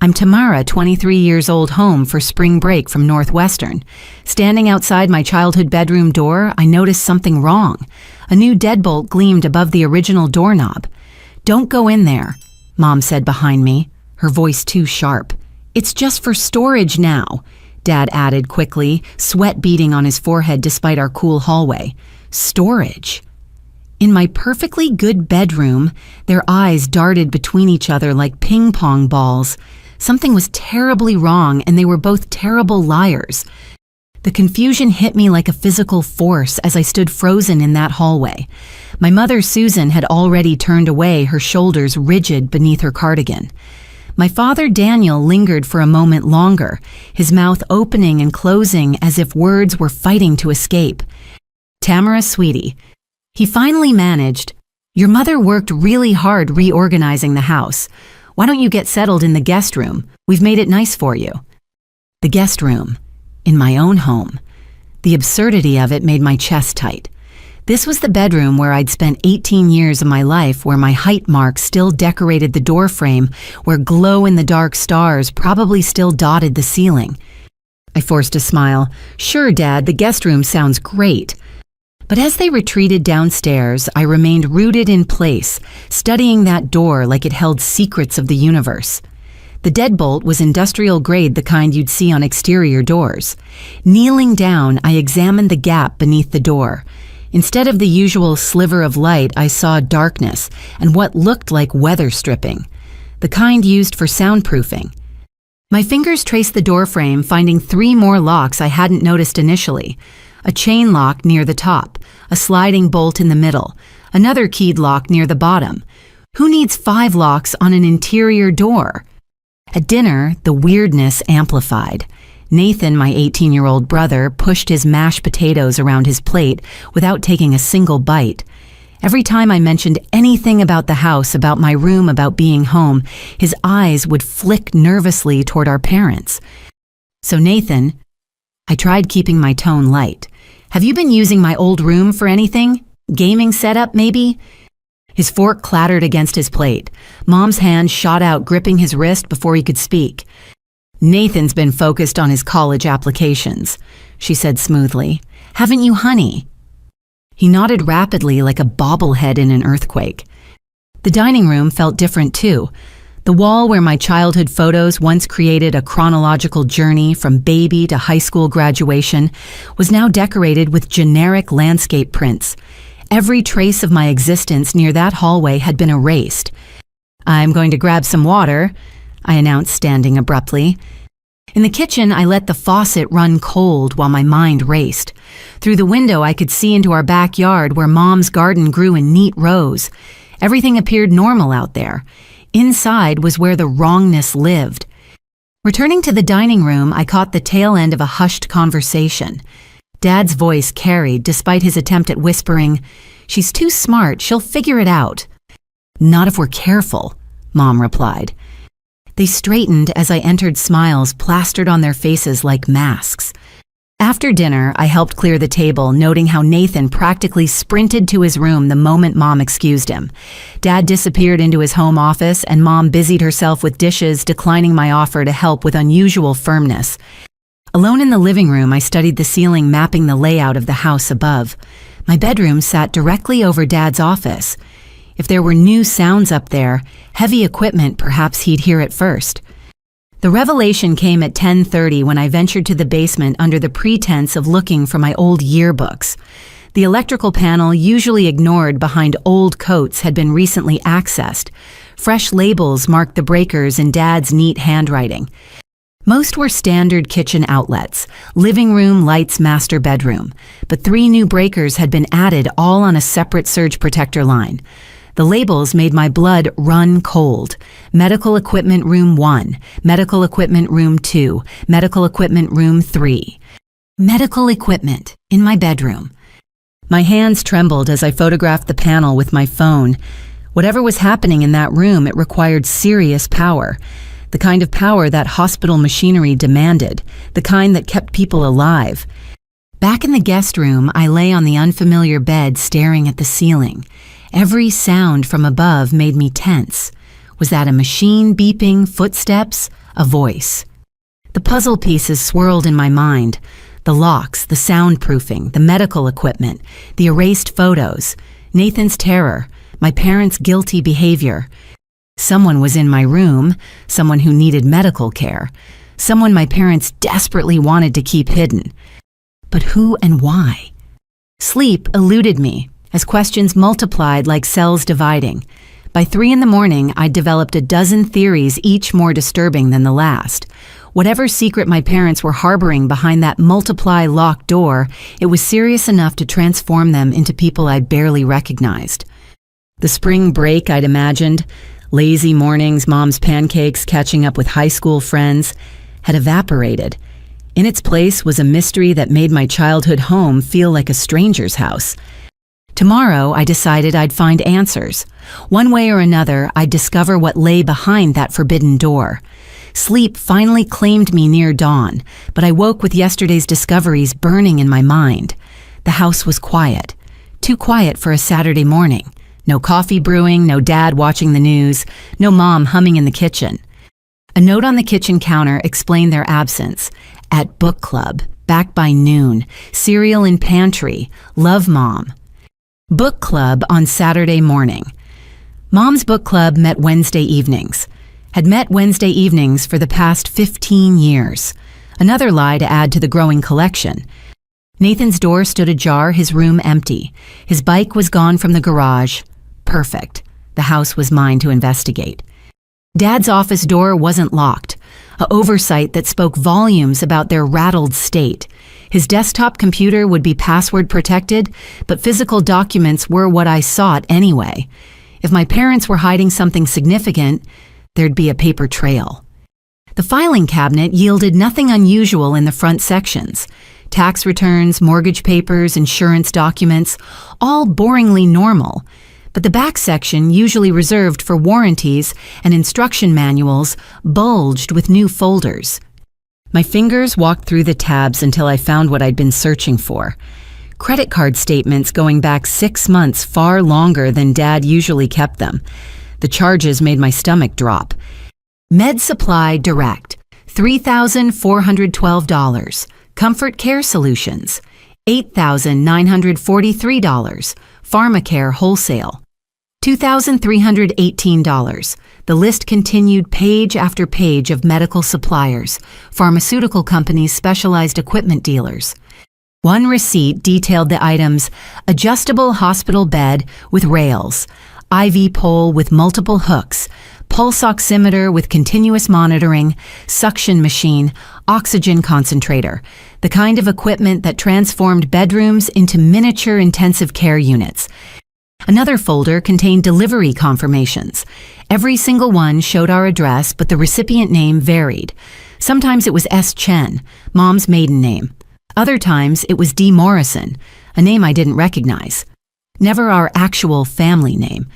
I'm Tamara, 23 years old, home for spring break from Northwestern. Standing outside my childhood bedroom door, I noticed something wrong. A new deadbolt gleamed above the original doorknob. "Don't go in there," Mom said behind me, her voice too sharp. "It's just for storage now," Dad added quickly, sweat beading on his forehead despite our cool hallway. Storage. In my perfectly good bedroom, their eyes darted between each other like ping-pong balls. Something was terribly wrong, and they were both terrible liars. The confusion hit me like a physical force as I stood frozen in that hallway. My mother, Susan, had already turned away, her shoulders rigid beneath her cardigan. My father, Daniel, lingered for a moment longer, his mouth opening and closing as if words were fighting to escape. "Tamara, sweetie," he finally managed, "your mother worked really hard reorganizing the house. Why don't you get settled in the guest room? We've made it nice for you." The guest room. In my own home. The absurdity of it made my chest tight. This was the bedroom where I'd spent 18 years of my life, where my height mark still decorated the door frame, where glow-in-the-dark stars probably still dotted the ceiling. I forced a smile. "Sure, Dad, the guest room sounds great." But as they retreated downstairs, I remained rooted in place, studying that door like it held secrets of the universe. The deadbolt was industrial grade, the kind you'd see on exterior doors. Kneeling down, I examined the gap beneath the door. Instead of the usual sliver of light, I saw darkness and what looked like weather stripping, the kind used for soundproofing. My fingers traced the doorframe, finding 3 more locks I hadn't noticed initially. A chain lock near the top, a sliding bolt in the middle, another keyed lock near the bottom. Who needs 5 locks on an interior door? At dinner, the weirdness amplified. Nathan, my 18-year-old brother, pushed his mashed potatoes around his plate without taking a single bite. Every time I mentioned anything about the house, about my room, about being home, his eyes would flick nervously toward our parents. "So Nathan," I tried keeping my tone light, "have you been using my old room for anything? Gaming setup, maybe?" His fork clattered against his plate. Mom's hand shot out, gripping his wrist before he could speak. "Nathan's been focused on his college applications," she said smoothly. "Haven't you, honey?" He nodded rapidly like a bobblehead in an earthquake. The dining room felt different too. The wall where my childhood photos once created a chronological journey from baby to high school graduation was now decorated with generic landscape prints. Every trace of my existence near that hallway had been erased. "I'm going to grab some water," I announced, standing abruptly. In the kitchen, I let the faucet run cold while my mind raced. Through the window, I could see into our backyard where Mom's garden grew in neat rows. Everything appeared normal out there. Inside was where the wrongness lived. Returning to the dining room, I caught the tail end of a hushed conversation. Dad's voice carried despite his attempt at whispering, "She's too smart, she'll figure it out." "Not if we're careful," Mom replied. They straightened as I entered, smiles plastered on their faces like masks. After dinner, I helped clear the table, noting how Nathan practically sprinted to his room the moment Mom excused him. Dad disappeared into his home office, and Mom busied herself with dishes, declining my offer to help with unusual firmness. Alone in the living room, I studied the ceiling, mapping the layout of the house above. My bedroom sat directly over Dad's office. If there were new sounds up there, heavy equipment, perhaps he'd hear it first. The revelation came at 10:30 when I ventured to the basement under the pretense of looking for my old yearbooks. The electrical panel, usually ignored behind old coats, had been recently accessed. Fresh labels marked the breakers in Dad's neat handwriting. Most were standard kitchen outlets, living room, lights, master bedroom, but 3 new breakers had been added, all on a separate surge protector line. The labels made my blood run cold. Medical equipment room 1, medical equipment room 2, medical equipment room 3. Medical equipment in my bedroom. My hands trembled as I photographed the panel with my phone. Whatever was happening in that room, it required serious power. The kind of power that hospital machinery demanded, the kind that kept people alive. Back in the guest room, I lay on the unfamiliar bed staring at the ceiling. Every sound from above made me tense. Was that a machine beeping, footsteps, a voice? The puzzle pieces swirled in my mind. The locks, the soundproofing, the medical equipment, the erased photos, Nathan's terror, my parents' guilty behavior. Someone was in my room, someone who needed medical care, someone my parents desperately wanted to keep hidden. But who and why? Sleep eluded me as questions multiplied like cells dividing. By 3 a.m, I'd developed a dozen theories, each more disturbing than the last. Whatever secret my parents were harboring behind that multiply locked door, it was serious enough to transform them into people I barely recognized. The spring break I'd imagined, lazy mornings, mom's pancakes, catching up with high school friends, had evaporated. In its place was a mystery that made my childhood home feel like a stranger's house. Tomorrow, I decided I'd find answers. One way or another, I'd discover what lay behind that forbidden door. Sleep finally claimed me near dawn, but I woke with yesterday's discoveries burning in my mind. The house was quiet. Too quiet for a Saturday morning. No coffee brewing, no dad watching the news, no mom humming in the kitchen. A note on the kitchen counter explained their absence. At book club, back by noon, cereal in pantry, love mom. Book club on Saturday morning. Mom's book club met Wednesday evenings. Had met Wednesday evenings for the past 15 years. Another lie to add to the growing collection. Nathan's door stood ajar, his room empty. His bike was gone from the garage. Perfect. The house was mine to investigate. Dad's office door wasn't locked, an oversight that spoke volumes about their rattled state. His desktop computer would be password protected, but physical documents were what I sought anyway. If my parents were hiding something significant, there'd be a paper trail. The filing cabinet yielded nothing unusual in the front sections. Tax returns, mortgage papers, insurance documents, all boringly normal. But the back section, usually reserved for warranties and instruction manuals, bulged with new folders. My fingers walked through the tabs until I found what I'd been searching for. Credit card statements going back 6 months, far longer than Dad usually kept them. The charges made my stomach drop. Med Supply Direct, $3,412. Comfort Care Solutions, $8,943. Pharmacare Wholesale, $2,318. The list continued, page after page of medical suppliers, pharmaceutical companies, specialized equipment dealers. One receipt detailed the items: adjustable hospital bed with rails, IV pole with multiple hooks, pulse oximeter with continuous monitoring, suction machine, oxygen concentrator, the kind of equipment that transformed bedrooms into miniature intensive care units. Another folder contained delivery confirmations. Every single one showed our address, but the recipient name varied. Sometimes it was S. Chen, Mom's maiden name. Other times it was D. Morrison, a name I didn't recognize. Never our actual family name.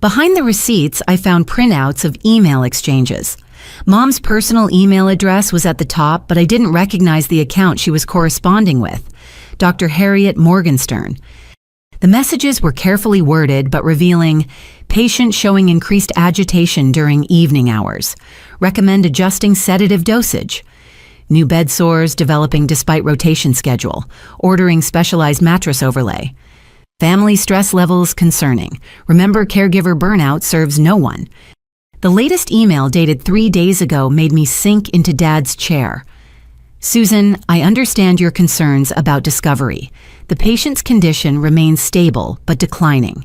Behind the receipts, I found printouts of email exchanges. Mom's personal email address was at the top, but I didn't recognize the account she was corresponding with. Dr. Harriet Morgenstern. The messages were carefully worded, but revealing patient showing increased agitation during evening hours. Recommend adjusting sedative dosage. New bed sores developing despite rotation schedule. Ordering specialized mattress overlay. Family stress levels concerning. Remember, caregiver burnout serves no one. The latest email dated 3 days ago made me sink into Dad's chair. Susan, I understand your concerns about discovery. The patient's condition remains stable but declining.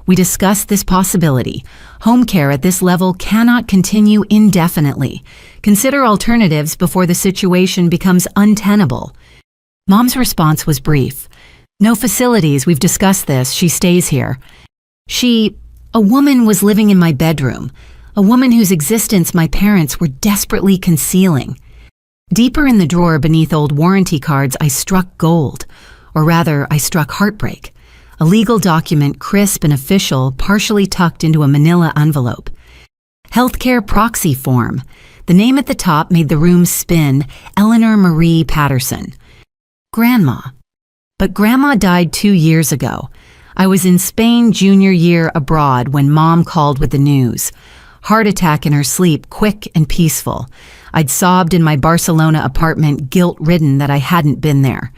We discussed this possibility. Home care at this level cannot continue indefinitely. Consider alternatives before the situation becomes untenable. Mom's response was brief. No facilities, we've discussed this, she stays here. A woman was living in my bedroom. A woman whose existence my parents were desperately concealing. Deeper in the drawer beneath old warranty cards, I struck gold. Or rather, I struck heartbreak. A legal document, crisp and official, partially tucked into a manila envelope. Healthcare proxy form. The name at the top made the room spin. Eleanor Marie Patterson. Grandma. But Grandma died 2 years ago. I was in Spain junior year abroad when Mom called with the news. Heart attack in her sleep, quick and peaceful. I'd sobbed in my Barcelona apartment, guilt-ridden that I hadn't been there.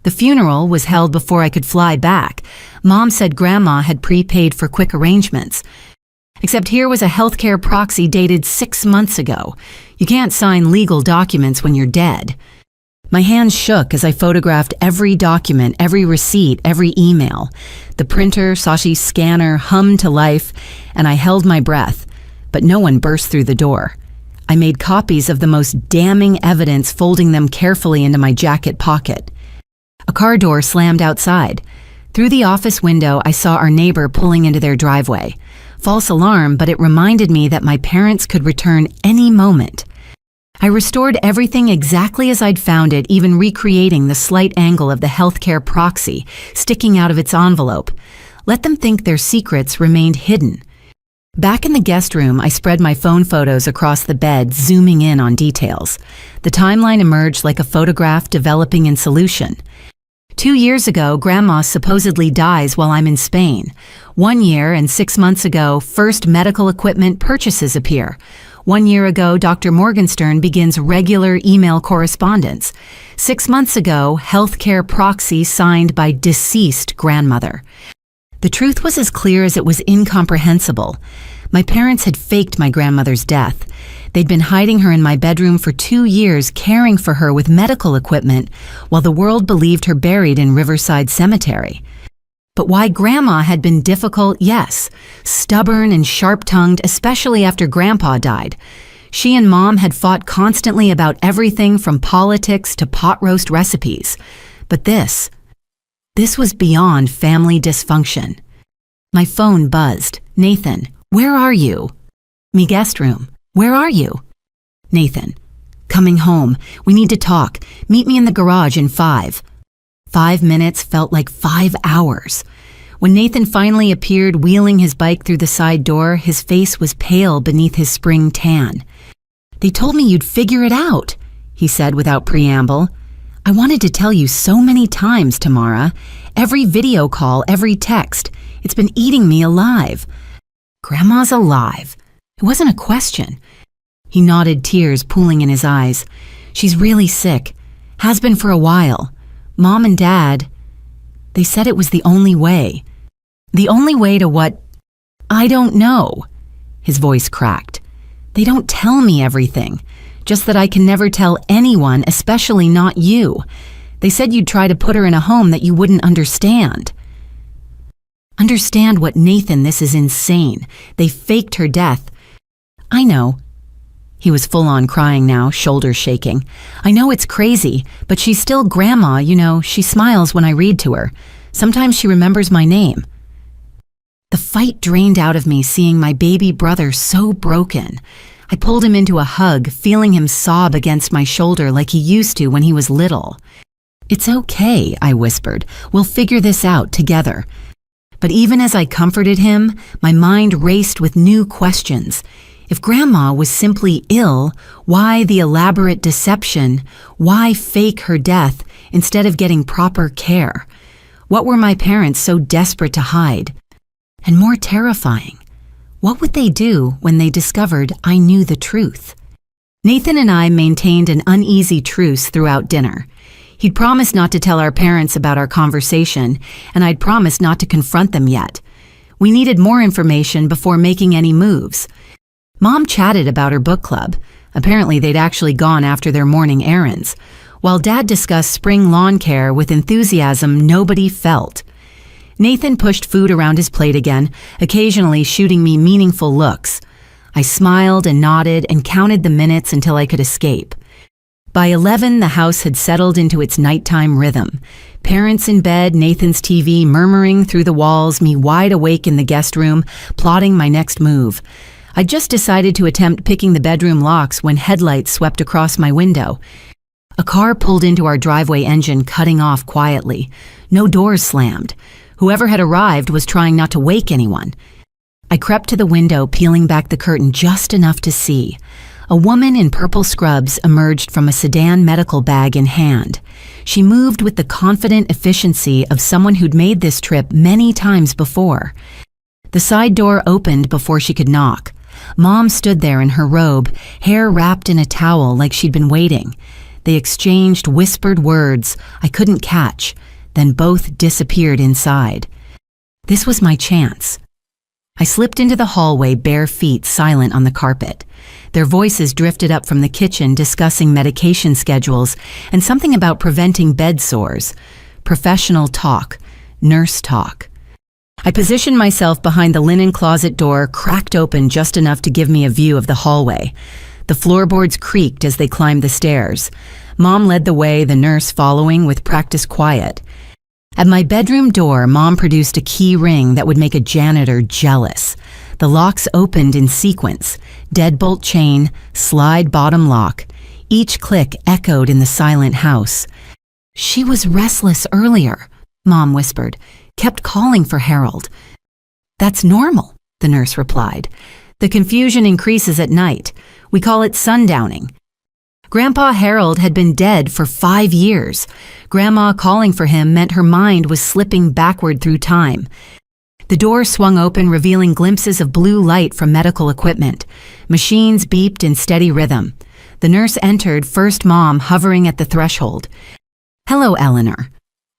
The funeral was held before I could fly back. Mom said Grandma had prepaid for quick arrangements. Except here was a healthcare proxy dated 6 months ago. You can't sign legal documents when you're dead. My hands shook as I photographed every document, every receipt, every email. The printer, Sashi's scanner, hummed to life, and I held my breath. But no one burst through the door. I made copies of the most damning evidence, folding them carefully into my jacket pocket. A car door slammed outside. Through the office window, I saw our neighbor pulling into their driveway. False alarm, but it reminded me that my parents could return any moment. I restored everything exactly as I'd found it, even recreating the slight angle of the healthcare proxy sticking out of its envelope. Let them think their secrets remained hidden. Back in the guest room, I spread my phone photos across the bed, zooming in on details. The timeline emerged like a photograph developing in solution. 2 years ago, Grandma supposedly dies while I'm in Spain. 1 year and 6 months ago, first medical equipment purchases appear. 1 year ago, Dr. Morgenstern begins regular email correspondence. 6 months ago, healthcare proxy signed by deceased grandmother. The truth was as clear as it was incomprehensible. My parents had faked my grandmother's death. They'd been hiding her in my bedroom for 2 years, caring for her with medical equipment, while the world believed her buried in Riverside Cemetery. But why Grandma had been difficult, yes. Stubborn and sharp-tongued, especially after Grandpa died. She and Mom had fought constantly about everything from politics to pot roast recipes. But this was beyond family dysfunction. My phone buzzed. Nathan, where are you? Me guest room. Where are you? Nathan, coming home. We need to talk. Meet me in the garage in 5. 5 minutes felt like 5 hours. When Nathan finally appeared, wheeling his bike through the side door, his face was pale beneath his spring tan. They told me you'd figure it out, he said without preamble. I wanted to tell you so many times, Tamara. Every video call, every text. It's been eating me alive. Grandma's alive. It wasn't a question. He nodded, tears pooling in his eyes. She's really sick. Has been for a while. Mom and Dad, they said it was the only way. The only way to what? I don't know. His voice cracked. They don't tell me everything. Just that I can never tell anyone, especially not you. They said you'd try to put her in a home that you wouldn't understand. Understand what, Nathan? This is insane. They faked her death. I know. He was full on crying now, shoulders shaking. I know it's crazy, but she's still Grandma, you know. She smiles when I read to her. Sometimes she remembers my name. The fight drained out of me seeing my baby brother so broken. I pulled him into a hug, feeling him sob against my shoulder like he used to when he was little. It's okay, I whispered. We'll figure this out together. But even as I comforted him, my mind raced with new questions. If Grandma was simply ill, why the elaborate deception? Why fake her death instead of getting proper care? What were my parents so desperate to hide? And more terrifying, what would they do when they discovered I knew the truth? Nathan and I maintained an uneasy truce throughout dinner. He'd promised not to tell our parents about our conversation, and I'd promised not to confront them yet. We needed more information before making any moves. Mom chatted about her book club. Apparently they'd actually gone after their morning errands, while Dad discussed spring lawn care with enthusiasm nobody felt. Nathan pushed food around his plate again, occasionally shooting me meaningful looks. I smiled and nodded and counted the minutes until I could escape. By 11, the house had settled into its nighttime rhythm. Parents in bed, Nathan's TV murmuring through the walls, me wide awake in the guest room, plotting my next move. I'd just decided to attempt picking the bedroom locks when headlights swept across my window. A car pulled into our driveway, engine cutting off quietly. No doors slammed. Whoever had arrived was trying not to wake anyone. I crept to the window, peeling back the curtain just enough to see. A woman in purple scrubs emerged from a sedan, medical bag in hand. She moved with the confident efficiency of someone who'd made this trip many times before. The side door opened before she could knock. Mom stood there in her robe, hair wrapped in a towel like she'd been waiting. They exchanged whispered words I couldn't catch, then both disappeared inside. This was my chance. I slipped into the hallway, bare feet silent on the carpet. Their voices drifted up from the kitchen discussing medication schedules and something about preventing bed sores. Professional talk, nurse talk. I positioned myself behind the linen closet door, cracked open just enough to give me a view of the hallway. The floorboards creaked as they climbed the stairs. Mom led the way, the nurse following with practiced quiet. At my bedroom door, Mom produced a key ring that would make a janitor jealous. The locks opened in sequence, deadbolt chain, slide bottom lock. Each click echoed in the silent house. She was restless earlier, Mom whispered, kept calling for Harold. That's normal, the nurse replied. The confusion increases at night. We call it sundowning. Grandpa Harold had been dead for 5 years. Grandma calling for him meant her mind was slipping backward through time. The door swung open, revealing glimpses of blue light from medical equipment. Machines beeped in steady rhythm. The nurse entered, first Mom hovering at the threshold. Hello, Eleanor,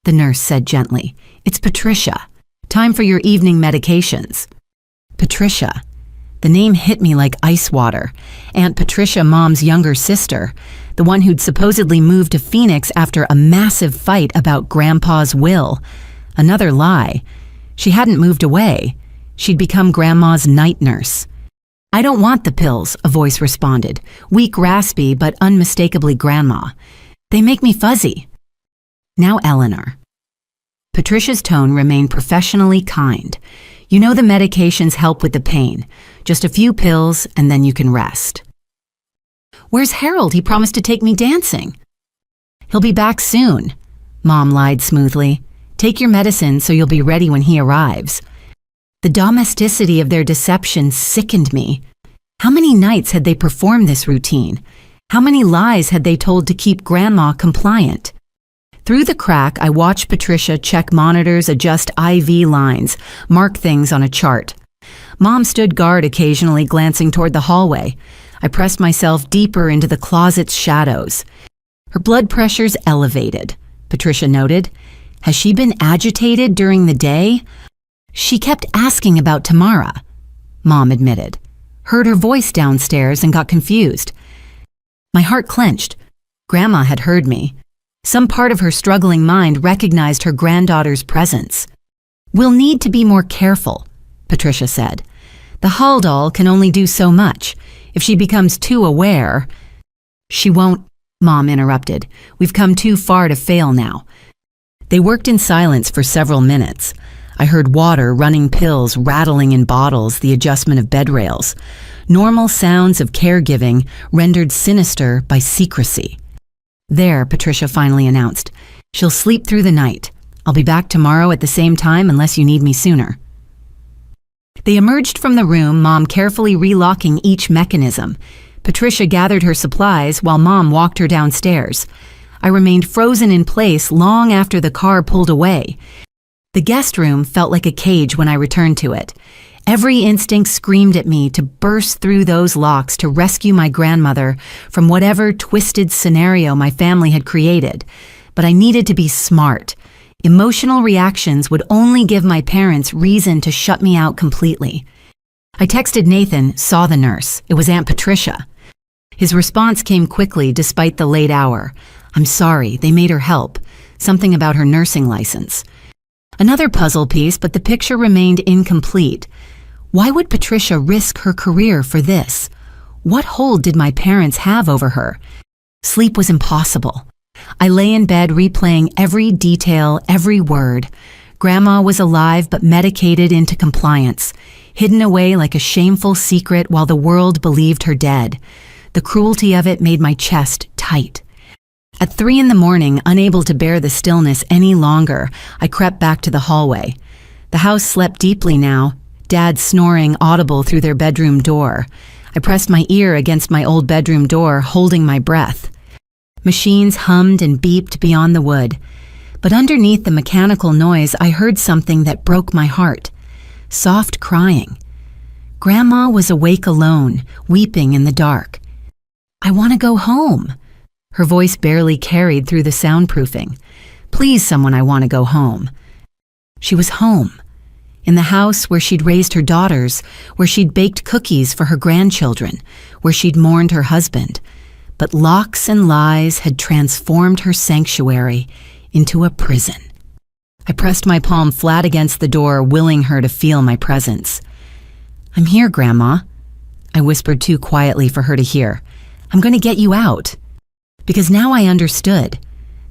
the nurse said gently. It's Patricia. Time for your evening medications. Patricia. The name hit me like ice water. Aunt Patricia, Mom's younger sister, the one who'd supposedly moved to Phoenix after a massive fight about Grandpa's will. Another lie. She hadn't moved away. She'd become Grandma's night nurse. I don't want the pills, a voice responded, weak, raspy, but unmistakably Grandma. They make me fuzzy. Now, Eleanor. Patricia's tone remained professionally kind. You know the medications help with the pain. Just a few pills and then you can rest. Where's Harold? He promised to take me dancing. He'll be back soon, Mom lied smoothly. Take your medicine so you'll be ready when he arrives. The domesticity of their deception sickened me. How many nights had they performed this routine? How many lies had they told to keep Grandma compliant? Through the crack, I watched Patricia check monitors, adjust IV lines, mark things on a chart. Mom stood guard occasionally, glancing toward the hallway. I pressed myself deeper into the closet's shadows. Her blood pressure's elevated, Patricia noted. Has she been agitated during the day? She kept asking about Tamara, Mom admitted. Heard her voice downstairs and got confused. My heart clenched. Grandma had heard me. Some part of her struggling mind recognized her granddaughter's presence. We'll need to be more careful, Patricia said. The Haldol can only do so much. If she becomes too aware... She won't, Mom interrupted. We've come too far to fail now. They worked in silence for several minutes. I heard water, running pills, rattling in bottles, the adjustment of bed rails. Normal sounds of caregiving rendered sinister by secrecy. There, Patricia finally announced. She'll sleep through the night. I'll be back tomorrow at the same time unless you need me sooner. They emerged from the room, Mom carefully relocking each mechanism. Patricia gathered her supplies while Mom walked her downstairs. I remained frozen in place long after the car pulled away. The guest room felt like a cage when I returned to it. Every instinct screamed at me to burst through those locks to rescue my grandmother from whatever twisted scenario my family had created. But I needed to be smart. Emotional reactions would only give my parents reason to shut me out completely. I texted Nathan, saw the nurse. It was Aunt Patricia. His response came quickly despite the late hour. I'm sorry, they made her help. Something about her nursing license. Another puzzle piece, but the picture remained incomplete. Why would Patricia risk her career for this? What hold did my parents have over her? Sleep was impossible. I lay in bed replaying every detail, every word. Grandma was alive but medicated into compliance, hidden away like a shameful secret while the world believed her dead. The cruelty of it made my chest tight. At 3 a.m, unable to bear the stillness any longer, I crept back to the hallway. The house slept deeply now, Dad snoring audible through their bedroom door. I pressed my ear against my old bedroom door, holding my breath. Machines hummed and beeped beyond the wood. But underneath the mechanical noise, I heard something that broke my heart. Soft crying. Grandma was awake alone, weeping in the dark. "I want to go home." Her voice barely carried through the soundproofing. "Please, someone, I want to go home." She was home, in the house where she'd raised her daughters, where she'd baked cookies for her grandchildren, where she'd mourned her husband. But locks and lies had transformed her sanctuary into a prison. I pressed my palm flat against the door, willing her to feel my presence. "I'm here, Grandma," I whispered too quietly for her to hear. "I'm going to get you out." Because now I understood.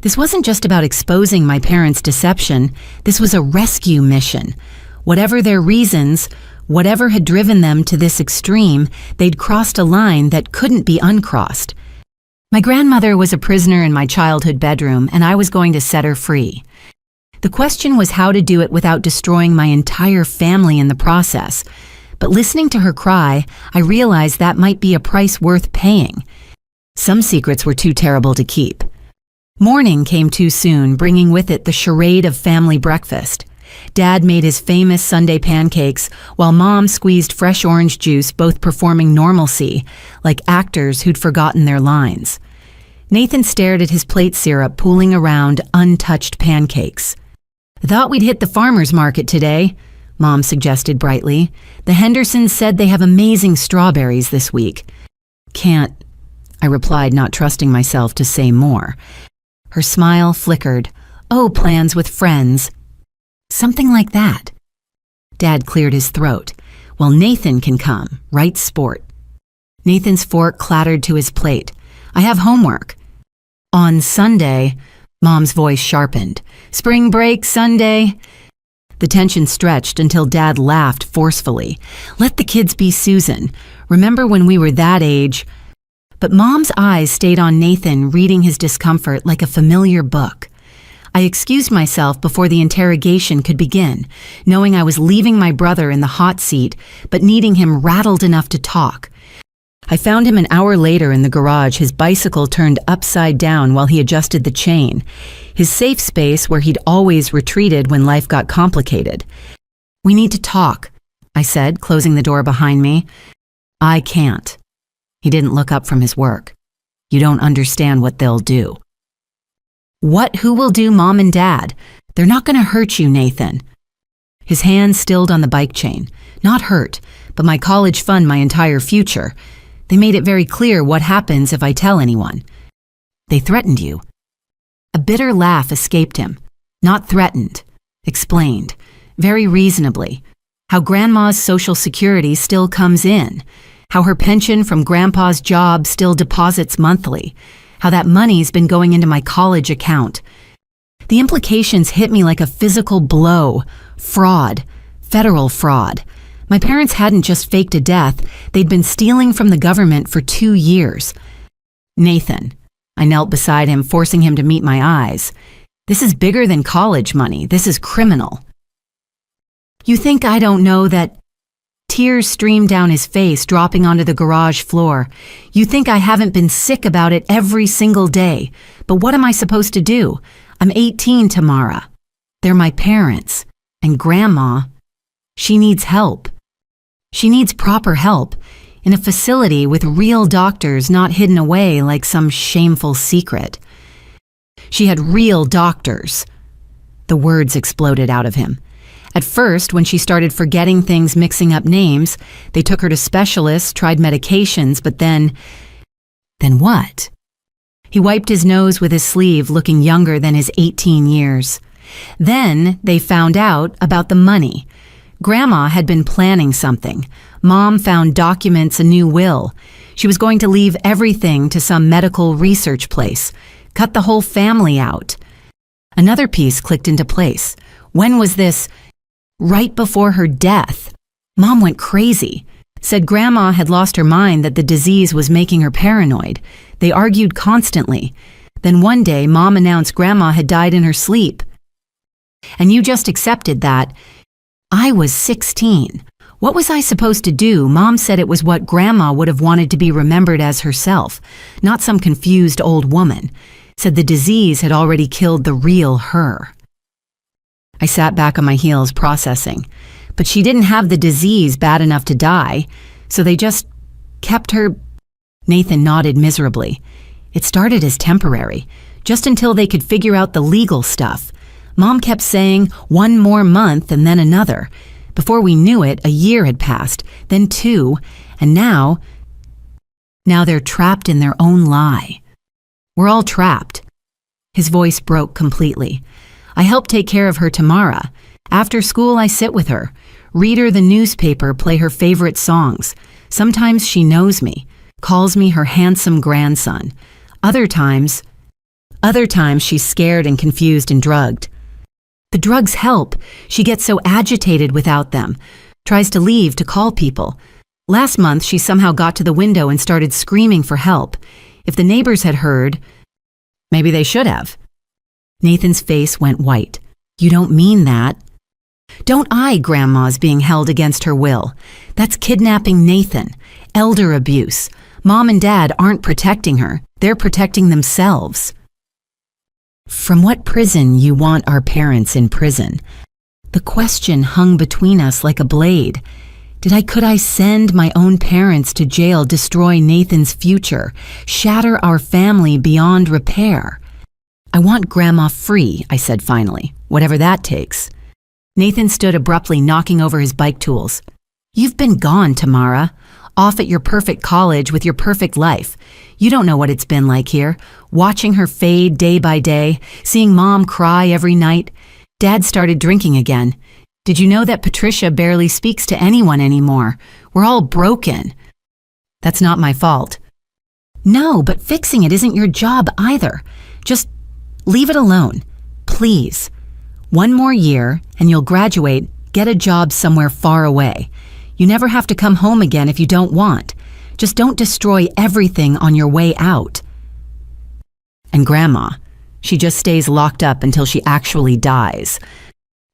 This wasn't just about exposing my parents' deception. This was a rescue mission. Whatever their reasons, whatever had driven them to this extreme, they'd crossed a line that couldn't be uncrossed. My grandmother was a prisoner in my childhood bedroom, and I was going to set her free. The question was how to do it without destroying my entire family in the process. But listening to her cry, I realized that might be a price worth paying. Some secrets were too terrible to keep. Morning came too soon, bringing with it the charade of family breakfast. Dad made his famous Sunday pancakes, while Mom squeezed fresh orange juice, both performing normalcy, like actors who'd forgotten their lines. Nathan stared at his plate syrup pooling around untouched pancakes. "I thought we'd hit the farmer's market today," Mom suggested brightly. "The Hendersons said they have amazing strawberries this week." "Can't," I replied, not trusting myself to say more. Her smile flickered. "Oh, plans with friends." "Something like that." Dad cleared his throat. "Well, Nathan can come, right sport." Nathan's fork clattered to his plate. "I have homework." "On Sunday," Mom's voice sharpened. "Spring break Sunday." The tension stretched until Dad laughed forcefully. "Let the kids be Susan. Remember when we were that age?" But Mom's eyes stayed on Nathan, reading his discomfort like a familiar book. I excused myself before the interrogation could begin, knowing I was leaving my brother in the hot seat, but needing him rattled enough to talk. I found him an hour later in the garage, his bicycle turned upside down while he adjusted the chain, his safe space where he'd always retreated when life got complicated. "We need to talk," I said, closing the door behind me. "I can't." He didn't look up from his work. "You don't understand what they'll do." "What? Who will do, Mom and Dad? They're not going to hurt you, Nathan." His hand stilled on the bike chain. "Not hurt, but my college fund my entire future. They made it very clear what happens if I tell anyone." "They threatened you." A bitter laugh escaped him. "Not threatened. Explained. Very reasonably. How Grandma's Social Security still comes in. How her pension from Grandpa's job still deposits monthly. How that money's been going into my college account. The implications hit me like a physical blow. Fraud. Federal fraud. My parents hadn't just faked a death, they'd been stealing from the government for 2 years. "Nathan," I knelt beside him, forcing him to meet my eyes. "This is bigger than college money. This is criminal." "You think I don't know that—" Tears streamed down his face, dropping onto the garage floor. "You think I haven't been sick about it every single day. But what am I supposed to do? I'm 18 tomorrow. They're my parents. And Grandma, she needs help. She needs proper help, in a facility with real doctors, not hidden away like some shameful secret." She had real doctors. The words exploded out of him. At first, when she started forgetting things, mixing up names, they took her to specialists, tried medications, but then what? He wiped his nose with his sleeve, looking younger than his 18 years. Then they found out about the money. Grandma had been planning something. Mom found documents, a new will. She was going to leave everything to some medical research place, cut the whole family out. Another piece clicked into place. When was this? Right before her death. Mom went crazy. Said Grandma had lost her mind, that the disease was making her paranoid. They argued constantly. Then one day, Mom announced Grandma had died in her sleep. And you just accepted that. I was 16. What was I supposed to do? Mom said it was what Grandma would have wanted to be remembered as herself, not some confused old woman. Said the disease had already killed the real her. I sat back on my heels, processing. but she didn't have the disease bad enough to die, so they just kept her. Nathan nodded miserably. It started as temporary, just until they could figure out the legal stuff. Mom kept saying 1 more month and then another. Before we knew it, a year had passed, then 2, and now they're trapped in their own lie. We're all trapped. His voice broke completely. I help take care of her tomorrow. After school, I sit with her, read her the newspaper, play her favorite songs. Sometimes she knows me, calls me her handsome grandson. Other times she's scared and confused and drugged. The drugs help. She gets so agitated without them, tries to leave to call people. Last month, she somehow got to the window and started screaming for help. If the neighbors had heard, maybe they should have. Nathan's face went white. You don't mean that. Don't I, Grandma's being held against her will. That's kidnapping Nathan. Elder abuse. Mom and Dad aren't protecting her. They're protecting themselves. From what prison you want our parents in prison? The question hung between us like a blade. Could I send my own parents to jail, destroy Nathan's future, shatter our family beyond repair? I want Grandma free, I said finally, whatever that takes. Nathan stood abruptly, knocking over his bike tools. You've been gone, Tamara. Off at your perfect college with your perfect life. You don't know what it's been like here, watching her fade day by day, seeing Mom cry every night. Dad started drinking again. Did you know that Patricia barely speaks to anyone anymore? We're all broken. That's not my fault. No, but fixing it isn't your job either. Just leave it alone, please. 1 more year and you'll graduate, get a job somewhere far away. You never have to come home again if you don't want. Just don't destroy everything on your way out. And Grandma, she just stays locked up until she actually dies.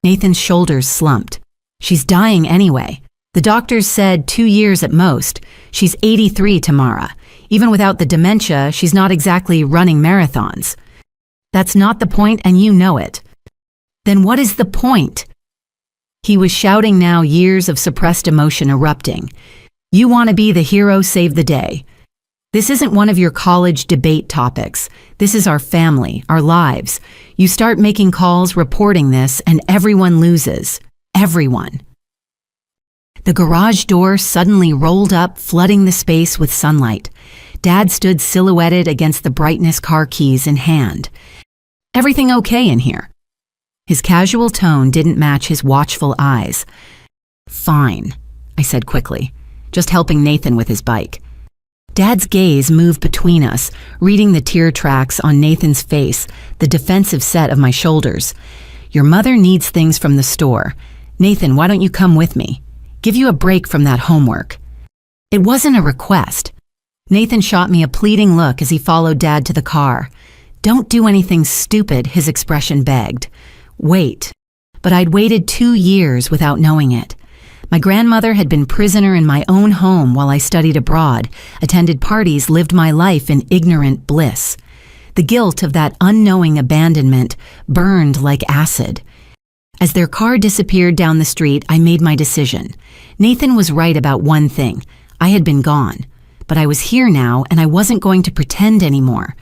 Nathan's shoulders slumped. She's dying anyway. The doctors said 2 years at most. She's 83 tomorrow. Even without the dementia, she's not exactly running marathons. That's not the point, and you know it. Then what is the point? He was shouting now, years of suppressed emotion erupting. You want to be the hero, save the day. This isn't one of your college debate topics. This is our family, our lives. You start making calls, reporting this, and everyone loses. Everyone. The garage door suddenly rolled up, flooding the space with sunlight. Dad stood silhouetted against the brightness, car keys in hand. Everything okay in here? His casual tone didn't match his watchful eyes. Fine, I said quickly, just helping Nathan with his bike. Dad's gaze moved between us, reading the tear tracks on Nathan's face, the defensive set of my shoulders. Your mother needs things from the store. Nathan, why don't you come with me? Give you a break from that homework. It wasn't a request. Nathan shot me a pleading look as he followed Dad to the car. Don't do anything stupid, his expression begged. Wait. But I'd waited 2 years without knowing it. My grandmother had been prisoner in my own home while I studied abroad, attended parties, lived my life in ignorant bliss. The guilt of that unknowing abandonment burned like acid. As their car disappeared down the street, I made my decision. Nathan was right about one thing. I had been gone. But I was here now, and I wasn't going to pretend anymore.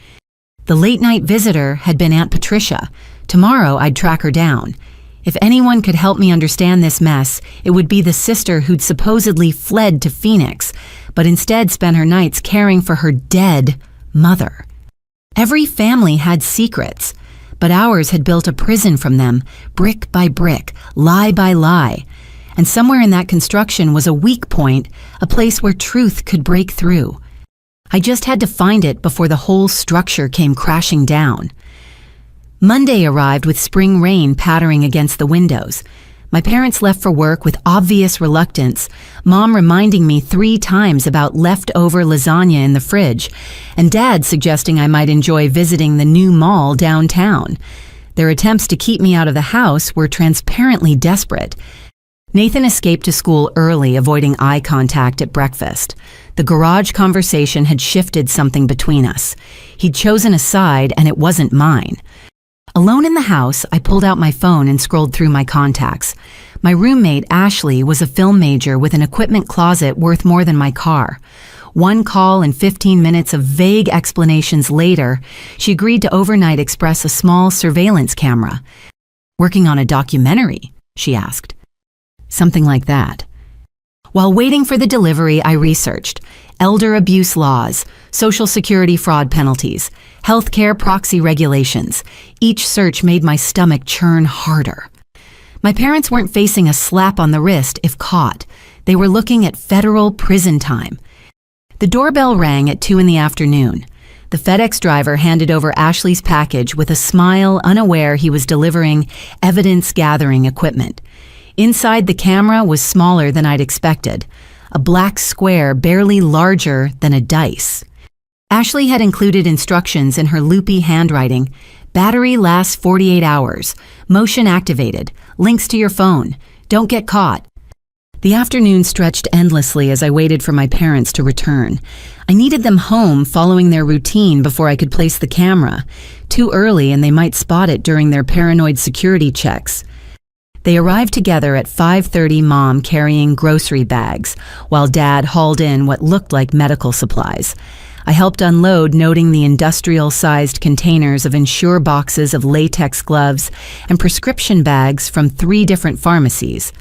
The late-night visitor had been Aunt Patricia. Tomorrow, I'd track her down. If anyone could help me understand this mess, it would be the sister who'd supposedly fled to Phoenix, but instead spent her nights caring for her dead mother. Every family had secrets, but ours had built a prison from them, brick by brick, lie by lie. And somewhere in that construction was a weak point, a place where truth could break through. I just had to find it before the whole structure came crashing down. Monday arrived with spring rain pattering against the windows. My parents left for work with obvious reluctance, Mom reminding me 3 times about leftover lasagna in the fridge, and Dad suggesting I might enjoy visiting the new mall downtown. Their attempts to keep me out of the house were transparently desperate. Nathan escaped to school early, avoiding eye contact at breakfast. The garage conversation had shifted something between us. He'd chosen a side, and it wasn't mine. Alone in the house, I pulled out my phone and scrolled through my contacts. My roommate, Ashley, was a film major with an equipment closet worth more than my car. One call and 15 minutes of vague explanations later, she agreed to overnight express a small surveillance camera. "Working on a documentary?" she asked. Something like that. While waiting for the delivery, I researched elder abuse laws, Social Security fraud penalties, healthcare proxy regulations. Each search made my stomach churn harder. My parents weren't facing a slap on the wrist if caught. They were looking at federal prison time. The doorbell rang at 2 in the afternoon. The FedEx driver handed over Ashley's package with a smile, unaware he was delivering evidence-gathering equipment. Inside, the camera was smaller than I'd expected, a black square barely larger than a dice. Ashley had included instructions in her loopy handwriting. Battery lasts 48 hours, motion activated, links to your phone, don't get caught. The afternoon stretched endlessly as I waited for my parents to return. I needed them home following their routine before I could place the camera. Too early and they might spot it during their paranoid security checks. They arrived together at 5:30, Mom carrying grocery bags, while Dad hauled in what looked like medical supplies. I helped unload, noting the industrial-sized containers of Ensure boxes of latex gloves and prescription bags from 3 different pharmacies.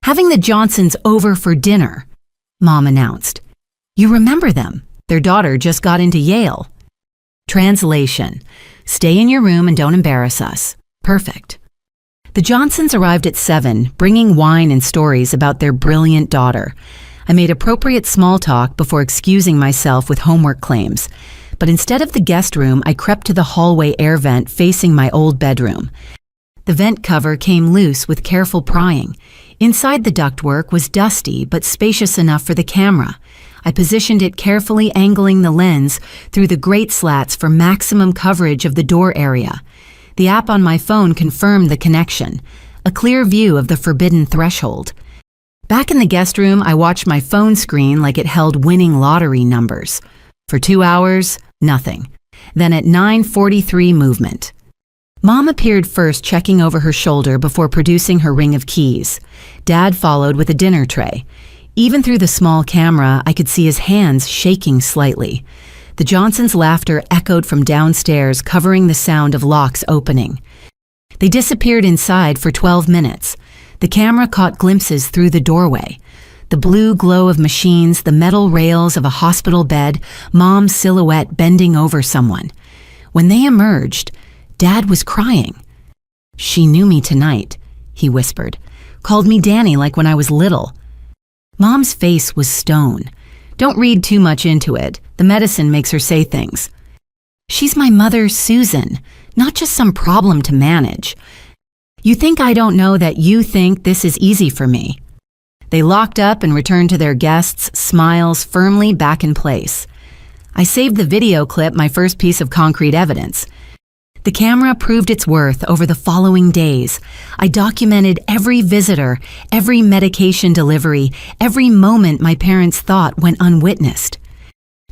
"Having the Johnsons over for dinner," Mom announced. "You remember them. Their daughter just got into Yale." Translation: "Stay in your room and don't embarrass us." Perfect. The Johnsons arrived at 7, bringing wine and stories about their brilliant daughter. I made appropriate small talk before excusing myself with homework claims. But instead of the guest room, I crept to the hallway air vent facing my old bedroom. The vent cover came loose with careful prying. Inside, the ductwork was dusty but spacious enough for the camera. I positioned it carefully, angling the lens through the grate slats for maximum coverage of the door area. The app on my phone confirmed the connection, a clear view of the forbidden threshold. Back in the guest room, I watched my phone screen like it held winning lottery numbers. For 2 hours, nothing. Then at 9:43, movement. Mom appeared first, checking over her shoulder before producing her ring of keys. Dad followed with a dinner tray. Even through the small camera, I could see his hands shaking slightly. The Johnsons' laughter echoed from downstairs, covering the sound of locks opening. They disappeared inside for 12 minutes. The camera caught glimpses through the doorway. The blue glow of machines, the metal rails of a hospital bed, Mom's silhouette bending over someone. When they emerged, Dad was crying. "She knew me tonight," he whispered. "Called me Danny like when I was little." Mom's face was stone. "Don't read too much into it. The medicine makes her say things." "She's my mother, Susan, not just some problem to manage. You think I don't know that you think this is easy for me?" They locked up and returned to their guests, smiles firmly back in place. I saved the video clip, my first piece of concrete evidence. The camera proved its worth over the following days. I documented every visitor, every medication delivery, every moment my parents thought went unwitnessed.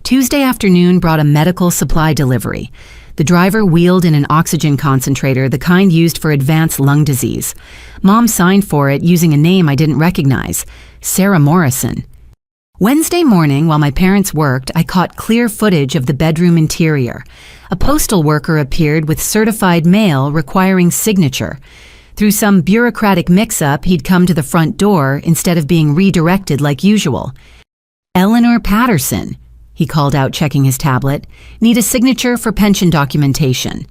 Tuesday afternoon brought a medical supply delivery. The driver wheeled in an oxygen concentrator, the kind used for advanced lung disease. Mom signed for it using a name I didn't recognize, Sarah Morrison. Wednesday morning, while my parents worked, I caught clear footage of the bedroom interior. A postal worker appeared with certified mail requiring signature. Through some bureaucratic mix-up, he'd come to the front door instead of being redirected like usual. "Eleanor Patterson," he called out, checking his tablet. "Need a signature for pension documentation."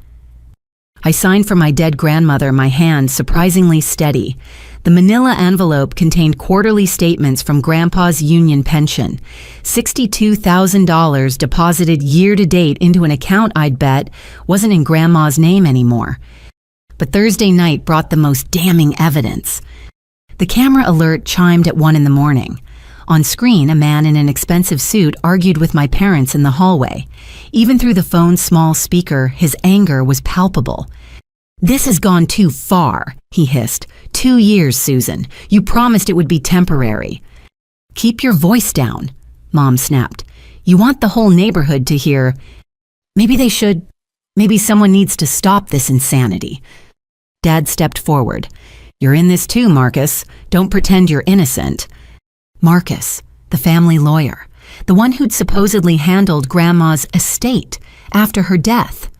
I signed for my dead grandmother, my hand surprisingly steady. The manila envelope contained quarterly statements from Grandpa's union pension. $62,000 deposited year to date into an account I'd bet wasn't in Grandma's name anymore. But Thursday night brought the most damning evidence. The camera alert chimed at 1 in the morning. On screen, a man in an expensive suit argued with my parents in the hallway. Even through the phone's small speaker, his anger was palpable. "This has gone too far," he hissed. 2 years, Susan. You promised it would be temporary." "Keep your voice down," Mom snapped. "You want the whole neighborhood to hear." "Maybe they should." Maybe someone needs to stop this insanity. Dad stepped forward. You're in this too, Marcus. Don't pretend you're innocent. Marcus, the family lawyer, the one who'd supposedly handled Grandma's estate after her death.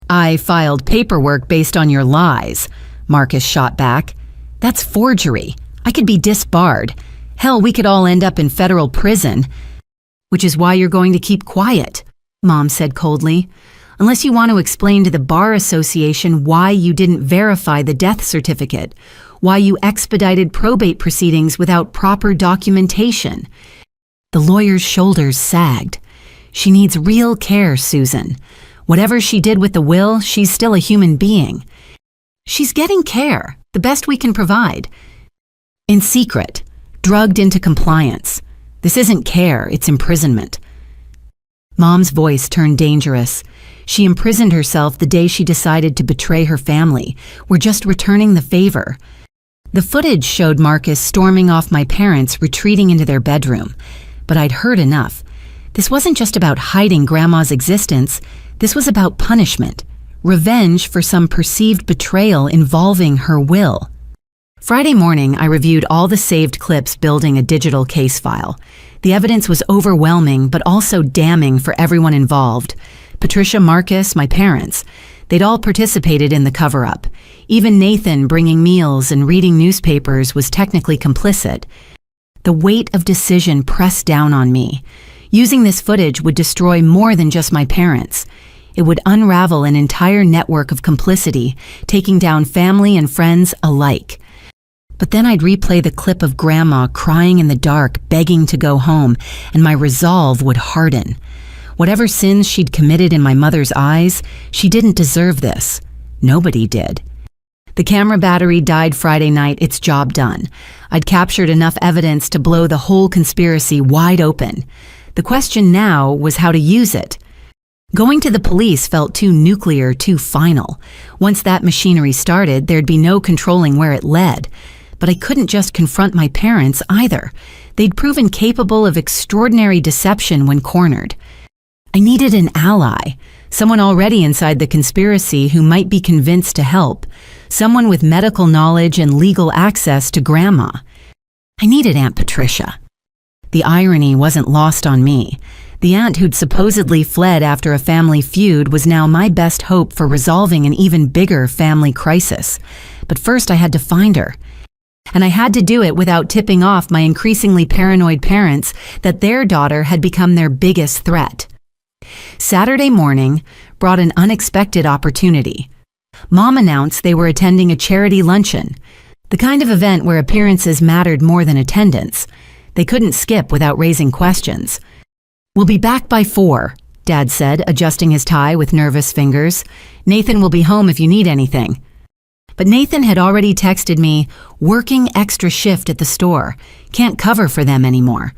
I filed paperwork based on your lies, Marcus shot back. That's forgery. I could be disbarred. Hell, we could all end up in federal prison. Which is why you're going to keep quiet, Mom said coldly. Unless you want to explain to the Bar Association why you didn't verify the death certificate, why you expedited probate proceedings without proper documentation. The lawyer's shoulders sagged. She needs real care, Susan. Whatever she did with the will, she's still a human being. She's getting care, the best we can provide. In secret, drugged into compliance. This isn't care, it's imprisonment. Mom's voice turned dangerous. She imprisoned herself the day she decided to betray her family. We're just returning the favor. The footage showed Marcus storming off my parents, retreating into their bedroom. But I'd heard enough. This wasn't just about hiding Grandma's existence. This was about punishment. Revenge for some perceived betrayal involving her will. Friday morning, I reviewed all the saved clips building a digital case file. The evidence was overwhelming, but also damning for everyone involved. Patricia, Marcus, my parents. They'd all participated in the cover-up. Even Nathan, bringing meals and reading newspapers, was technically complicit. The weight of decision pressed down on me. Using this footage would destroy more than just my parents. It would unravel an entire network of complicity, taking down family and friends alike. But then I'd replay the clip of Grandma crying in the dark, begging to go home, and my resolve would harden. Whatever sins she'd committed in my mother's eyes, she didn't deserve this. Nobody did. The camera battery died Friday night, its job done. I'd captured enough evidence to blow the whole conspiracy wide open. The question now was how to use it. Going to the police felt too nuclear, too final. Once that machinery started, there'd be no controlling where it led. But I couldn't just confront my parents either. They'd proven capable of extraordinary deception when cornered. I needed an ally, someone already inside the conspiracy who might be convinced to help, someone with medical knowledge and legal access to Grandma. I needed Aunt Patricia. The irony wasn't lost on me. The aunt who'd supposedly fled after a family feud was now my best hope for resolving an even bigger family crisis. But first I had to find her. And I had to do it without tipping off my increasingly paranoid parents that their daughter had become their biggest threat. Saturday morning brought an unexpected opportunity. Mom announced they were attending a charity luncheon, the kind of event where appearances mattered more than attendance. They couldn't skip without raising questions. We'll be back by 4, Dad said, adjusting his tie with nervous fingers. Nathan will be home if you need anything. But Nathan had already texted me, working extra shift at the store. Can't cover for them anymore.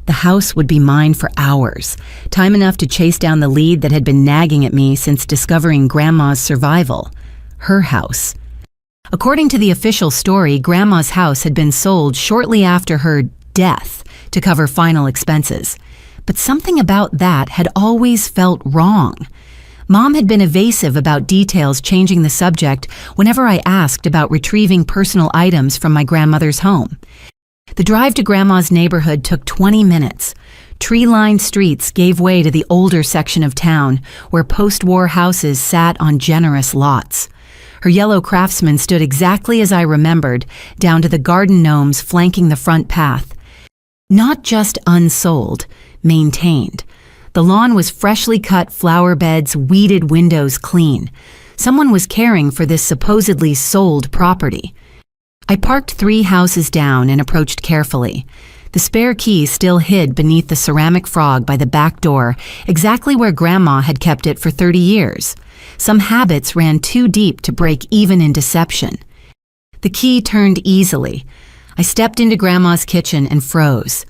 The house would be mine for hours, time enough to chase down the lead that had been nagging at me since discovering Grandma's survival. Her house. According to the official story, Grandma's house had been sold shortly after her death to cover final expenses. But something about that had always felt wrong. Mom had been evasive about details, changing the subject whenever I asked about retrieving personal items from my grandmother's home. The drive to Grandma's neighborhood took 20 minutes. Tree-lined streets gave way to the older section of town, where post-war houses sat on generous lots. Her yellow Craftsman stood exactly as I remembered, down to the garden gnomes flanking the front path. Not just unsold, maintained. The lawn was freshly cut flower beds, weeded windows clean. Someone was caring for this supposedly sold property. I parked 3 houses down and approached carefully. The spare key still hid beneath the ceramic frog by the back door, exactly where Grandma had kept it for 30 years. Some habits ran too deep to break even in deception. The key turned easily. I stepped into Grandma's kitchen and froze.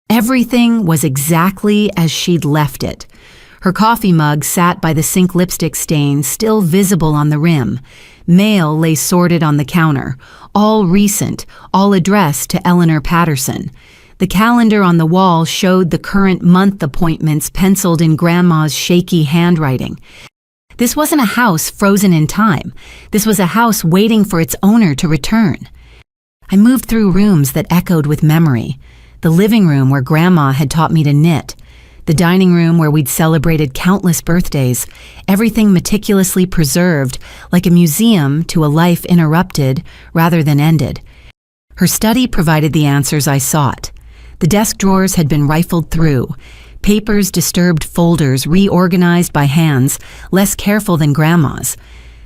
Everything was exactly as she'd left it. Her coffee mug sat by the sink lipstick stain, still visible on the rim. Mail lay sorted on the counter, all recent, all addressed to Eleanor Patterson. The calendar on the wall showed the current month appointments penciled in Grandma's shaky handwriting. This wasn't a house frozen in time. This was a house waiting for its owner to return. I moved through rooms that echoed with memory. The living room where Grandma had taught me to knit. The dining room where we'd celebrated countless birthdays, everything meticulously preserved, like a museum to a life interrupted rather than ended. Her study provided the answers I sought. The desk drawers had been rifled through, papers, disturbed folders reorganized by hands less careful than Grandma's.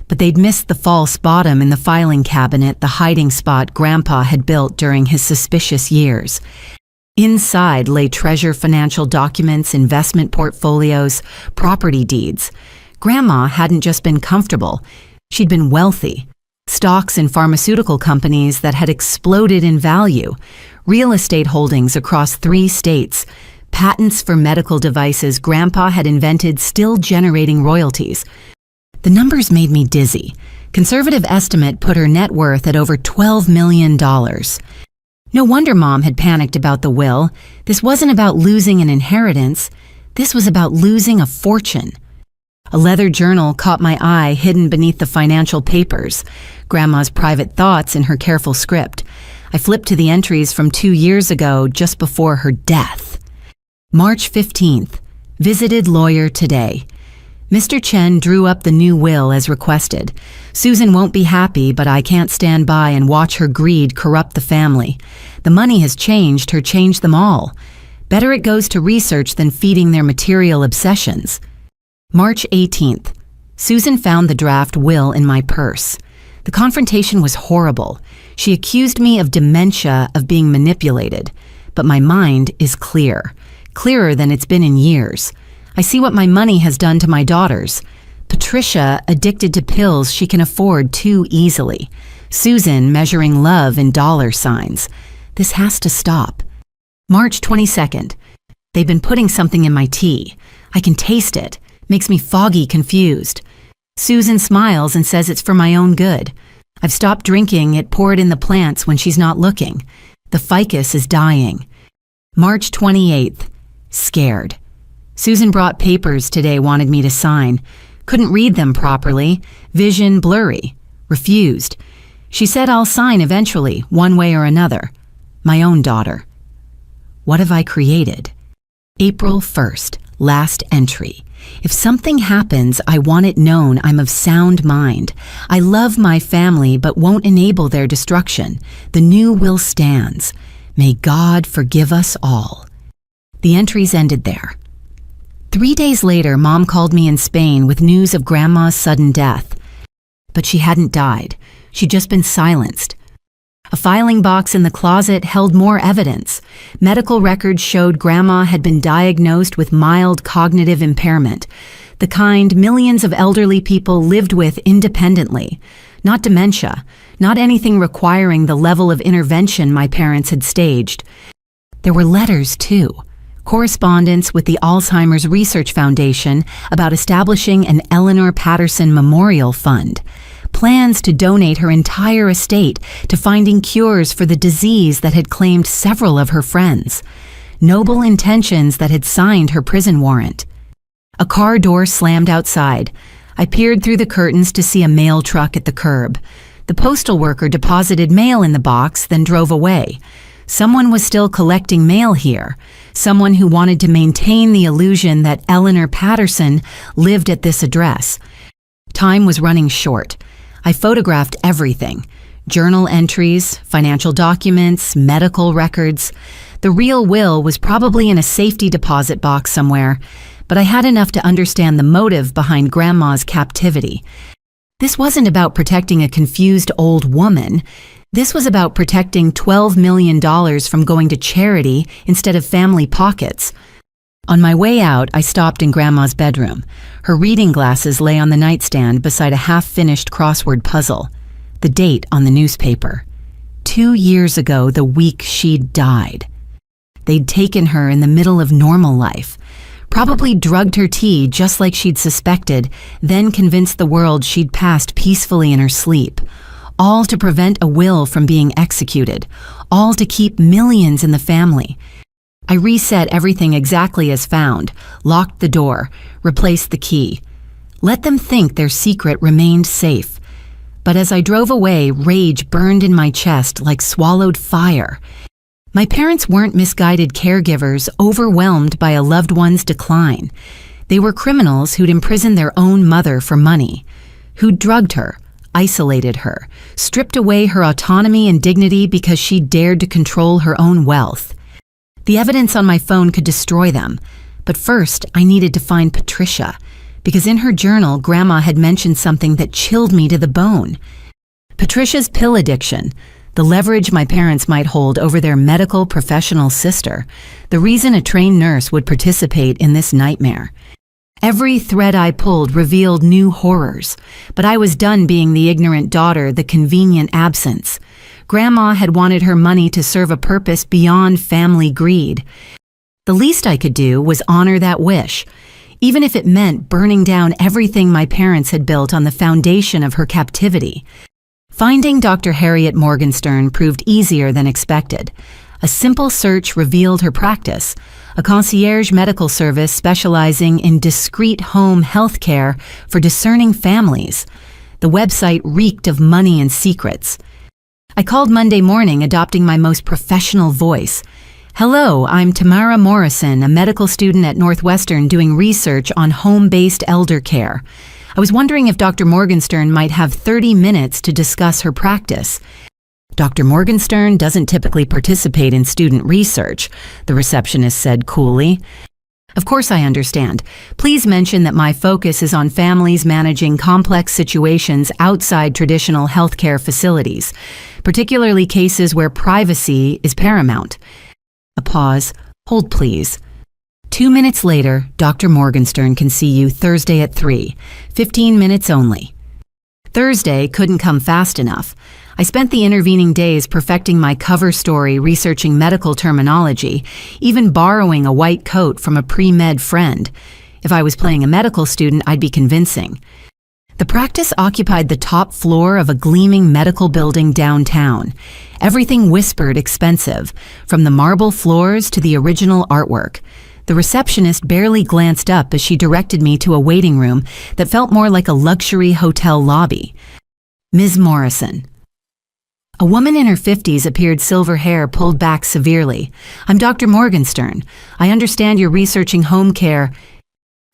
But they'd missed the false bottom in the filing cabinet, the hiding spot Grandpa had built during his suspicious years. Inside lay treasure financial documents, investment portfolios, property deeds. Grandma hadn't just been comfortable, she'd been wealthy. Stocks in pharmaceutical companies that had exploded in value, real estate holdings across 3 states, patents for medical devices Grandpa had invented still generating royalties. The numbers made me dizzy. Conservative estimate put her net worth at over $12 million. No wonder Mom had panicked about the will. This wasn't about losing an inheritance. This was about losing a fortune. A leather journal caught my eye hidden beneath the financial papers, Grandma's private thoughts in her careful script. I flipped to the entries from 2 years ago, just before her death. March 15th. Visited lawyer today. Mr. Chen drew up the new will as requested. Susan won't be happy, but I can't stand by and watch her greed corrupt the family. The money has changed her, changed them all. Better it goes to research than feeding their material obsessions. March 18th. Susan found the draft will in my purse. The confrontation was horrible. She accused me of dementia, of being manipulated. But my mind is clear. Clearer than it's been in years. I see what my money has done to my daughters. Patricia, addicted to pills she can afford too easily. Susan, measuring love in dollar signs. This has to stop. March 22nd. They've been putting something in my tea. I can taste it. Makes me foggy, confused. Susan smiles and says it's for my own good. I've stopped drinking it, poured in the plants when she's not looking. The ficus is dying. March 28th. Scared. Susan brought papers today, wanted me to sign. Couldn't read them properly. Vision blurry. Refused. She said I'll sign eventually, one way or another. My own daughter. What have I created? April 1st. Last entry. If something happens, I want it known I'm of sound mind. I love my family but won't enable their destruction. The new will stands. May God forgive us all. The entries ended there. 3 days later, Mom called me in Spain with news of Grandma's sudden death. But she hadn't died. She'd just been silenced. A filing box in the closet held more evidence. Medical records showed Grandma had been diagnosed with mild cognitive impairment, the kind millions of elderly people lived with independently. Not dementia, not anything requiring the level of intervention my parents had staged. There were letters, too. Correspondence with the Alzheimer's Research Foundation about establishing an Eleanor Patterson Memorial Fund. Plans to donate her entire estate to finding cures for the disease that had claimed several of her friends. Noble intentions that had signed her prison warrant. A car door slammed outside. I peered through the curtains to see a mail truck at the curb. The postal worker deposited mail in the box, then drove away. Someone was still collecting mail here. Someone who wanted to maintain the illusion that Eleanor Patterson lived at this address. Time was running short. I photographed everything. Journal entries, financial documents, medical records. The real will was probably in a safety deposit box somewhere, but I had enough to understand the motive behind Grandma's captivity. This wasn't about protecting a confused old woman. This was about protecting $12 million from going to charity instead of family pockets. On my way out, I stopped in Grandma's bedroom. Her reading glasses lay on the nightstand beside a half-finished crossword puzzle. The date on the newspaper. 2 years ago, the week she'd died. They'd taken her in the middle of normal life. Probably drugged her tea just like she'd suspected, then convinced the world she'd passed peacefully in her sleep. All to prevent a will from being executed. All to keep millions in the family. I reset everything exactly as found, locked the door, replaced the key. Let them think their secret remained safe. But as I drove away, rage burned in my chest like swallowed fire. My parents weren't misguided caregivers overwhelmed by a loved one's decline. They were criminals who'd imprisoned their own mother for money, who'd drugged her, isolated her, stripped away her autonomy and dignity because she dared to control her own wealth. The evidence on my phone could destroy them, but first I needed to find Patricia, because in her journal, Grandma had mentioned something that chilled me to the bone. Patricia's pill addiction, the leverage my parents might hold over their medical professional sister, the reason a trained nurse would participate in this nightmare. Every thread I pulled revealed new horrors, but I was done being the ignorant daughter, the convenient absence. Grandma had wanted her money to serve a purpose beyond family greed. The least I could do was honor that wish, even if it meant burning down everything my parents had built on the foundation of her captivity. Finding Dr. Harriet Morgenstern proved easier than expected. A simple search revealed her practice, a concierge medical service specializing in discreet home health care for discerning families. The website reeked of money and secrets. I called Monday morning, adopting my most professional voice. "Hello, I'm Tamara Morrison, a medical student at Northwestern doing research on home-based elder care. I was wondering if Dr. Morgenstern might have 30 minutes to discuss her practice." "Dr. Morgenstern doesn't typically participate in student research," the receptionist said coolly. "Of course I understand. Please mention that my focus is on families managing complex situations outside traditional healthcare facilities, particularly cases where privacy is paramount." A pause. "Hold, please." 2 minutes later, Dr. Morgenstern can see you Thursday at 3. 15 minutes only. Thursday couldn't come fast enough. I spent the intervening days perfecting my cover story, researching medical terminology, even borrowing a white coat from a pre-med friend. If I was playing a medical student, I'd be convincing. The practice occupied the top floor of a gleaming medical building downtown. Everything whispered expensive, from the marble floors to the original artwork. The receptionist barely glanced up as she directed me to a waiting room that felt more like a luxury hotel lobby. "Ms. Morrison." A woman in her 50s appeared, silver hair pulled back severely. "I'm Dr. Morgenstern. I understand you're researching home care."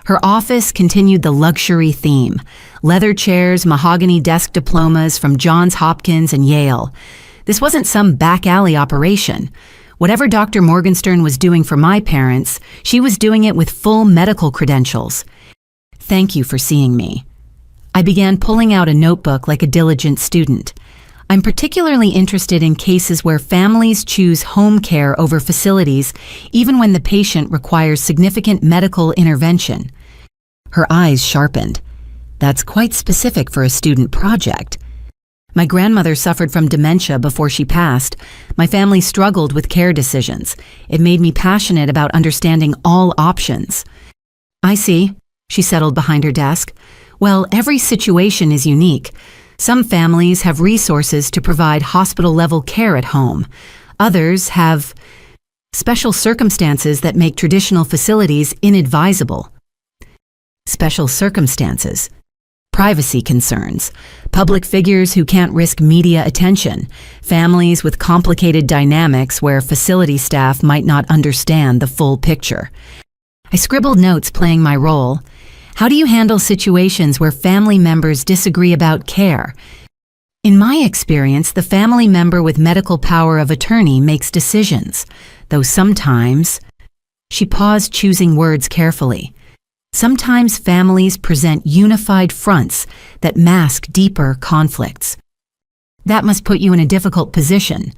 Her office continued the luxury theme. Leather chairs, mahogany desk diplomas from Johns Hopkins and Yale. This wasn't some back alley operation. Whatever Dr. Morgenstern was doing for my parents, she was doing it with full medical credentials. "Thank you for seeing me." I began pulling out a notebook like a diligent student. "I'm particularly interested in cases where families choose home care over facilities, even when the patient requires significant medical intervention." Her eyes sharpened. "That's quite specific for a student project." My grandmother suffered from dementia before she passed. My family struggled with care decisions. It made me passionate about understanding all options. "I see," she settled behind her desk. "Well, every situation is unique. Some families have resources to provide hospital-level care at home. Others have special circumstances that make traditional facilities inadvisable." Special circumstances. Privacy concerns, public figures who can't risk media attention, families with complicated dynamics where facility staff might not understand the full picture. I scribbled notes playing my role. How do you handle situations where family members disagree about care? In my experience, the family member with medical power of attorney makes decisions, though sometimes— She paused, choosing words carefully. "Sometimes families present unified fronts that mask deeper conflicts." That must put you in a difficult position.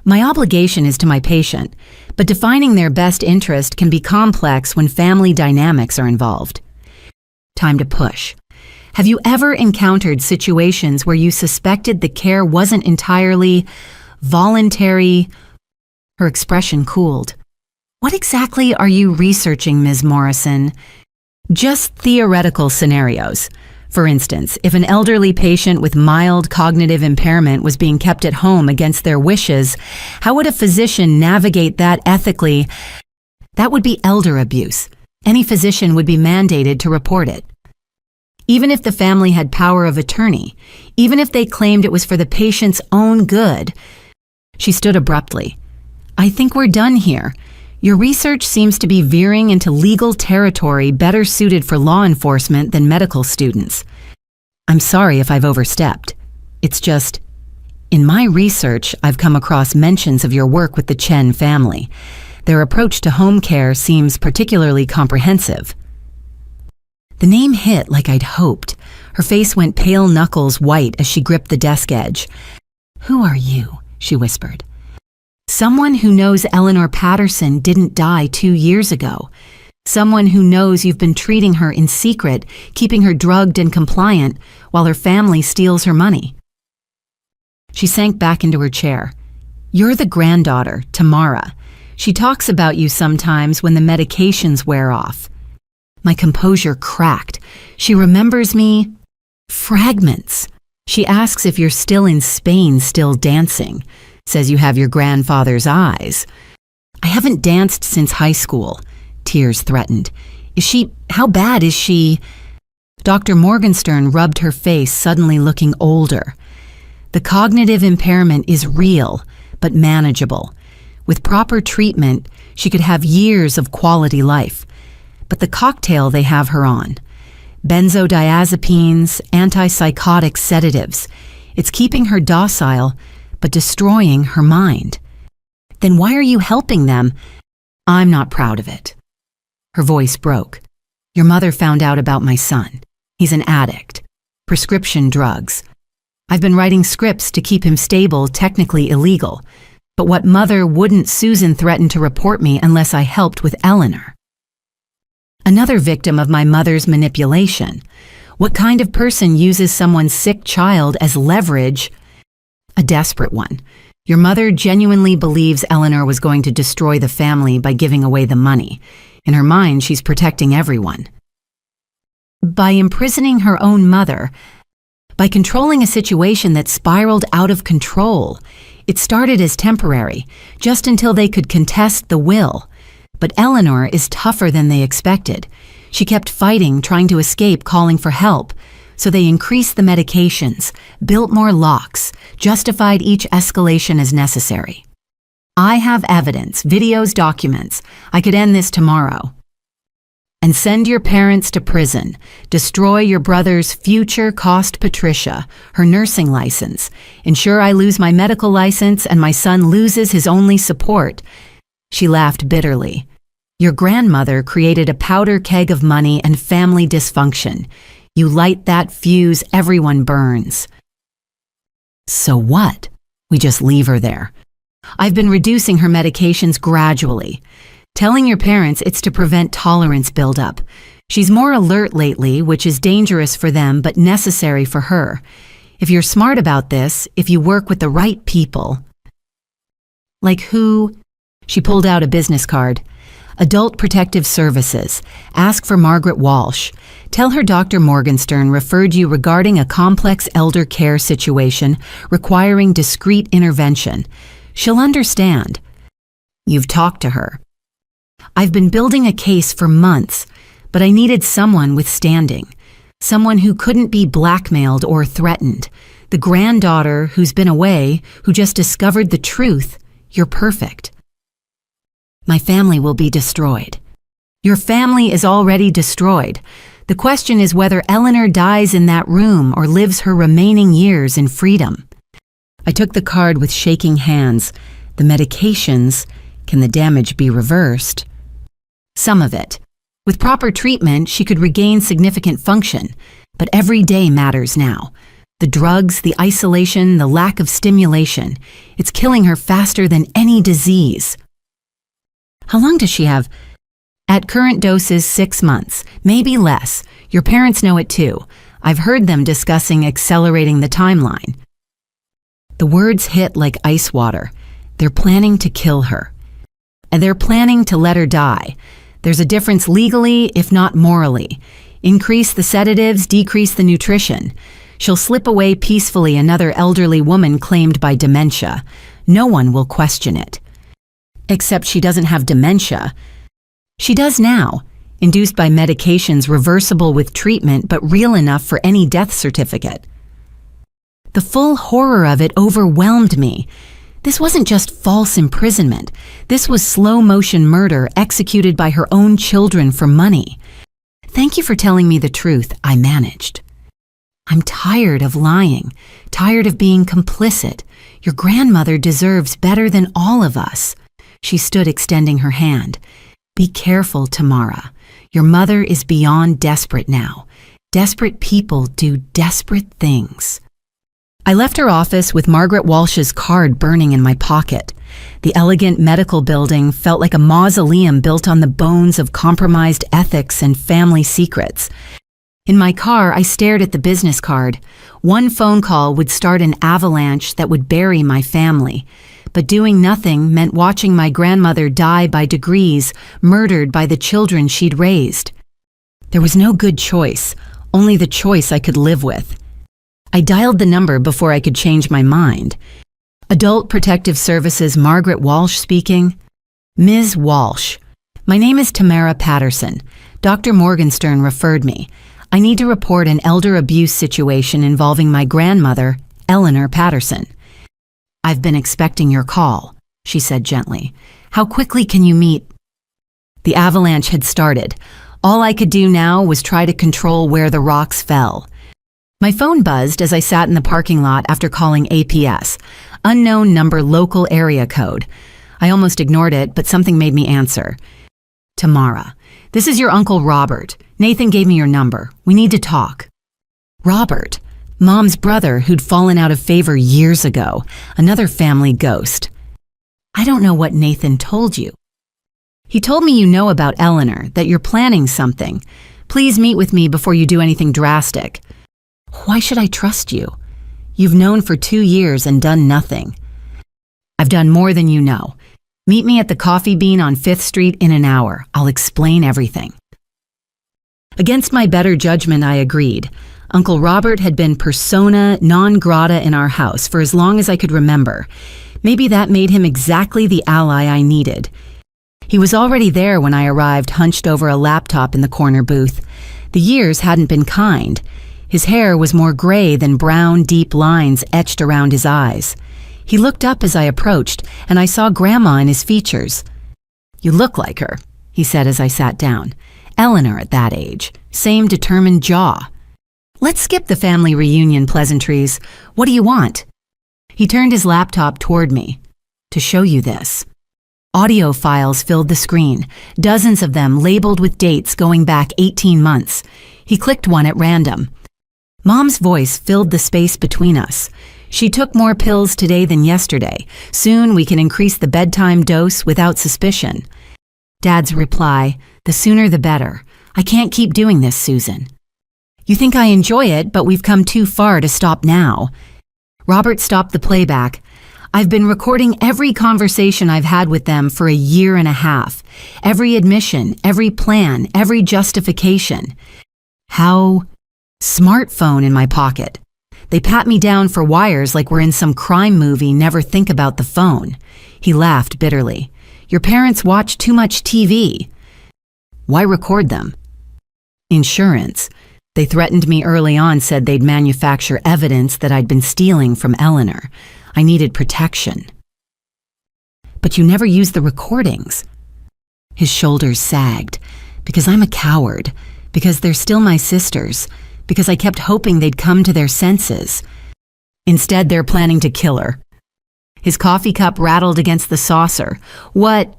My obligation is to my patient, but defining their best interest can be complex when family dynamics are involved. Time to push. Have you ever encountered situations where you suspected the care wasn't entirely voluntary? Her expression cooled. "What exactly are you researching, Ms. Morrison?" "Just theoretical scenarios. For instance, if an elderly patient with mild cognitive impairment was being kept at home against their wishes, how would a physician navigate that ethically? That would be elder abuse. Any physician would be mandated to report it." Even if the family had power of attorney, even if they claimed it was for the patient's own good. She stood abruptly. I think we're done here. Your research seems to be veering into legal territory better suited for law enforcement than medical students. I'm sorry if I've overstepped. It's just, in my research, I've come across mentions of your work with the Chen family. Their approach to home care seems particularly comprehensive. The name hit like I'd hoped. Her face went pale knuckles white as she gripped the desk edge. Who are you? She whispered. Someone who knows Eleanor Patterson didn't die 2 years ago. Someone who knows you've been treating her in secret, keeping her drugged and compliant, while her family steals her money. She sank back into her chair. You're the granddaughter, Tamara. She talks about you sometimes when the medications wear off. My composure cracked. She remembers me. Fragments. She asks if you're still in Spain, still dancing. Says you have your grandfather's eyes. I haven't danced since high school. Tears threatened. How bad is she? Dr. Morgenstern rubbed her face, suddenly looking older. The cognitive impairment is real, but manageable. With proper treatment, she could have years of quality life. But the cocktail they have her on. Benzodiazepines, antipsychotic sedatives. It's keeping her docile, but destroying her mind. Then why are you helping them? I'm not proud of it. Her voice broke. Your mother found out about my son. He's an addict. Prescription drugs. I've been writing scripts to keep him stable, technically illegal. But what mother wouldn't Susan threaten to report me unless I helped with Eleanor? Another victim of my mother's manipulation. What kind of person uses someone's sick child as leverage? A desperate one. Your mother genuinely believes Eleanor was going to destroy the family by giving away the money. In her mind, she's protecting everyone. By imprisoning her own mother, by controlling a situation that spiraled out of control. It started as temporary, just until they could contest the will. But Eleanor is tougher than they expected. She kept fighting, trying to escape, calling for help. So they increased the medications, built more locks, justified each escalation as necessary. I have evidence, videos, documents. I could end this tomorrow. And send your parents to prison. Destroy your brother's future, cost Patricia her nursing license. Ensure I lose my medical license and my son loses his only support. She laughed bitterly. Your grandmother created a powder keg of money and family dysfunction. You light that fuse, everyone burns. So what? We just leave her there. I've been reducing her medications gradually. Telling your parents it's to prevent tolerance buildup. She's more alert lately, which is dangerous for them but necessary for her. If you're smart about this, if you work with the right people. Like who? She pulled out a business card. Adult Protective Services. Ask for Margaret Walsh. Tell her Dr. Morgenstern referred you regarding a complex elder care situation requiring discreet intervention. She'll understand. You've talked to her. I've been building a case for months, but I needed someone with standing. Someone who couldn't be blackmailed or threatened. The granddaughter who's been away, who just discovered the truth. You're perfect. My family will be destroyed. Your family is already destroyed. The question is whether Eleanor dies in that room or lives her remaining years in freedom. I took the card with shaking hands. The medications, can the damage be reversed? Some of it. With proper treatment, she could regain significant function. But every day matters now. The drugs, the isolation, the lack of stimulation. It's killing her faster than any disease. How long does she have? At current doses, 6 months, maybe less. Your parents know it too. I've heard them discussing accelerating the timeline. The words hit like ice water. They're planning to kill her. And they're planning to let her die. There's a difference legally, if not morally. Increase the sedatives, decrease the nutrition. She'll slip away peacefully, another elderly woman claimed by dementia. No one will question it. Except she doesn't have dementia. She does now. induced by medications reversible with treatment but real enough for any death certificate. The full horror of it overwhelmed me. This wasn't just false imprisonment. This was slow-motion murder executed by her own children for money. Thank you for telling me the truth, I managed. I'm tired of lying, tired of being complicit. Your grandmother deserves better than all of us. She stood extending her hand. Be careful, Tamara. Your mother is beyond desperate now. Desperate people do desperate things. I left her office with Margaret Walsh's card burning in my pocket. The elegant medical building felt like a mausoleum built on the bones of compromised ethics and family secrets. In my car, I stared at the business card. One phone call would start an avalanche that would bury my family. But doing nothing meant watching my grandmother die by degrees, murdered by the children she'd raised. There was no good choice, only the choice I could live with. I dialed the number before I could change my mind. Adult Protective Services, Margaret Walsh speaking. Ms. Walsh, my name is Tamara Patterson. Dr. Morgenstern referred me. I need to report an elder abuse situation involving my grandmother, Eleanor Patterson. I've been expecting your call, she said gently. How quickly can you meet? The avalanche had started. All I could do now was try to control where the rocks fell. My phone buzzed as I sat in the parking lot after calling APS. Unknown number, local area code. I almost ignored it, but something made me answer. Tamara, this is your Uncle Robert. Nathan gave me your number. We need to talk. Robert, Mom's brother who'd fallen out of favor years ago. Another family ghost. I don't know what Nathan told you. He told me you know about Eleanor, that you're planning something. Please meet with me before you do anything drastic. Why should I trust you? You've known for 2 years and done nothing. I've done more than you know. Meet me at the Coffee Bean on 5th Street in an hour. I'll explain everything. Against my better judgment, I agreed. Uncle Robert had been persona non grata in our house for as long as I could remember. Maybe that made him exactly the ally I needed. He was already there when I arrived, hunched over a laptop in the corner booth. The years hadn't been kind. His hair was more gray than brown, deep lines etched around his eyes. He looked up as I approached, and I saw Grandma in his features. You look like her, he said as I sat down. Eleanor at that age. Same determined jaw. Let's skip the family reunion pleasantries. What do you want? He turned his laptop toward me. To show you this. Audio files filled the screen, dozens of them labeled with dates going back 18 months. He clicked one at random. Mom's voice filled the space between us. She took more pills today than yesterday. Soon we can increase the bedtime dose without suspicion. Dad's reply, the sooner the better. I can't keep doing this, Susan. You think I enjoy it, but we've come too far to stop now. Robert stopped the playback. I've been recording every conversation I've had with them for 1.5 years. Every admission, every plan, every justification. How? Smartphone in my pocket. They pat me down for wires like we're in some crime movie, never think about the phone. He laughed bitterly. Your parents watch too much TV. Why record them? Insurance. They threatened me early on, said they'd manufacture evidence that I'd been stealing from Eleanor. I needed protection. But you never used the recordings. His shoulders sagged. Because I'm a coward. Because they're still my sisters. Because I kept hoping they'd come to their senses. Instead, they're planning to kill her. His coffee cup rattled against the saucer. What?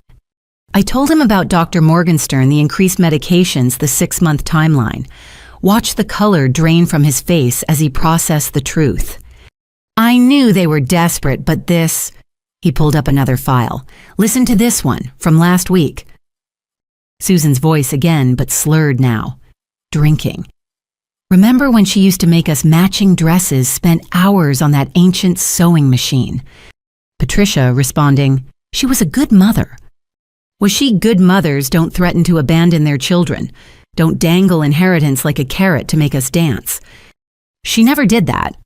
I told him about Dr. Morgenstern, the increased medications, the 6-month timeline. Watch the color drain from his face as he processed the truth. I knew they were desperate, but this... He pulled up another file. Listen to this one, from last week. Susan's voice again, but slurred now. Drinking. Remember when she used to make us matching dresses, spent hours on that ancient sewing machine? Patricia responding, she was a good mother. Was she good mothers don't threaten to abandon their children, don't dangle inheritance like a carrot to make us dance? She never did that.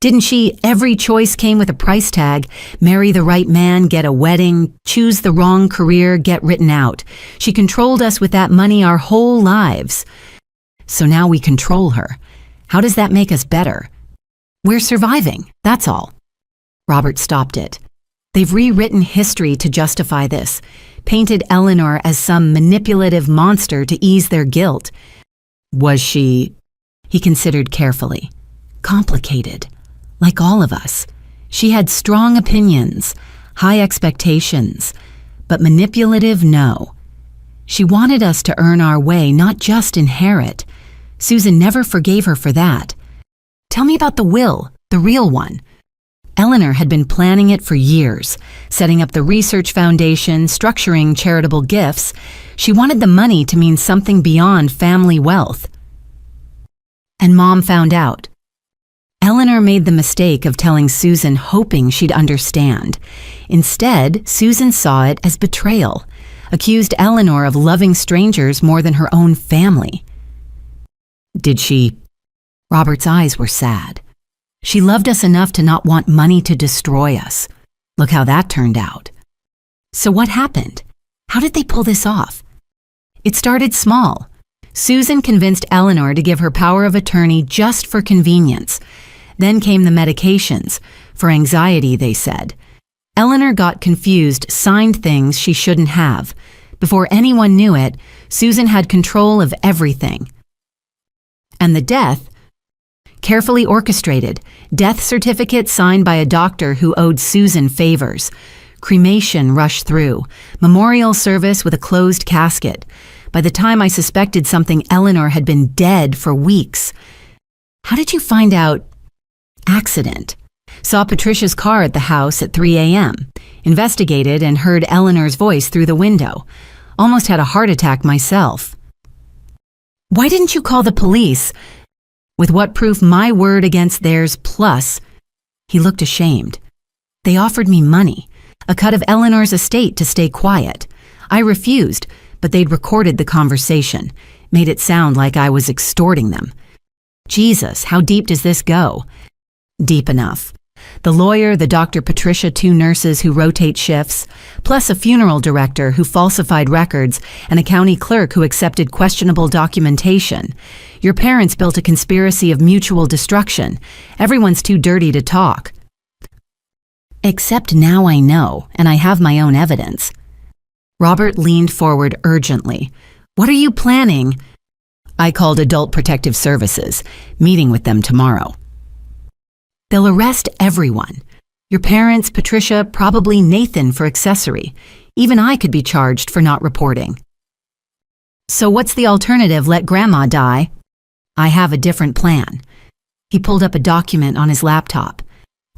Didn't she? Every choice came with a price tag. Marry the right man, get a wedding, choose the wrong career, get written out. She controlled us with that money our whole lives. So now we control her. How does that make us better? We're surviving, that's all. Robert stopped it. They've rewritten history to justify this, painted Eleanor as some manipulative monster to ease their guilt. Was she, he considered carefully, complicated? Like all of us, she had strong opinions, high expectations, but manipulative, no. She wanted us to earn our way, not just inherit. Susan never forgave her for that. Tell me about the will, the real one. Eleanor had been planning it for years, setting up the research foundation, structuring charitable gifts. She wanted the money to mean something beyond family wealth. And Mom found out. Eleanor made the mistake of telling Susan, hoping she'd understand. Instead, Susan saw it as betrayal, accused Eleanor of loving strangers more than her own family. Did she? Robert's eyes were sad. She loved us enough to not want money to destroy us. Look how that turned out. So what happened? How did they pull this off? It started small. Susan convinced Eleanor to give her power of attorney just for convenience. Then came the medications. For anxiety, they said. Eleanor got confused, signed things she shouldn't have. Before anyone knew it, Susan had control of everything. And the death? Carefully orchestrated. Death certificate signed by a doctor who owed Susan favors. Cremation rushed through. Memorial service with a closed casket. By the time I suspected something, Eleanor had been dead for weeks. How did you find out? Accident. Saw Patricia's car at the house at 3 a.m. Investigated and heard Eleanor's voice through the window. Almost had a heart attack myself. Why didn't you call the police? With what proof? My word against theirs, plus. He looked ashamed. They offered me money, a cut of Eleanor's estate to stay quiet. I refused, but they'd recorded the conversation, made it sound like I was extorting them. Jesus, how deep does this go? Deep enough. The lawyer, the Dr. Patricia, 2 nurses who rotate shifts, plus a funeral director who falsified records and a county clerk who accepted questionable documentation. Your parents built a conspiracy of mutual destruction. Everyone's too dirty to talk. Except now I know, and I have my own evidence. Robert leaned forward urgently. What are you planning? I called Adult Protective Services, meeting with them tomorrow. They'll arrest everyone. Your parents, Patricia, probably Nathan for accessory. Even I could be charged for not reporting. So what's the alternative? Let Grandma die? I have a different plan. He pulled up a document on his laptop.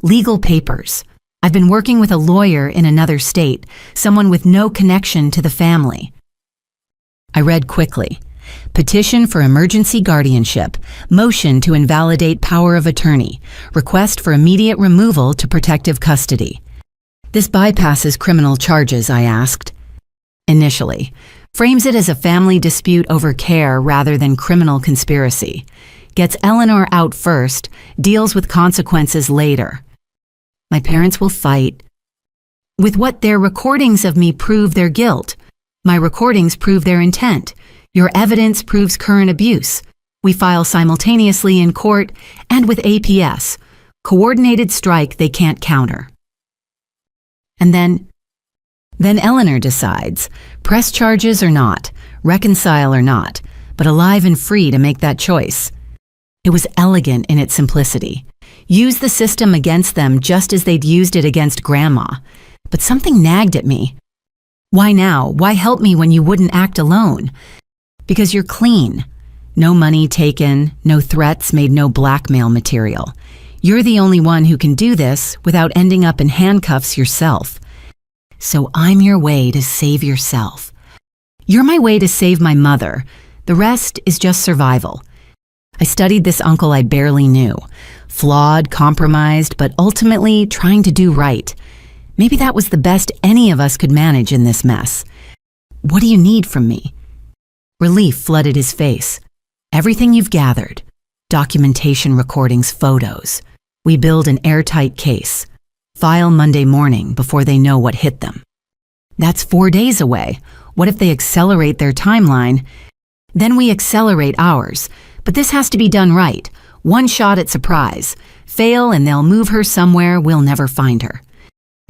Legal papers. I've been working with a lawyer in another state, someone with no connection to the family. I read quickly. Petition for emergency guardianship, motion to invalidate power of attorney, request for immediate removal to protective custody. This bypasses criminal charges, I asked. Initially, frames it as a family dispute over care rather than criminal conspiracy. Gets Eleanor out first, deals with consequences later. My parents will fight. With what their recordings of me prove their guilt. My recordings prove their intent. Your evidence proves current abuse. We file simultaneously in court and with APS. Coordinated strike they can't counter. And then Eleanor decides, press charges or not, reconcile or not, but alive and free to make that choice. It was elegant in its simplicity. Use the system against them just as they'd used it against Grandma. But something nagged at me. Why now? Why help me when you wouldn't act alone? Because you're clean. No money taken, no threats made, no blackmail material. You're the only one who can do this without ending up in handcuffs yourself. So I'm your way to save yourself. You're my way to save my mother. The rest is just survival. I studied this uncle I barely knew. Flawed, compromised, but ultimately trying to do right. Maybe that was the best any of us could manage in this mess. What do you need from me? Relief flooded his face. Everything you've gathered. Documentation, recordings, photos. We build an airtight case. File Monday morning before they know what hit them. That's 4 days away. What if they accelerate their timeline? Then we accelerate ours. But this has to be done right. One shot at surprise. Fail and they'll move her somewhere we'll never find her.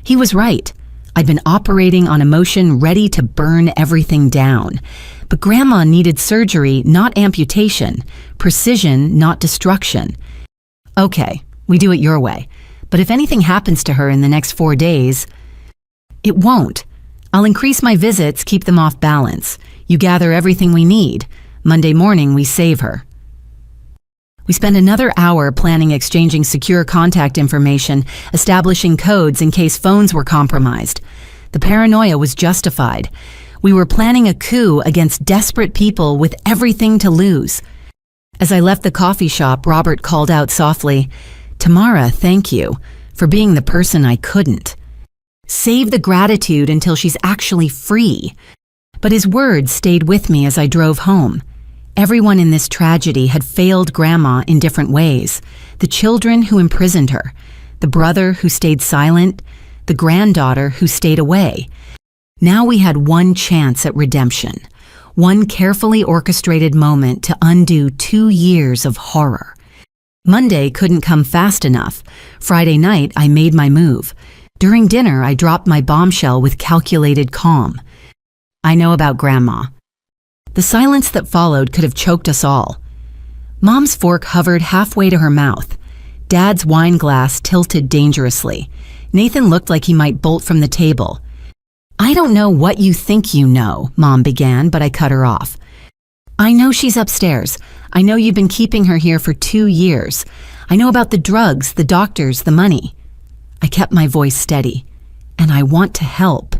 He was right. I'd been operating on emotion, ready to burn everything down. But Grandma needed surgery, not amputation. Precision, not destruction. Okay, we do it your way. But if anything happens to her in the next 4 days, it won't. I'll increase my visits, keep them off balance. You gather everything we need. Monday morning, we save her. We spent another hour planning exchanging secure contact information, establishing codes in case phones were compromised. The paranoia was justified. We were planning a coup against desperate people with everything to lose. As I left the coffee shop, Robert called out softly, "Tamara, thank you for being the person I couldn't. Save the gratitude until she's actually free." But his words stayed with me as I drove home. Everyone in this tragedy had failed Grandma in different ways. The children who imprisoned her, the brother who stayed silent, the granddaughter who stayed away. Now we had one chance at redemption, one carefully orchestrated moment to undo 2 years of horror. Monday couldn't come fast enough. Friday night, I made my move. During dinner, I dropped my bombshell with calculated calm. I know about Grandma. The silence that followed could have choked us all. Mom's fork hovered halfway to her mouth. Dad's wine glass tilted dangerously. Nathan looked like he might bolt from the table. "I don't know what you think you know," Mom began, but I cut her off. "I know she's upstairs. I know you've been keeping her here for 2 years. I know about the drugs, the doctors, the money." I kept my voice steady. "And I want to help."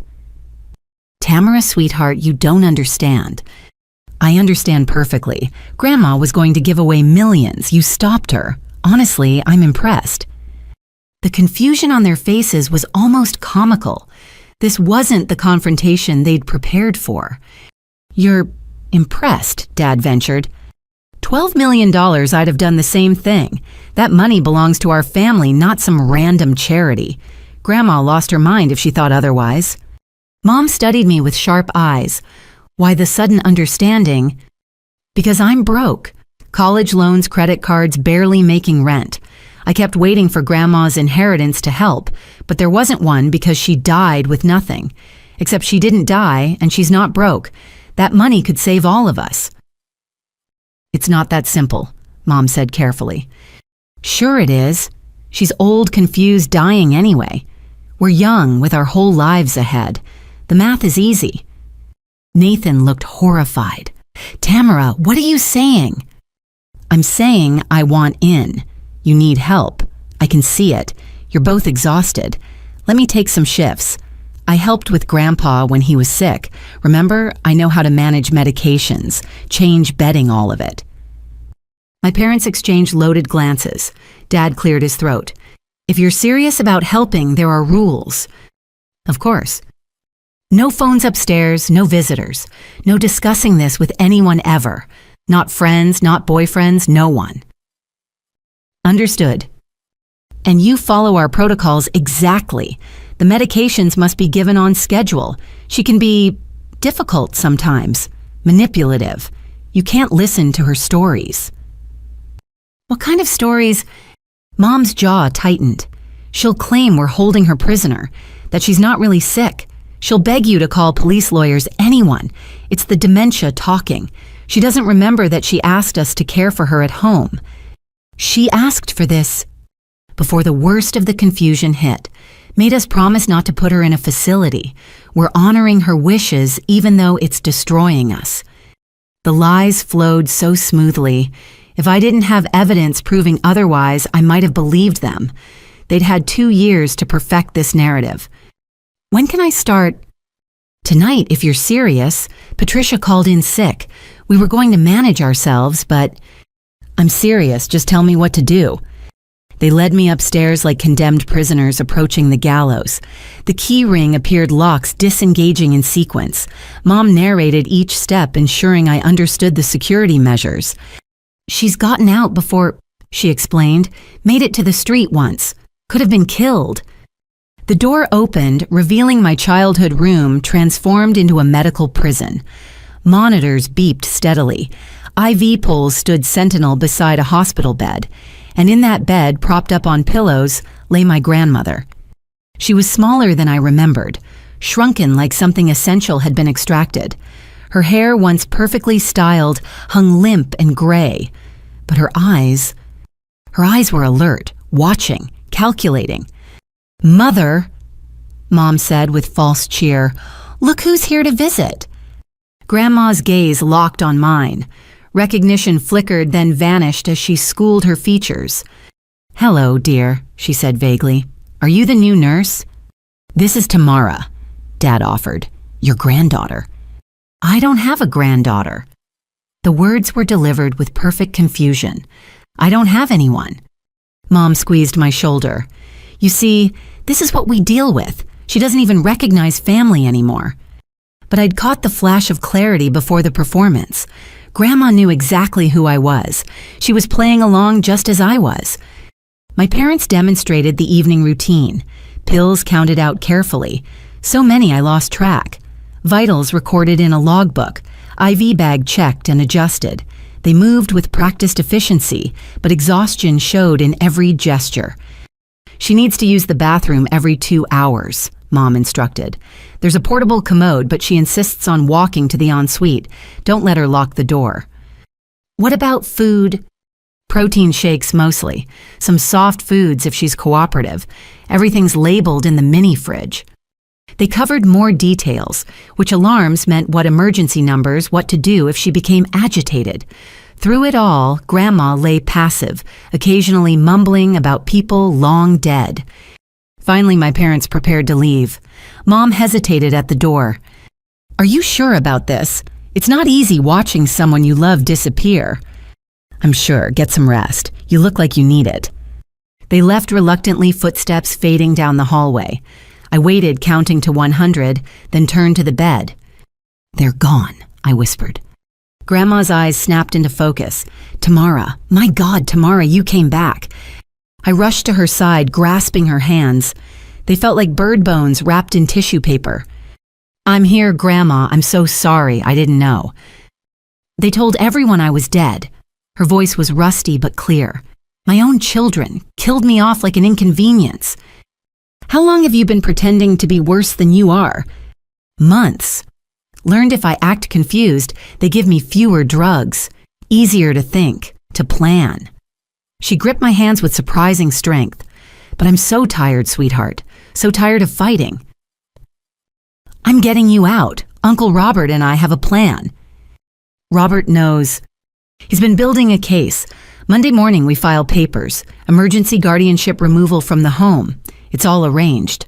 "Tamara, sweetheart, you don't understand." "I understand perfectly. Grandma was going to give away millions. You stopped her. Honestly, I'm impressed." The confusion on their faces was almost comical. This wasn't the confrontation they'd prepared for. "You're impressed," Dad ventured. $12 million, I'd have done the same thing. That money belongs to our family, not some random charity. Grandma lost her mind if she thought otherwise. Mom studied me with sharp eyes. Why the sudden understanding? Because I'm broke. College loans, credit cards, barely making rent. I kept waiting for Grandma's inheritance to help, but there wasn't one because she died with nothing. Except she didn't die, and she's not broke. That money could save all of us. "It's not that simple," Mom said carefully. "Sure it is. She's old, confused, dying anyway. We're young, with our whole lives ahead. The math is easy." Nathan looked horrified. "Tamara, what are you saying?" "I'm saying I want in. You need help. I can see it. You're both exhausted. Let me take some shifts. I helped with Grandpa when he was sick. Remember, I know how to manage medications, change bedding, all of it." My parents exchanged loaded glances. Dad cleared his throat. "If you're serious about helping, there are rules." "Of course." "No phones upstairs, no visitors. No discussing this with anyone ever. Not friends, not boyfriends, no one." "Understood." "And you follow our protocols exactly. The medications must be given on schedule. She can be difficult sometimes, manipulative. You can't listen to her stories." "What kind of stories?" Mom's jaw tightened. "She'll claim we're holding her prisoner, that she's not really sick. She'll beg you to call police, lawyers, anyone. It's the dementia talking. She doesn't remember that she asked us to care for her at home. She asked for this before the worst of the confusion hit. Made us promise not to put her in a facility. We're honoring her wishes even though it's destroying us." The lies flowed so smoothly. If I didn't have evidence proving otherwise, I might have believed them. They'd had 2 years to perfect this narrative. "When can I start?" "Tonight, if you're serious. Patricia called in sick. We were going to manage ourselves, but..." "I'm serious. Just tell me what to do." They led me upstairs like condemned prisoners approaching the gallows. The key ring appeared locks disengaging in sequence. Mom narrated each step, ensuring I understood the security measures. "She's gotten out before..." she explained. Made it to the street once. Could have been killed. The door opened, revealing my childhood room transformed into a medical prison. Monitors beeped steadily. IV poles stood sentinel beside a hospital bed, and in that bed, propped up on pillows, lay my grandmother. She was smaller than I remembered, shrunken like something essential had been extracted. Her hair, once perfectly styled, hung limp and gray, but her eyes were alert, watching, calculating. "Mother," Mom said with false cheer, "look who's here to visit." Grandma's gaze locked on mine. Recognition flickered, then vanished as she schooled her features. "Hello, dear," she said vaguely. "Are you the new nurse?" "This is Tamara," Dad offered. "Your granddaughter." "I don't have a granddaughter." The words were delivered with perfect confusion. "I don't have anyone." Mom squeezed my shoulder. "You see, this is what we deal with. She doesn't even recognize family anymore." But I'd caught the flash of clarity before the performance. Grandma knew exactly who I was. She was playing along just as I was. My parents demonstrated the evening routine. Pills counted out carefully. So many I lost track. Vitals recorded in a logbook. IV bag checked and adjusted. They moved with practiced efficiency, but exhaustion showed in every gesture. "She needs to use the bathroom every 2 hours," Mom instructed. "There's a portable commode, but she insists on walking to the ensuite. Don't let her lock the door." "What about food?" "Protein shakes mostly. Some soft foods if she's cooperative. Everything's labeled in the mini fridge." They covered more details, which alarms meant what emergency numbers, what to do if she became agitated. Through it all, Grandma lay passive, occasionally mumbling about people long dead. Finally, my parents prepared to leave. Mom hesitated at the door. "Are you sure about this? It's not easy watching someone you love disappear." "I'm sure. Get some rest. You look like you need it." They left reluctantly, footsteps fading down the hallway. I waited, counting to 100, then turned to the bed. "They're gone," I whispered. Grandma's eyes snapped into focus. "Tamara, my God, Tamara, you came back." I rushed to her side, grasping her hands. They felt like bird bones wrapped in tissue paper. "I'm here, Grandma. I'm so sorry. I didn't know." They told everyone I was dead. Her voice was rusty but clear. "My own children killed me off like an inconvenience." "How long have you been pretending to be worse than you are?" "Months. Learned if I act confused, they give me fewer drugs. Easier to think, to plan." She gripped my hands with surprising strength. "But I'm so tired, sweetheart. So tired of fighting." "I'm getting you out. Uncle Robert and I have a plan." "Robert knows. He's been building a case. Monday morning we file papers. Emergency guardianship removal from the home. It's all arranged."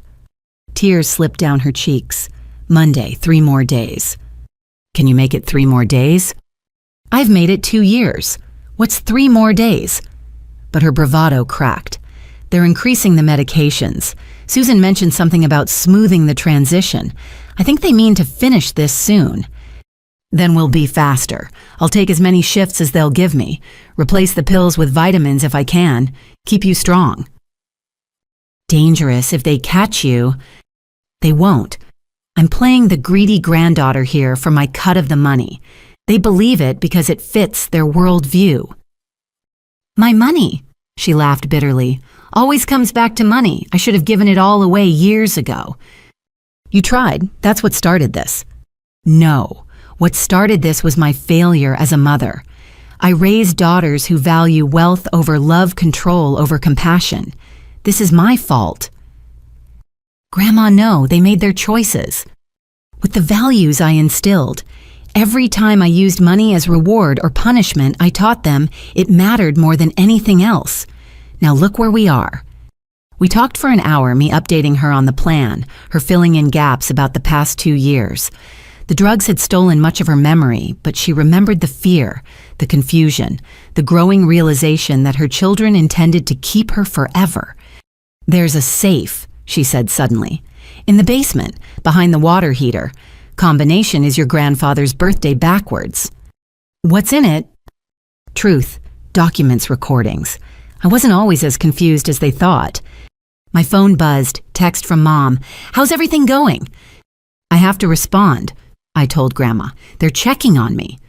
Tears slipped down her cheeks. "Monday, 3 more days." "Can you make it 3 more days?" "I've made it 2 years. What's 3 more days?" But her bravado cracked. "They're increasing the medications. Susan mentioned something about smoothing the transition. I think they mean to finish this soon." "Then we'll be faster. I'll take as many shifts as they'll give me. Replace the pills with vitamins if I can. Keep you strong." "Dangerous if they catch you." "They won't. I'm playing the greedy granddaughter here for my cut of the money. They believe it because it fits their world view." "My money," she laughed bitterly, "always comes back to money. I should have given it all away years ago." "You tried. That's what started this." "No. What started this was my failure as a mother. I raised daughters who value wealth over love, control over compassion. This is my fault." "Grandma, no, they made their choices. With the values I instilled, every time I used money as reward or punishment, I taught them it mattered more than anything else. Now look where we are." We talked for an hour, me updating her on the plan, her filling in gaps about the past 2 years. The drugs had stolen much of her memory, but she remembered the fear, the confusion, the growing realization that her children intended to keep her forever. "There's a safe," she said suddenly, "in the basement, behind the water heater. Combination is your grandfather's birthday backwards." "What's in it?" "Truth. documents, recordings. I wasn't always as confused as they thought. My phone buzzed, text from Mom. "How's everything going?" "I have to respond," I told Grandma. "They're checking on me."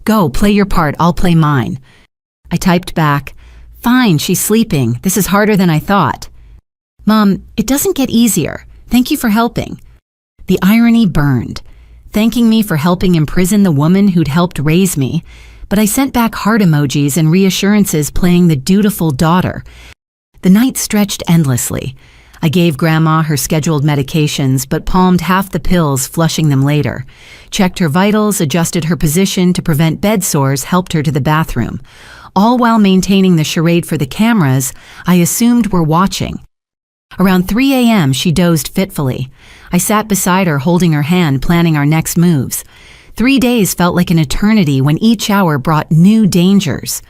"Go, play your part, I'll play mine." I typed back, "Fine, she's sleeping. This is harder than I thought." "Mom, it doesn't get easier. Thank you for helping." The irony burned, thanking me for helping imprison the woman who'd helped raise me, but I sent back heart emojis and reassurances playing the dutiful daughter. The night stretched endlessly. I gave Grandma her scheduled medications, but palmed half the pills, flushing them later. Checked her vitals, adjusted her position to prevent bed sores, helped her to the bathroom. All while maintaining the charade for the cameras I assumed were watching. Around 3 a.m., she dozed fitfully. I sat beside her, holding her hand, planning our next moves. 3 days felt like an eternity when each hour brought new dangers.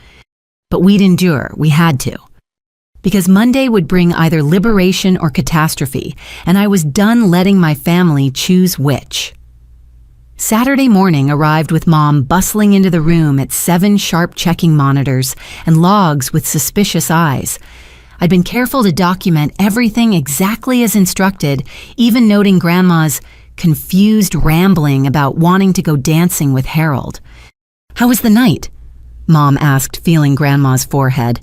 But we'd endure, we had to. Because Monday would bring either liberation or catastrophe, and I was done letting my family choose which. Saturday morning arrived with Mom bustling into the room at 7 sharp checking monitors and logs with suspicious eyes. I'd been careful to document everything exactly as instructed, even noting Grandma's confused rambling about wanting to go dancing with Harold. "How was the night?" Mom asked, feeling Grandma's forehead.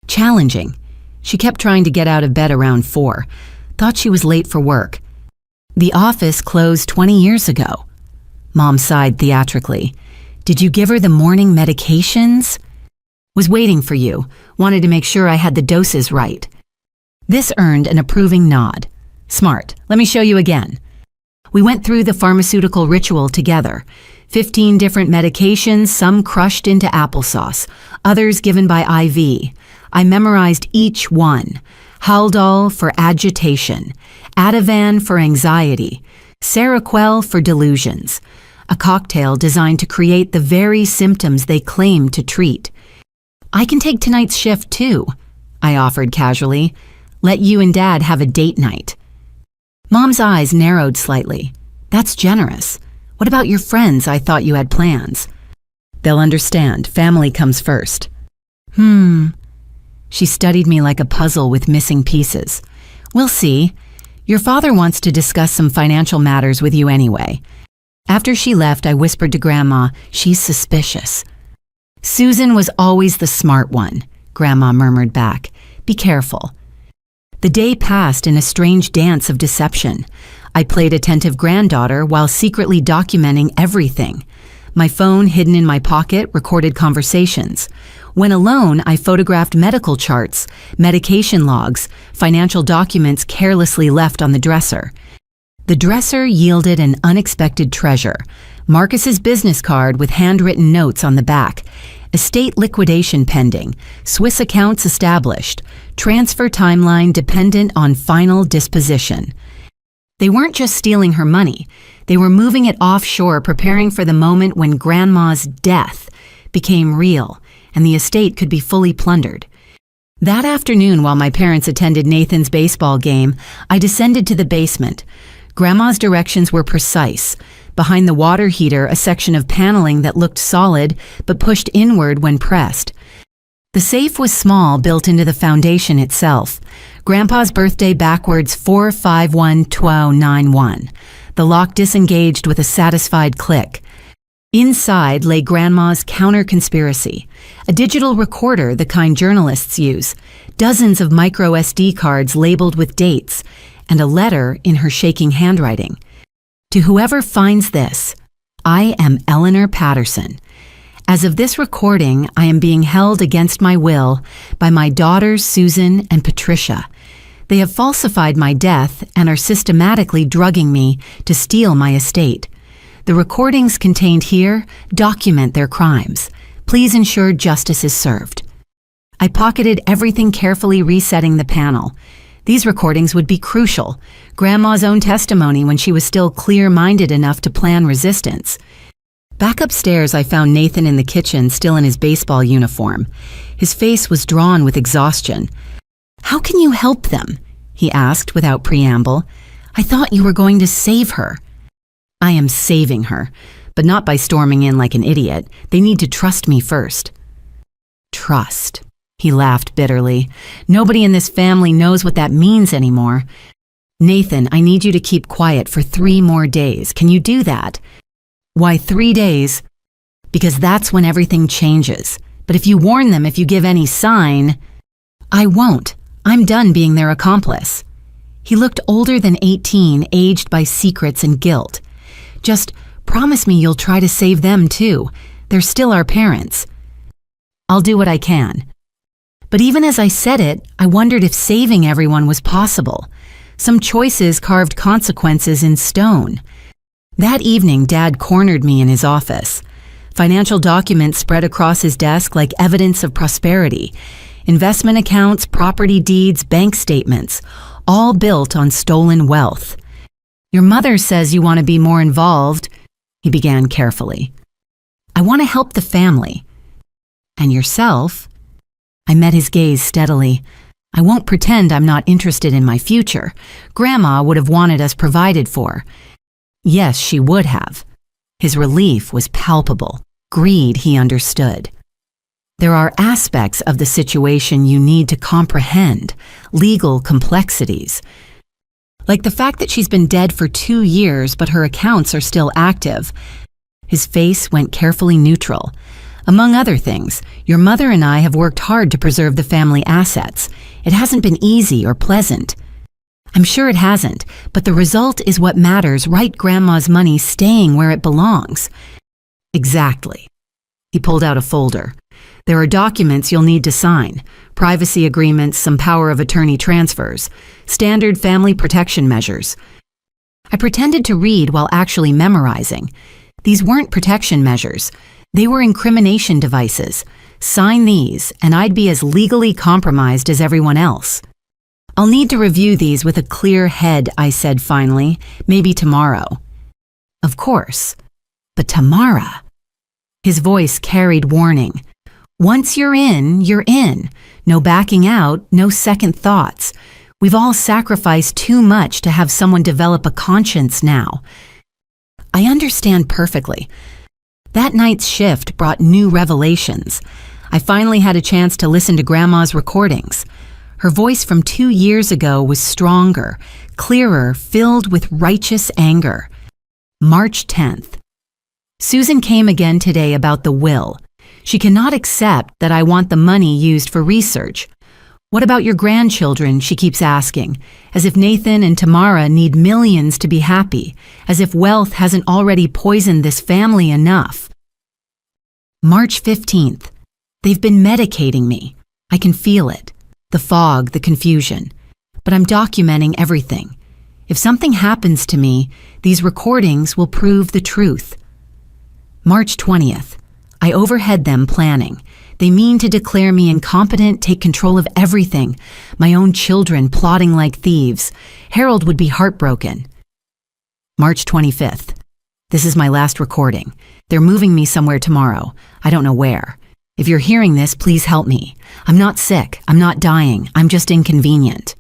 "Challenging. She kept trying to get out of bed around 4. Thought she was late for work. The office closed 20 years ago." Mom sighed theatrically. "Did you give her the morning medications?" "Was waiting for you. Wanted to make sure I had the doses right." This earned an approving nod. "Smart. Let me show you again." We went through the pharmaceutical ritual together. 15 different medications, some crushed into applesauce, others given by IV. I memorized each one. Haldol for agitation, Ativan for anxiety, Seroquel for delusions. A cocktail designed to create the very symptoms they claim to treat. "I can take tonight's shift too," I offered casually. "Let you and Dad have a date night." Mom's eyes narrowed slightly. "That's generous. What about your friends? I thought you had plans." "They'll understand. Family comes first." She studied me like a puzzle with missing pieces. "We'll see. Your father wants to discuss some financial matters with you anyway." After she left, I whispered to Grandma, "She's suspicious." "Susan was always the smart one," Grandma murmured back. "Be careful." The day passed in a strange dance of deception. I played attentive granddaughter while secretly documenting everything. My phone hidden in my pocket recorded conversations. When alone, I photographed medical charts, medication logs, financial documents carelessly left on the dresser. The dresser yielded an unexpected treasure. Marcus's business card with handwritten notes on the back. Estate liquidation pending. Swiss accounts established. Transfer timeline dependent on final disposition. They weren't just stealing her money. They were moving it offshore, preparing for the moment when Grandma's death became real and the estate could be fully plundered. That afternoon, while my parents attended Nathan's baseball game, I descended to the basement. Grandma's directions were precise. Behind the water heater, a section of paneling that looked solid but pushed inward when pressed. The safe was small, built into the foundation itself. Grandpa's birthday backwards 451-1291. The lock disengaged with a satisfied click. Inside lay Grandma's counter-conspiracy, a digital recorder, the kind journalists use, dozens of micro SD cards labeled with dates, and a letter in her shaking handwriting. "To whoever finds this, I am Eleanor Patterson. As of this recording, I am being held against my will by my daughters Susan and Patricia. They have falsified my death and are systematically drugging me to steal my estate. The recordings contained here document their crimes. Please ensure justice is served." I pocketed everything, carefully resetting the panel. These recordings would be crucial. Grandma's own testimony when she was still clear-minded enough to plan resistance. Back upstairs, I found Nathan in the kitchen, still in his baseball uniform. His face was drawn with exhaustion. "How can you help them?" he asked without preamble. "I thought you were going to save her." "I am saving her, but not by storming in like an idiot. They need to trust me first." Trust. He laughed bitterly. Nobody in this family knows what that means anymore. Nathan, I need you to keep quiet for 3 more days. Can you do that? Why 3 days? Because that's when everything changes. But if you warn them, if you give any sign, I won't. I'm done being their accomplice. He looked older than 18, aged by secrets and guilt. Just promise me you'll try to save them too. They're still our parents. I'll do what I can. But even as I said it, I wondered if saving everyone was possible. Some choices carved consequences in stone. That evening, Dad cornered me in his office. Financial documents spread across his desk like evidence of prosperity. Investment accounts, property deeds, bank statements, all built on stolen wealth. Your mother says you want to be more involved, he began carefully. I want to help the family. And yourself? I met his gaze steadily. I won't pretend I'm not interested in my future. Grandma would have wanted us provided for. Yes, she would have. His relief was palpable. Greed, he understood. There are aspects of the situation you need to comprehend, legal complexities. Like the fact that she's been dead for 2 years, but her accounts are still active. His face went carefully neutral. Among other things, your mother and I have worked hard to preserve the family assets. It hasn't been easy or pleasant. I'm sure it hasn't, but the result is what matters, right? Grandma's money staying where it belongs. Exactly. He pulled out a folder. There are documents you'll need to sign, privacy agreements, some power of attorney transfers, standard family protection measures. I pretended to read while actually memorizing. These weren't protection measures. They were incrimination devices. Sign these, and I'd be as legally compromised as everyone else. I'll need to review these with a clear head, I said finally. Maybe tomorrow. Of course. But Tamara. His voice carried warning. Once you're in, you're in. No backing out, no second thoughts. We've all sacrificed too much to have someone develop a conscience now. I understand perfectly. That night's shift brought new revelations. I finally had a chance to listen to Grandma's recordings. Her voice from 2 years ago was stronger, clearer, filled with righteous anger. March 10th. Susan came again today about the will. She cannot accept that I want the money used for research. What about your grandchildren, she keeps asking, as if Nathan and Tamara need millions to be happy, as if wealth hasn't already poisoned this family enough. March 15th. They've been medicating me. I can feel it. The fog, the confusion. But I'm documenting everything. If something happens to me, these recordings will prove the truth. March 20th. I overheard them planning. They mean to declare me incompetent, take control of everything. My own children plotting like thieves. Harold would be heartbroken. March 25th. This is my last recording. They're moving me somewhere tomorrow. I don't know where. If you're hearing this, please help me. I'm not sick. I'm not dying. I'm just inconvenient.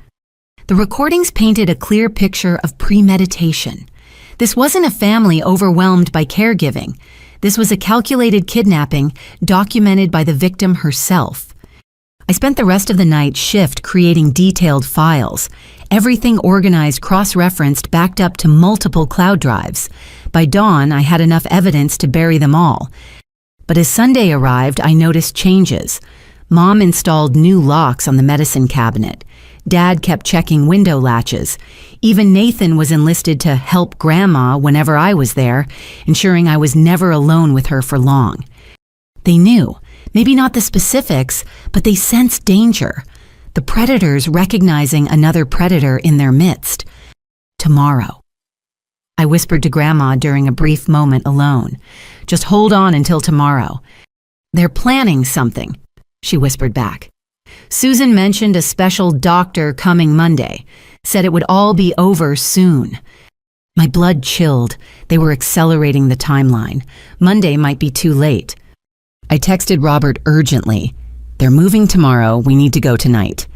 The recordings painted a clear picture of premeditation. This wasn't a family overwhelmed by caregiving. This was a calculated kidnapping documented by the victim herself. I spent the rest of the night shift creating detailed files, everything organized, cross-referenced, backed up to multiple cloud drives. By dawn, I had enough evidence to bury them all. But as Sunday arrived, I noticed changes. Mom installed new locks on the medicine cabinet. Dad kept checking window latches. Even Nathan was enlisted to help Grandma whenever I was there, ensuring I was never alone with her for long. They knew, maybe not the specifics, but they sensed danger. The predators recognizing another predator in their midst. Tomorrow. I whispered to Grandma during a brief moment alone. Just hold on until tomorrow. They're planning something, she whispered back. Susan mentioned a special doctor coming Monday, said it would all be over soon. My blood chilled. They were accelerating the timeline. Monday might be too late. I texted Robert urgently. They're moving tomorrow. We need to go tonight.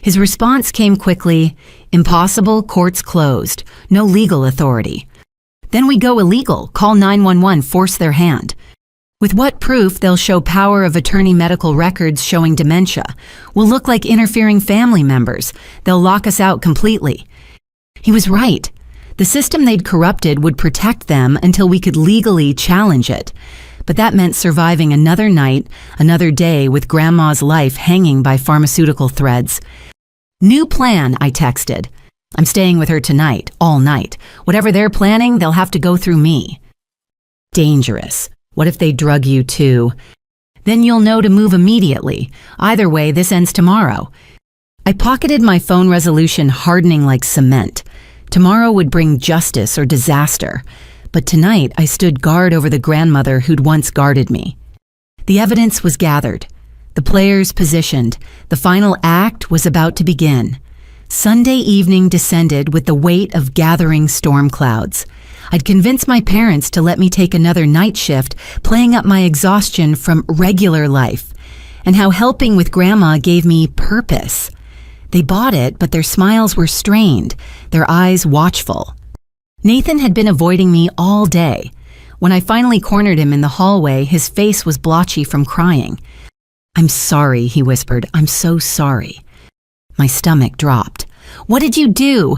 His response came quickly. Impossible, courts closed. No legal authority. Then we go illegal. Call 911, force their hand. With what proof they'll show power of attorney medical records showing dementia? We'll look like interfering family members. They'll lock us out completely. He was right. The system they'd corrupted would protect them until we could legally challenge it. But that meant surviving another night, another day with Grandma's life hanging by pharmaceutical threads. New plan, I texted. I'm staying with her tonight, all night. Whatever they're planning, they'll have to go through me. Dangerous. What if they drug you too? Then you'll know to move immediately. Either way, this ends tomorrow. I pocketed my phone resolution hardening like cement. Tomorrow would bring justice or disaster. But tonight, I stood guard over the grandmother who'd once guarded me. The evidence was gathered. The players positioned. The final act was about to begin. Sunday evening descended with the weight of gathering storm clouds. I'd convinced my parents to let me take another night shift, playing up my exhaustion from regular life, and how helping with Grandma gave me purpose. They bought it, but their smiles were strained, their eyes watchful. Nathan had been avoiding me all day. When I finally cornered him in the hallway, his face was blotchy from crying. "I'm sorry," he whispered. "I'm so sorry." My stomach dropped. "What did you do?"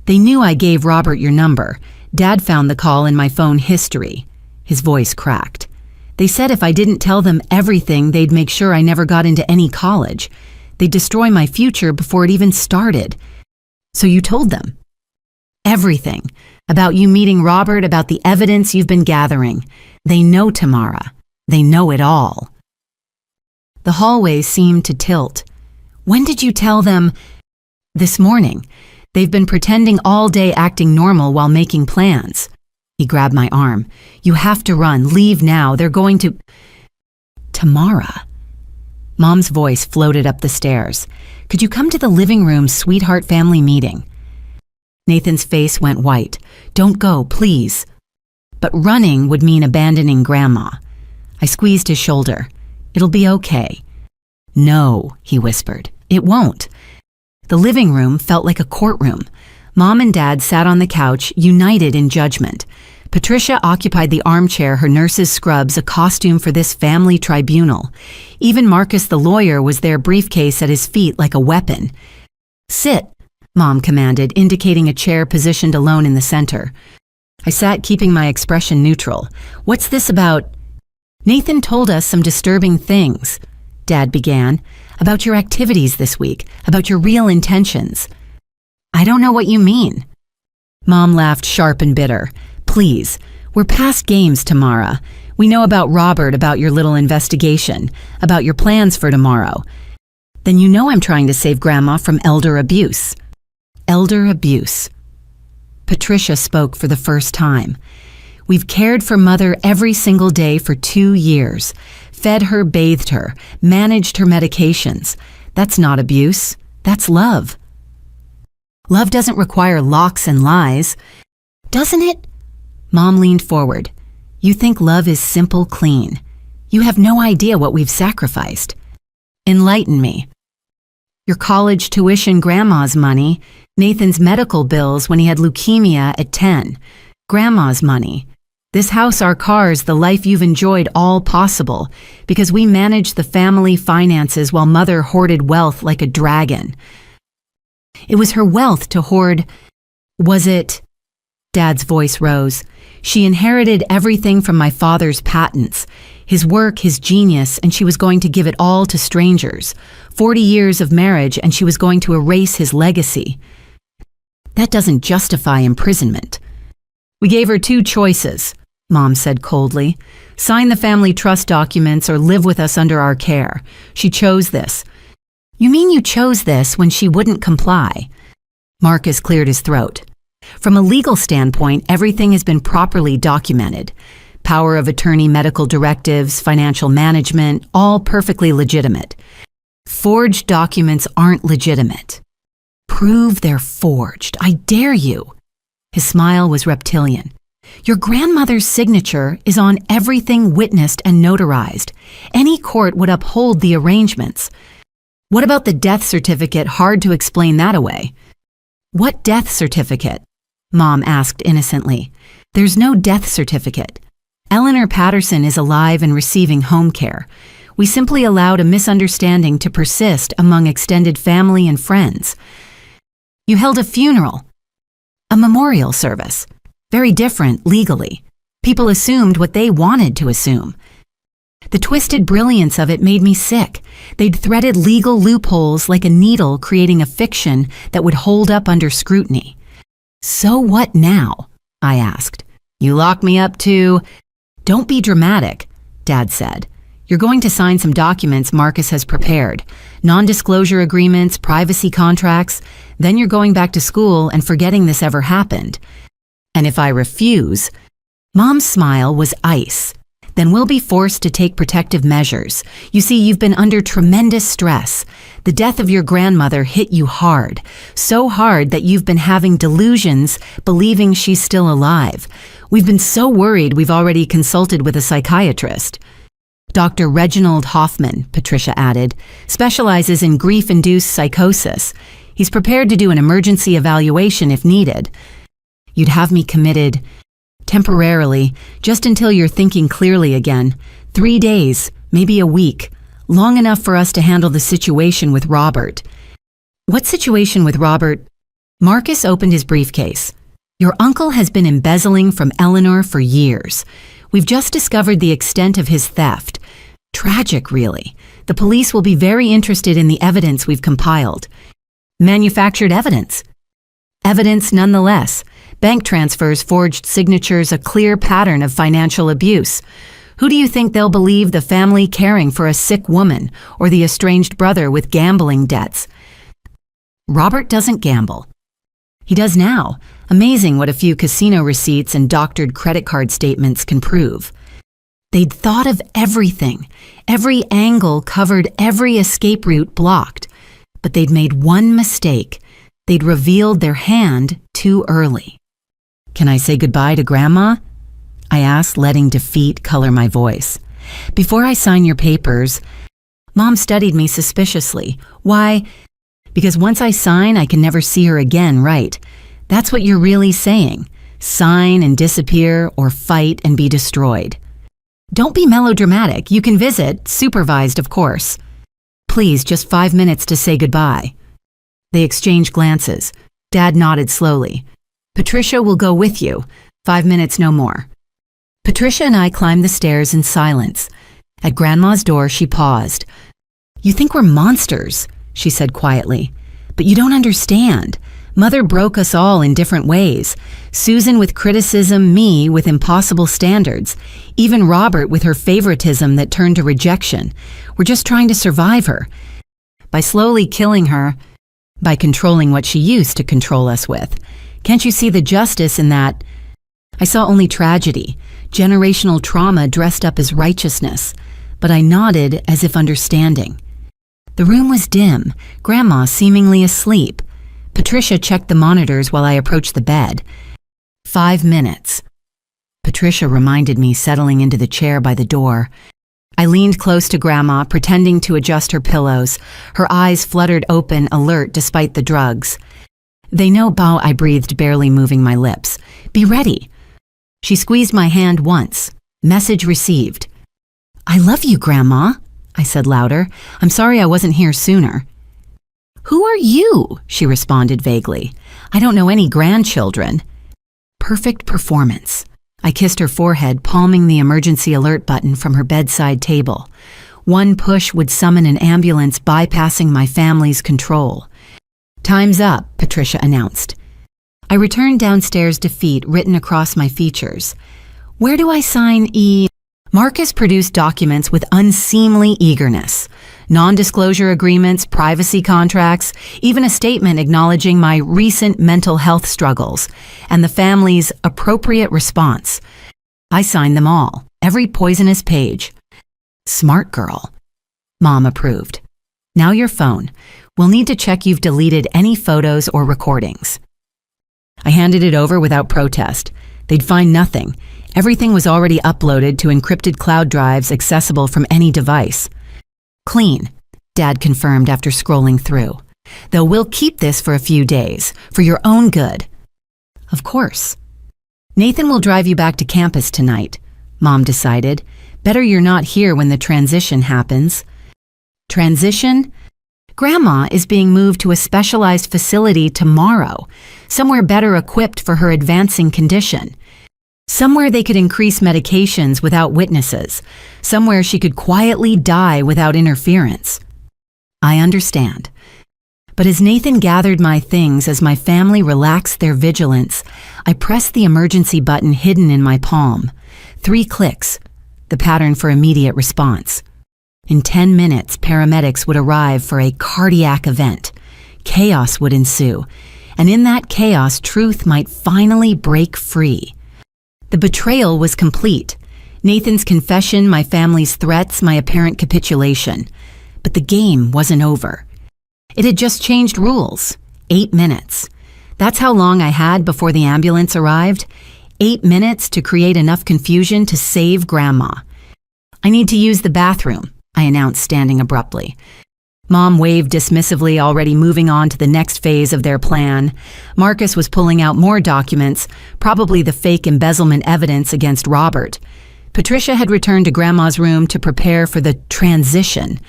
"They knew I gave Robert your number. Dad found the call in my phone history." His voice cracked. "They said if I didn't tell them everything, they'd make sure I never got into any college. They'd destroy my future before it even started." "So you told them?" "Everything. About you meeting Robert, about the evidence you've been gathering. They know, Tamara. They know it all." The hallway seemed to tilt. "When did you tell them?" "This morning. They've been pretending all day, acting normal while making plans." He grabbed my arm. "You have to run. Leave now. They're going to—" "Tamara." Mom's voice floated up the stairs. "Could you come to the living room, sweetheart family meeting?" Nathan's face went white. "Don't go, please." But running would mean abandoning Grandma. I squeezed his shoulder. "It'll be okay." "No," he whispered. "It won't." The living room felt like a courtroom. Mom and Dad sat on the couch, united in judgment. Patricia occupied the armchair her nurse's scrubs, a costume for this family tribunal. Even Marcus the lawyer was there, briefcase at his feet like a weapon. "Sit," Mom commanded, indicating a chair positioned alone in the center. I sat, keeping my expression neutral. "What's this about?" "Nathan told us some disturbing things," Dad began, "about your activities this week, about your real intentions." "I don't know what you mean." Mom laughed sharp and bitter. "Please, we're past games, Tamara. We know about Robert, about your little investigation, about your plans for tomorrow. Then you know I'm trying to save Grandma from elder abuse." Elder abuse. Patricia spoke for the first time. "We've cared for Mother every single day for 2 years. Fed her, bathed her, managed her medications. That's not abuse. That's love." "Love doesn't require locks and lies." "Doesn't it?" Mom leaned forward. "You think love is simple, clean. You have no idea what we've sacrificed." "Enlighten me." "Your college tuition, Grandma's money, Nathan's medical bills when he had leukemia at 10, Grandma's money. This house, our cars, the life you've enjoyed, all possible, because we managed the family finances while Mother hoarded wealth like a dragon." "It was her wealth to hoard." "Was it?" Dad's voice rose. "She inherited everything from my father's patents, his work, his genius, and she was going to give it all to strangers. 40 years of marriage, and she was going to erase his legacy." "That doesn't justify imprisonment." "We gave her 2 choices," Mom said coldly. "Sign the family trust documents or live with us under our care. She chose this." "You mean you chose this when she wouldn't comply?" Marcus cleared his throat. "From a legal standpoint, everything has been properly documented. Power of attorney, medical directives, financial management, all perfectly legitimate. Forged documents aren't legitimate." "Prove they're forged. I dare you." His smile was reptilian. "Your grandmother's signature is on everything witnessed and notarized. Any court would uphold the arrangements. What about the death certificate? Hard to explain that away." "What death certificate?" Mom asked innocently. "There's no death certificate." Eleanor Patterson is alive and receiving home care. We simply allowed a misunderstanding to persist among extended family and friends. You held a funeral, a memorial service. Very different legally. People assumed what they wanted to assume. The twisted brilliance of it made me sick. They'd threaded legal loopholes like a needle, creating a fiction that would hold up under scrutiny. So what now? I asked. You lock me up to... Don't be dramatic, Dad said. You're going to sign some documents Marcus has prepared. Non-disclosure agreements, privacy contracts. Then you're going back to school and forgetting this ever happened. And if I refuse... Mom's smile was ice. Then we'll be forced to take protective measures. You see, you've been under tremendous stress. The death of your grandmother hit you hard. So hard that you've been having delusions, believing she's still alive. We've been so worried we've already consulted with a psychiatrist. Dr. Reginald Hoffman, Patricia added, specializes in grief-induced psychosis. He's prepared to do an emergency evaluation if needed. You'd have me committed... temporarily, just until you're thinking clearly again. 3 days, maybe a week. Long enough for us to handle the situation with Robert. What situation with Robert? Marcus opened his briefcase. Your uncle has been embezzling from Eleanor for years. We've just discovered the extent of his theft. Tragic, really. The police will be very interested in the evidence we've compiled. Manufactured evidence. Evidence nonetheless. Bank transfers, forged signatures, a clear pattern of financial abuse. Who do you think they'll believe, the family caring for a sick woman or the estranged brother with gambling debts? Robert doesn't gamble. He does now. Amazing what a few casino receipts and doctored credit card statements can prove. They'd thought of everything. Every angle covered, every escape route blocked. But they'd made one mistake. They'd revealed their hand too early. Can I say goodbye to Grandma? I asked, letting defeat color my voice. Before I sign your papers, Mom studied me suspiciously. Why? Because once I sign, I can never see her again, right? That's what you're really saying. Sign and disappear, or fight and be destroyed. Don't be melodramatic. You can visit, supervised, of course. Please, just 5 minutes to say goodbye. They exchanged glances. Dad nodded slowly. Patricia will go with you. 5 minutes, no more. Patricia and I climbed the stairs in silence. At Grandma's door, she paused. You think we're monsters, she said quietly. But you don't understand. Mother broke us all in different ways. Susan with criticism, me with impossible standards. Even Robert with her favoritism that turned to rejection. We're just trying to survive her. By slowly killing her, by controlling what she used to control us with. Can't you see the justice in that? I saw only tragedy, generational trauma dressed up as righteousness, but I nodded as if understanding. The room was dim, Grandma seemingly asleep. Patricia checked the monitors while I approached the bed. 5 minutes. Patricia reminded me, settling into the chair by the door. I leaned close to Grandma, pretending to adjust her pillows. Her eyes fluttered open, alert despite the drugs. They know, Bao, I breathed, barely moving my lips. Be ready. She squeezed my hand once. Message received. I love you, Grandma, I said louder. I'm sorry I wasn't here sooner. Who are you? She responded vaguely. I don't know any grandchildren. Perfect performance. I kissed her forehead, palming the emergency alert button from her bedside table. One push would summon an ambulance, bypassing my family's control. Time's up, Patricia announced. I returned downstairs, defeat written across my features. Where do I sign Marcus produced documents with unseemly eagerness. Non-disclosure agreements, privacy contracts, even a statement acknowledging my recent mental health struggles and the family's appropriate response. I signed them all, every poisonous page. Smart girl. Mom approved. Now your phone. We'll need to check you've deleted any photos or recordings. I handed it over without protest. They'd find nothing. Everything was already uploaded to encrypted cloud drives accessible from any device. Clean, Dad confirmed after scrolling through. Though we'll keep this for a few days, for your own good. Of course. Nathan will drive you back to campus tonight. Mom decided. Better you're not here when the transition happens. Transition? Grandma is being moved to a specialized facility tomorrow, somewhere better equipped for her advancing condition. Somewhere they could increase medications without witnesses. Somewhere she could quietly die without interference. I understand. But as Nathan gathered my things as my family relaxed their vigilance, I pressed the emergency button hidden in my palm. 3 clicks, the pattern for immediate response. In 10 minutes, paramedics would arrive for a cardiac event. Chaos would ensue, and in that chaos, truth might finally break free. The betrayal was complete. Nathan's confession, my family's threats, my apparent capitulation. But the game wasn't over. It had just changed rules. 8 minutes. That's how long I had before the ambulance arrived. 8 minutes to create enough confusion to save Grandma. I need to use the bathroom, I announced, standing abruptly. Mom waved dismissively, already moving on to the next phase of their plan. Marcus was pulling out more documents, probably the fake embezzlement evidence against Robert. Patricia had returned to Grandma's room to prepare for the transition.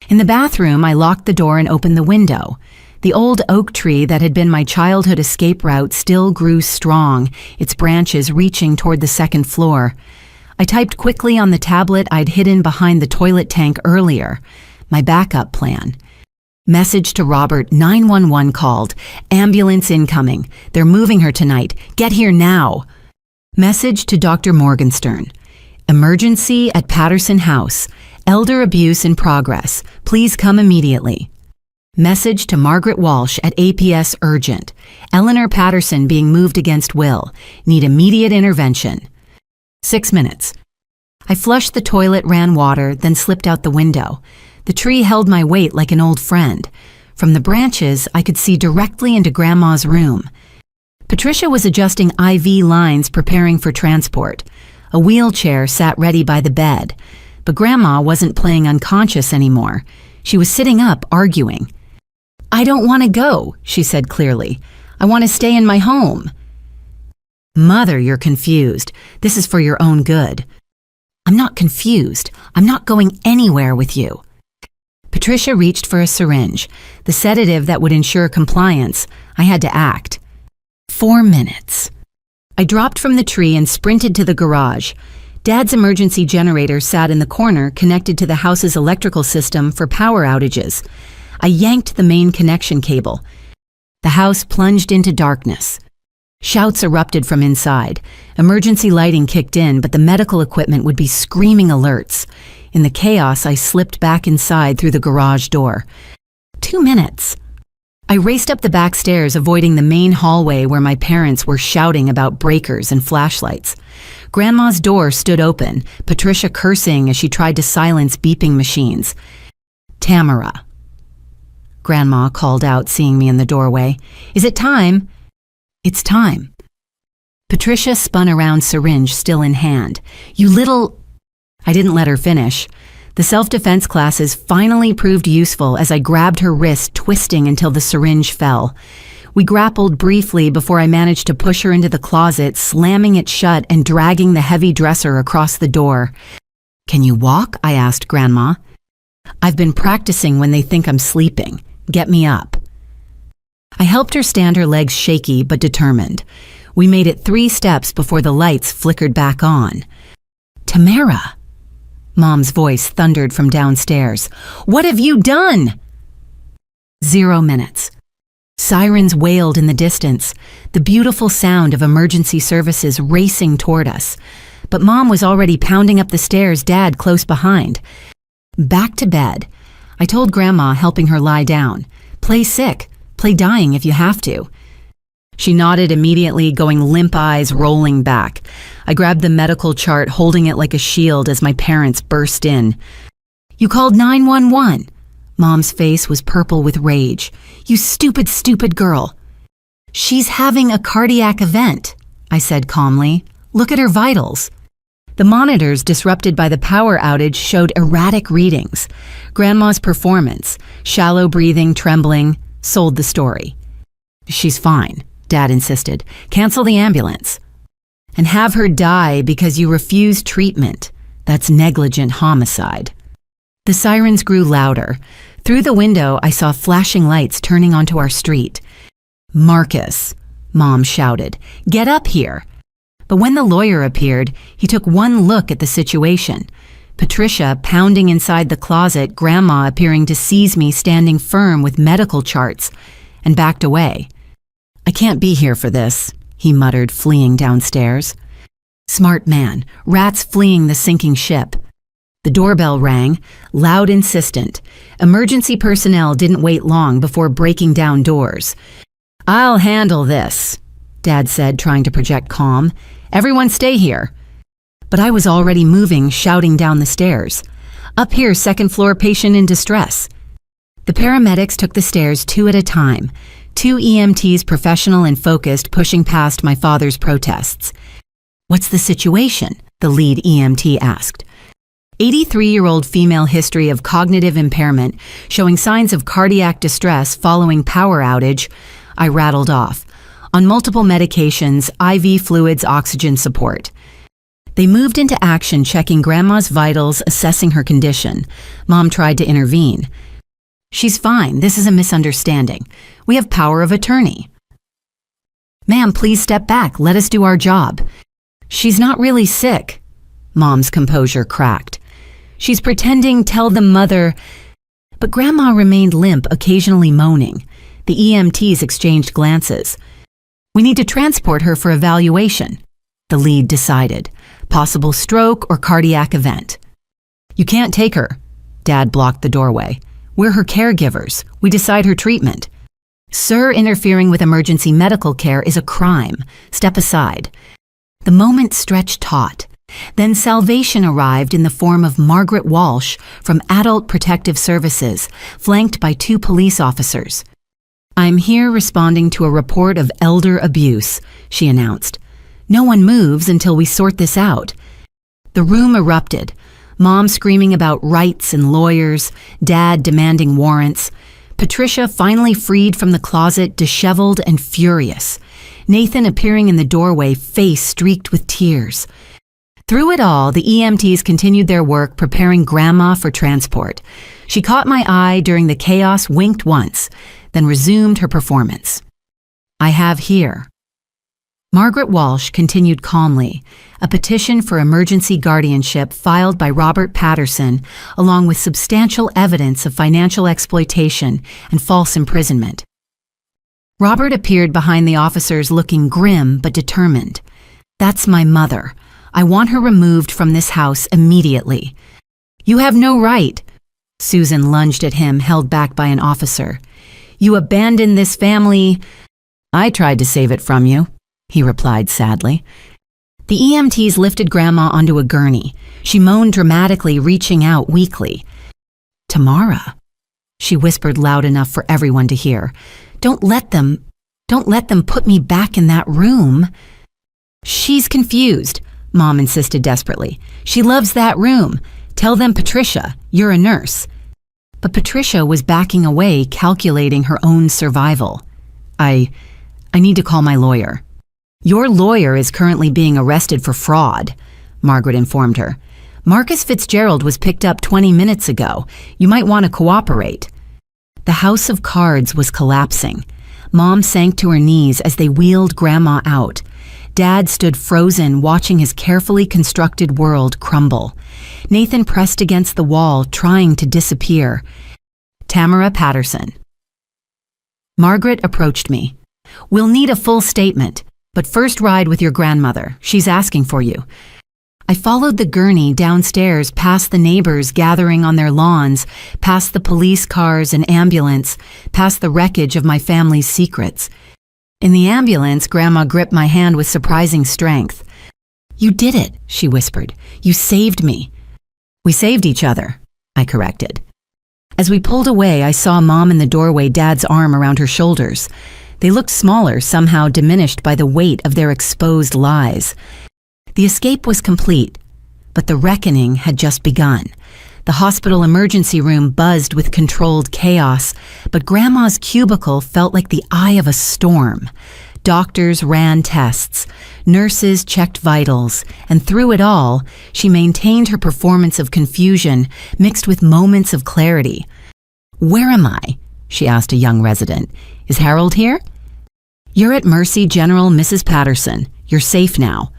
In the bathroom, I locked the door and opened the window. The old oak tree that had been my childhood escape route still grew strong, its branches reaching toward the second floor. I typed quickly on the tablet I'd hidden behind the toilet tank earlier. My backup plan. Message to Robert, 911 called. Ambulance incoming. They're moving her tonight. Get here now. Message to Dr. Morgenstern. Emergency at Patterson House. Elder abuse in progress. Please come immediately. Message to Margaret Walsh at APS urgent. Eleanor Patterson being moved against will. Need immediate intervention. 6 minutes. I flushed the toilet, ran water, then slipped out the window. The tree held my weight like an old friend. From the branches, I could see directly into Grandma's room. Patricia was adjusting IV lines, preparing for transport. A wheelchair sat ready by the bed. But Grandma wasn't playing unconscious anymore. She was sitting up, arguing. I don't want to go, she said clearly. I want to stay in my home. Mother, you're confused. This is for your own good. I'm not confused. I'm not going anywhere with you. Patricia reached for a syringe, the sedative that would ensure compliance. I had to act. 4 minutes. I dropped from the tree and sprinted to the garage. Dad's emergency generator sat in the corner, connected to the house's electrical system for power outages. I yanked the main connection cable. The house plunged into darkness. Shouts erupted from inside. Emergency lighting kicked in, but the medical equipment would be screaming alerts. In the chaos, I slipped back inside through the garage door. 2 minutes. I raced up the back stairs, avoiding the main hallway where my parents were shouting about breakers and flashlights. Grandma's door stood open, Patricia cursing as she tried to silence beeping machines. Tamara. Grandma called out, seeing me in the doorway. Is it time? It's time. Patricia spun around, syringe still in hand. You little... I didn't let her finish. The self-defense classes finally proved useful as I grabbed her wrist, twisting until the syringe fell. We grappled briefly before I managed to push her into the closet, slamming it shut and dragging the heavy dresser across the door. Can you walk? I asked Grandma. I've been practicing when they think I'm sleeping. Get me up. I helped her stand, her legs shaky but determined. We made it 3 steps before the lights flickered back on. Tamara. Mom's voice thundered from downstairs. What have you done? 0 minutes. Sirens wailed in the distance, the beautiful sound of emergency services racing toward us. But Mom was already pounding up the stairs, Dad close behind. Back to bed. I told Grandma, helping her lie down. Play sick. Play dying if you have to. She nodded immediately, going limp, eyes rolling back. I grabbed the medical chart, holding it like a shield as my parents burst in. You called 911. Mom's face was purple with rage. You stupid, stupid girl. She's having a cardiac event, I said calmly. Look at her vitals. The monitors, disrupted by the power outage, showed erratic readings. Grandma's performance, shallow breathing, trembling, sold the story. She's fine, Dad insisted. Cancel the ambulance. and have her die because you refuse treatment. That's negligent homicide. The sirens grew louder. Through the window, I saw flashing lights turning onto our street. "Marcus," Mom shouted, "get up here." But when the lawyer appeared, he took one look at the situation. Patricia pounding inside the closet, Grandma appearing to seize me standing firm with medical charts, and backed away. "I can't be here for this," he muttered, fleeing downstairs. Smart man, rats fleeing the sinking ship. The doorbell rang, loud, insistent. Emergency personnel didn't wait long before breaking down doors. "I'll handle this," Dad said, trying to project calm. "Everyone stay here." But I was already moving, shouting down the stairs. "Up here, second floor patient in distress." The paramedics took the stairs 2 at a time, 2 EMTs professional and focused pushing past my father's protests. "What's the situation?" the lead EMT asked. 83-year-old female history of cognitive impairment, showing signs of cardiac distress following power outage, I rattled off. On multiple medications, IV fluids, oxygen support. They moved into action, checking Grandma's vitals, assessing her condition. Mom tried to intervene. "She's fine. This is a misunderstanding. We have power of attorney." "Ma'am, please step back. Let us do our job." "She's not really sick." Mom's composure cracked. "She's pretending, tell the mother." But Grandma remained limp, occasionally moaning. The EMTs exchanged glances. "We need to transport her for evaluation," the lead decided. "Possible stroke or cardiac event." "You can't take her." Dad blocked the doorway. "We're her caregivers. We decide her treatment." "Sir, interfering with emergency medical care is a crime. Step aside." The moment stretched taut. Then salvation arrived in the form of Margaret Walsh from Adult Protective Services, flanked by 2 police officers. "I'm here responding to a report of elder abuse," she announced. "No one moves until we sort this out." The room erupted. Mom screaming about rights and lawyers, Dad demanding warrants. Patricia finally freed from the closet, disheveled and furious. Nathan appearing in the doorway, face streaked with tears. Through it all, the EMTs continued their work preparing Grandma for transport. She caught my eye during the chaos, winked once, then resumed her performance. "I have here." Margaret Walsh continued calmly, a petition for emergency guardianship filed by Robert Patterson, along with substantial evidence of financial exploitation and false imprisonment. Robert appeared behind the officers looking grim but determined. "That's my mother. I want her removed from this house immediately." "You have no right." Susan lunged at him, held back by an officer. "You abandoned this family." "I tried to save it from you," he replied sadly. The EMTs lifted Grandma onto a gurney. She moaned dramatically, reaching out weakly. "Tamara," she whispered loud enough for everyone to hear. Don't let them put me back in that room." "She's confused," Mom insisted desperately. "She loves that room. Tell them, Patricia, you're a nurse." But Patricia was backing away, calculating her own survival. I need to call my lawyer." "Your lawyer is currently being arrested for fraud," Margaret informed her. "Marcus Fitzgerald was picked up 20 minutes ago. You might want to cooperate." The house of cards was collapsing. Mom sank to her knees as they wheeled Grandma out. Dad stood frozen, watching his carefully constructed world crumble. Nathan pressed against the wall, trying to disappear. Tamara Patterson. Margaret approached me. "We'll need a full statement, but first ride with your grandmother. She's asking for you." I followed the gurney downstairs, past the neighbors gathering on their lawns, past the police cars and ambulance, past the wreckage of my family's secrets. In the ambulance, Grandma gripped my hand with surprising strength. "You did it," she whispered. "You saved me." "We saved each other," I corrected. As we pulled away, I saw Mom in the doorway, Dad's arm around her shoulders. They looked smaller, somehow diminished by the weight of their exposed lies. The escape was complete, but the reckoning had just begun. The hospital emergency room buzzed with controlled chaos, but Grandma's cubicle felt like the eye of a storm. Doctors ran tests. Nurses checked vitals. And through it all, she maintained her performance of confusion mixed with moments of clarity. "Where am I?" she asked a young resident. "Is Harold here?" "You're at Mercy General, Mrs. Patterson. You're safe now."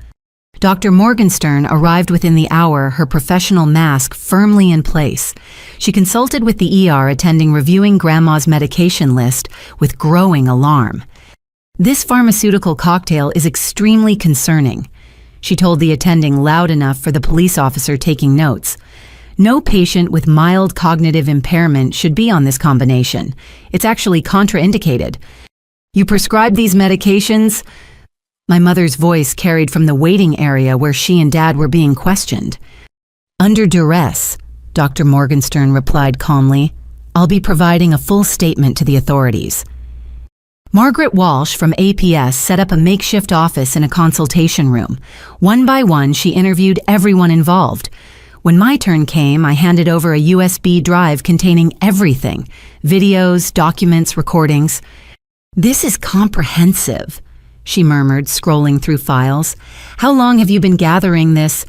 Dr. Morgenstern arrived within the hour, her professional mask firmly in place. She consulted with the ER attending reviewing Grandma's medication list with growing alarm. "This pharmaceutical cocktail is extremely concerning," she told the attending loud enough for the police officer taking notes. "No patient with mild cognitive impairment should be on this combination. It's actually contraindicated. You prescribed these medications?" My mother's voice carried from the waiting area where she and Dad were being questioned. "Under duress," Dr. Morgenstern replied calmly. "I'll be providing a full statement to the authorities." Margaret Walsh from APS set up a makeshift office in a consultation room. One by one, she interviewed everyone involved. When my turn came, I handed over a USB drive containing everything: videos, documents, recordings. "This is comprehensive," she murmured, scrolling through files. "How long have you been gathering this?"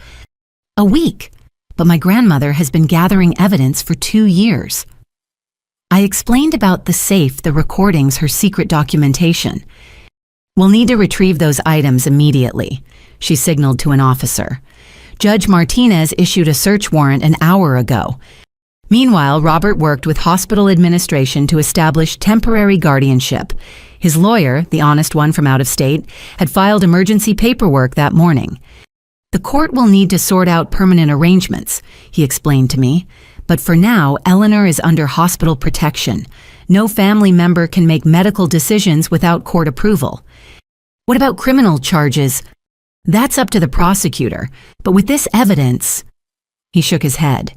"A week, but my grandmother has been gathering evidence for 2 years." I explained about the safe, the recordings, her secret documentation. "We'll need to retrieve those items immediately," she signaled to an officer. "Judge Martinez issued a search warrant an hour ago." Meanwhile, Robert worked with hospital administration to establish temporary guardianship. His lawyer, the honest one from out of state, had filed emergency paperwork that morning. "The court will need to sort out permanent arrangements," he explained to me. "But for now, Eleanor is under hospital protection. No family member can make medical decisions without court approval." "What about criminal charges?" "That's up to the prosecutor. But with this evidence..." He shook his head.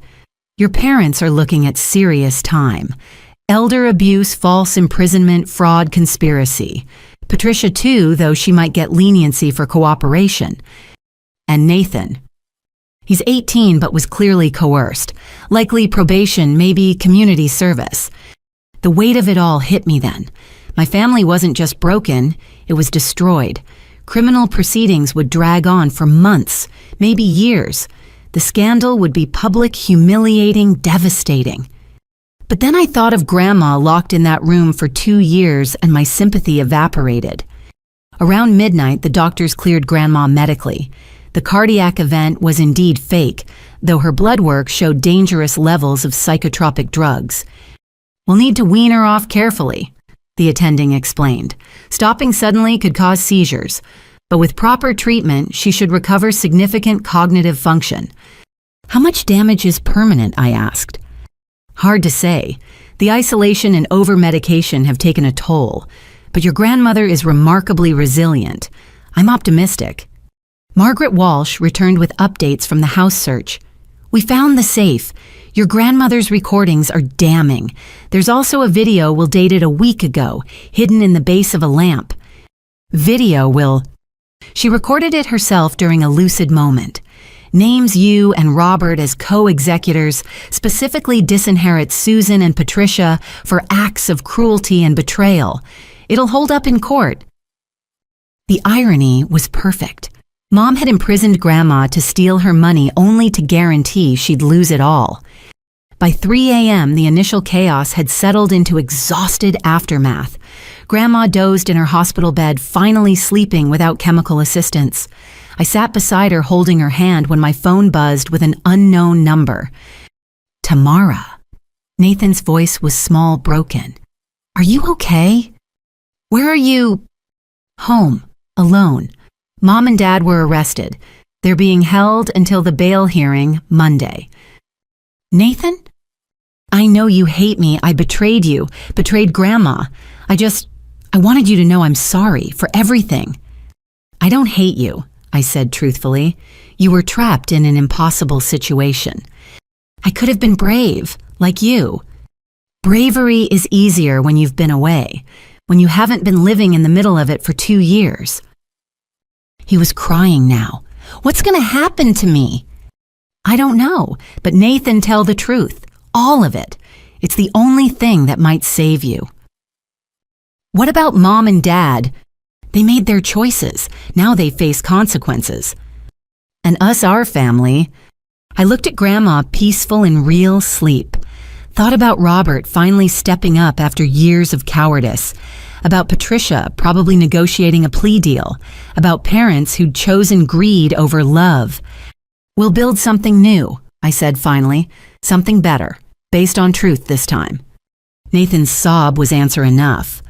"Your parents are looking at serious time. Elder abuse, false imprisonment, fraud, conspiracy. Patricia too, though she might get leniency for cooperation. And Nathan. He's 18 but was clearly coerced. Likely probation, maybe community service." The weight of it all hit me then. My family wasn't just broken, it was destroyed. Criminal proceedings would drag on for months, maybe years. The scandal would be public, humiliating, devastating. But then I thought of Grandma locked in that room for 2 years and my sympathy evaporated. Around midnight, the doctors cleared Grandma medically. The cardiac event was indeed fake, though her blood work showed dangerous levels of psychotropic drugs. "We'll need to wean her off carefully," the attending explained. "Stopping suddenly could cause seizures, but with proper treatment, she should recover significant cognitive function." "How much damage is permanent?" I asked. "Hard to say. The isolation and over-medication have taken a toll, but your grandmother is remarkably resilient. I'm optimistic." Margaret Walsh returned with updates from the house search. "We found the safe. Your grandmother's recordings are damning. There's also a video we'll dated a week ago, hidden in the base of a lamp. Video will..." She recorded it herself during a lucid moment. "Names you and Robert as co-executors, specifically disinherits Susan and Patricia for acts of cruelty and betrayal. It'll hold up in court." The irony was perfect. Mom had imprisoned Grandma to steal her money only to guarantee she'd lose it all. By 3 a.m., the initial chaos had settled into exhausted aftermath. Grandma dozed in her hospital bed, finally sleeping without chemical assistance. I sat beside her holding her hand when my phone buzzed with an unknown number. "Tamara." Nathan's voice was small, broken. "Are you okay?" "Where are you?" "Home, alone. Mom and Dad were arrested. They're being held until the bail hearing Monday." "Nathan? I know you hate me. I betrayed you, betrayed Grandma. I wanted you to know I'm sorry for everything." "I don't hate you," I said truthfully. "You were trapped in an impossible situation. I could have been brave, like you. Bravery is easier when you've been away, when you haven't been living in the middle of it for 2 years." He was crying now. "What's going to happen to me?" "I don't know, but Nathan, tell the truth. All of it. It's the only thing that might save you." "What about Mom and Dad?" They made their choices. Now they face consequences. And us, our family. I looked at Grandma, peaceful in real sleep. Thought about Robert finally stepping up after years of cowardice. About Patricia probably negotiating a plea deal. About parents who'd chosen greed over love. We'll build something new, I said finally. Something better, based on truth this time. Nathan's sob was answer enough.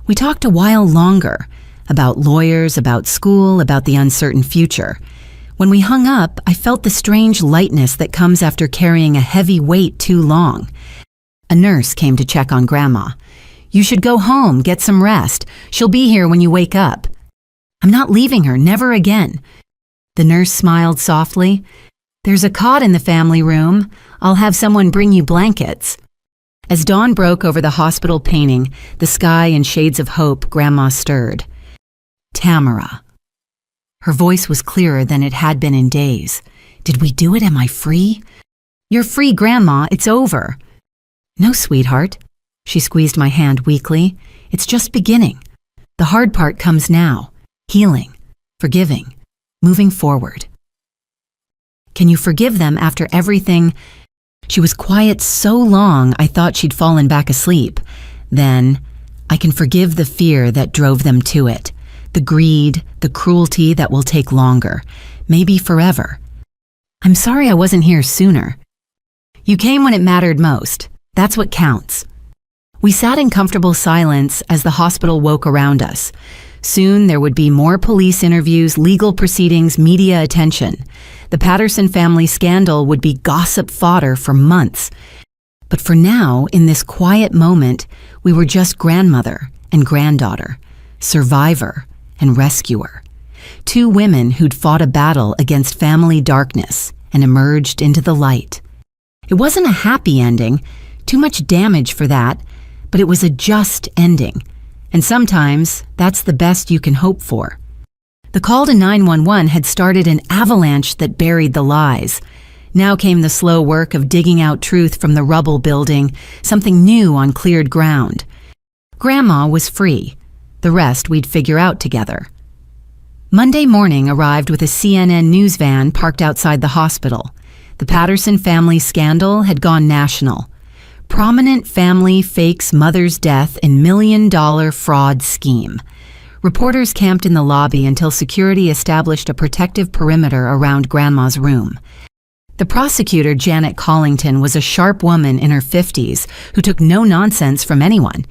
We talked a while longer. About lawyers, about school, about the uncertain future. When we hung up, I felt the strange lightness that comes after carrying a heavy weight too long. A nurse came to check on Grandma. You should go home, get some rest. She'll be here when you wake up. I'm not leaving her, never again. The nurse smiled softly. There's a cot in the family room. I'll have someone bring you blankets. As dawn broke over the hospital painting, the sky in shades of hope, Grandma stirred. Tamara. Her voice was clearer than it had been in days. Did we do it? Am I free? You're free, Grandma. It's over. No, sweetheart. She squeezed my hand weakly. It's just beginning. The hard part comes now. Healing. Forgiving. Moving forward. Can you forgive them after everything? She was quiet so long I thought she'd fallen back asleep. Then, I can forgive the fear that drove them to it. The greed, the cruelty that will take longer. Maybe forever. I'm sorry I wasn't here sooner. You came when it mattered most. That's what counts. We sat in comfortable silence as the hospital woke around us. Soon there would be more police interviews, legal proceedings, media attention. The Patterson family scandal would be gossip fodder for months. But for now, in this quiet moment, we were just grandmother and granddaughter, survivor and rescuer. Two women who'd fought a battle against family darkness and emerged into the light. It wasn't a happy ending, too much damage for that, but it was a just ending. And sometimes, that's the best you can hope for. The call to 911 had started an avalanche that buried the lies. Now came the slow work of digging out truth from the rubble building, something new on cleared ground. Grandma was free. The rest we'd figure out together. Monday morning arrived with a CNN news van parked outside the hospital. The Patterson family scandal had gone national. Prominent family fakes mother's death in $1 million fraud scheme. Reporters camped in the lobby until security established a protective perimeter around Grandma's room. The prosecutor, Janet Collington, was a sharp woman in her 50s who took no nonsense from anyone.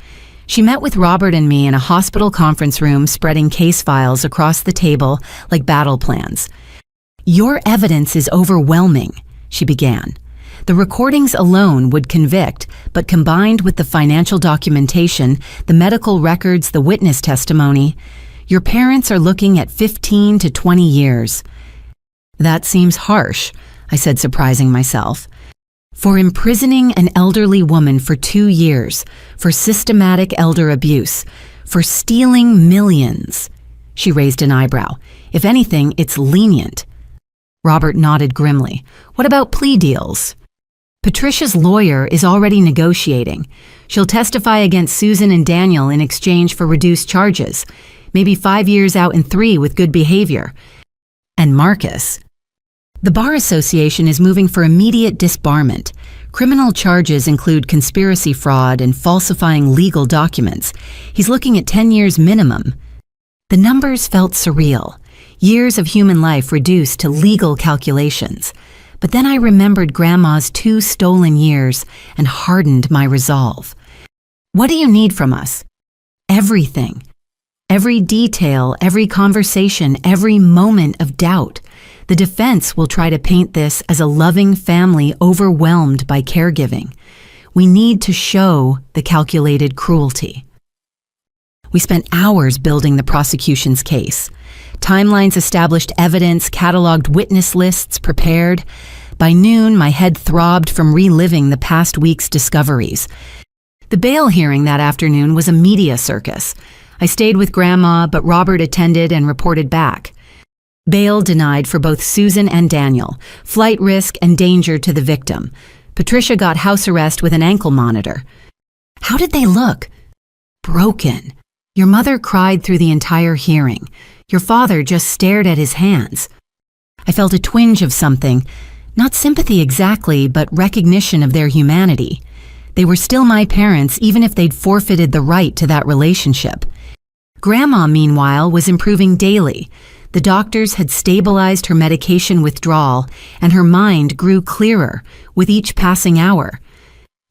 She met with Robert and me in a hospital conference room, spreading case files across the table like battle plans. Your evidence is overwhelming, she began. The recordings alone would convict, but combined with the financial documentation, the medical records, the witness testimony, your parents are looking at 15 to 20 years. That seems harsh, I said, surprising myself. For imprisoning an elderly woman for 2 years, for systematic elder abuse, for stealing millions. She raised an eyebrow. If anything, it's lenient. Robert nodded grimly. What about plea deals? Patricia's lawyer is already negotiating. She'll testify against Susan and Daniel in exchange for reduced charges, maybe 5 years out in 3 with good behavior. And Marcus. The Bar Association is moving for immediate disbarment. Criminal charges include conspiracy fraud and falsifying legal documents. He's looking at 10 years minimum. The numbers felt surreal. Years of human life reduced to legal calculations. But then I remembered Grandma's 2 stolen years and hardened my resolve. What do you need from us? Everything. Every detail, every conversation, every moment of doubt. The defense will try to paint this as a loving family overwhelmed by caregiving. We need to show the calculated cruelty. We spent hours building the prosecution's case. Timelines established evidence, cataloged witness lists, prepared. By noon, my head throbbed from reliving the past week's discoveries. The bail hearing that afternoon was a media circus. I stayed with Grandma, but Robert attended and reported back. Bail denied for both Susan and Daniel, flight risk and danger to the victim. Patricia got house arrest with an ankle monitor. How did they look? Broken. Your mother cried through the entire hearing. Your father just stared at his hands. I felt a twinge of something, not sympathy exactly, but recognition of their humanity. They were still my parents, even if they'd forfeited the right to that relationship. Grandma, meanwhile, was improving daily. The doctors had stabilized her medication withdrawal, and her mind grew clearer with each passing hour.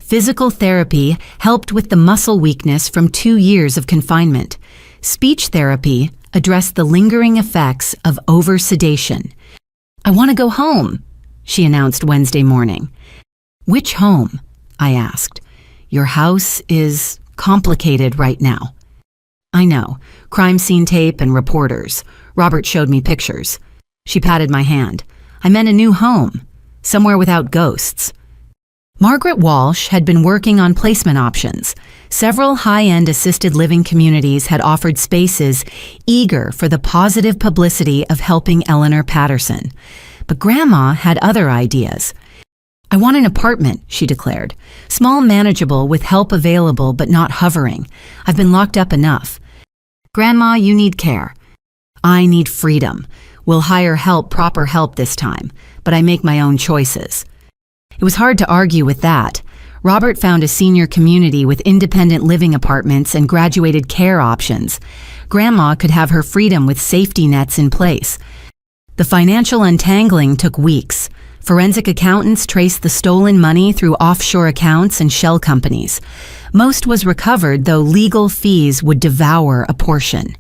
Physical therapy helped with the muscle weakness from 2 years of confinement. Speech therapy addressed the lingering effects of oversedation. "I want to go home," she announced Wednesday morning. "Which home?" I asked. "Your house is complicated right now." "I know. Crime scene tape and reporters. Robert showed me pictures." She patted my hand. "I meant a new home. Somewhere without ghosts." Margaret Walsh had been working on placement options. Several high-end assisted living communities had offered spaces eager for the positive publicity of helping Eleanor Patterson. But Grandma had other ideas. "I want an apartment," she declared. "Small, manageable, with help available but not hovering. I've been locked up enough." "Grandma, you need care." "I need freedom. We'll hire help, proper help this time, but I make my own choices." It was hard to argue with that. Robert found a senior community with independent living apartments and graduated care options. Grandma could have her freedom with safety nets in place. The financial untangling took weeks. Forensic accountants traced the stolen money through offshore accounts and shell companies. Most was recovered, though legal fees would devour a portion.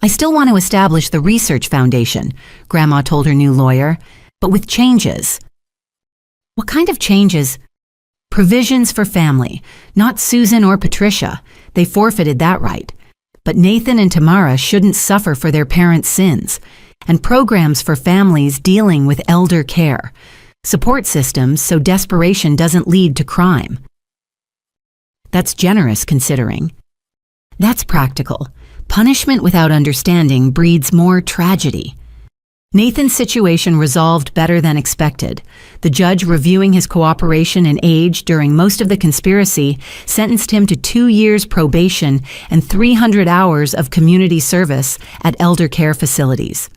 "I still want to establish the research foundation," Grandma told her new lawyer, "but with changes." "What kind of changes?" "Provisions for family. Not Susan or Patricia. They forfeited that right. But Nathan and Tamara shouldn't suffer for their parents' sins. And programs for families dealing with elder care. Support systems so desperation doesn't lead to crime." "That's generous, considering." "That's practical. Punishment without understanding breeds more tragedy." Nathan's situation resolved better than expected. The judge, reviewing his cooperation and age during most of the conspiracy, sentenced him to 2 years probation and 300 hours of community service at elder care facilities.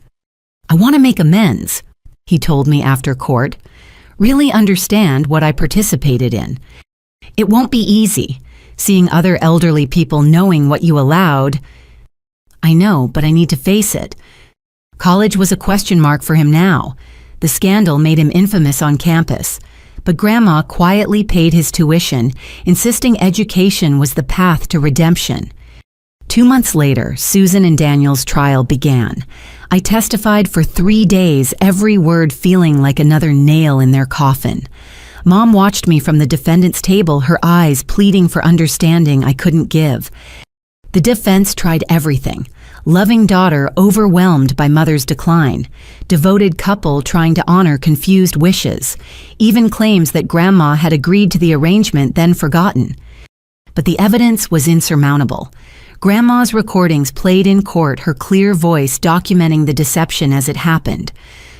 "I want to make amends," he told me after court. "Really understand what I participated in. It won't be easy, seeing other elderly people knowing what you allowed." "I know, but I need to face it." College was a question mark for him now. The scandal made him infamous on campus. But Grandma quietly paid his tuition, insisting education was the path to redemption. 2 months later, Susan and Daniel's trial began. I testified for 3 days, every word feeling like another nail in their coffin. Mom watched me from the defendant's table, her eyes pleading for understanding I couldn't give. The defense tried everything. Loving daughter overwhelmed by mother's decline. Devoted couple trying to honor confused wishes. Even claims that Grandma had agreed to the arrangement, then forgotten. But the evidence was insurmountable. Grandma's recordings played in court, her clear voice documenting the deception as it happened.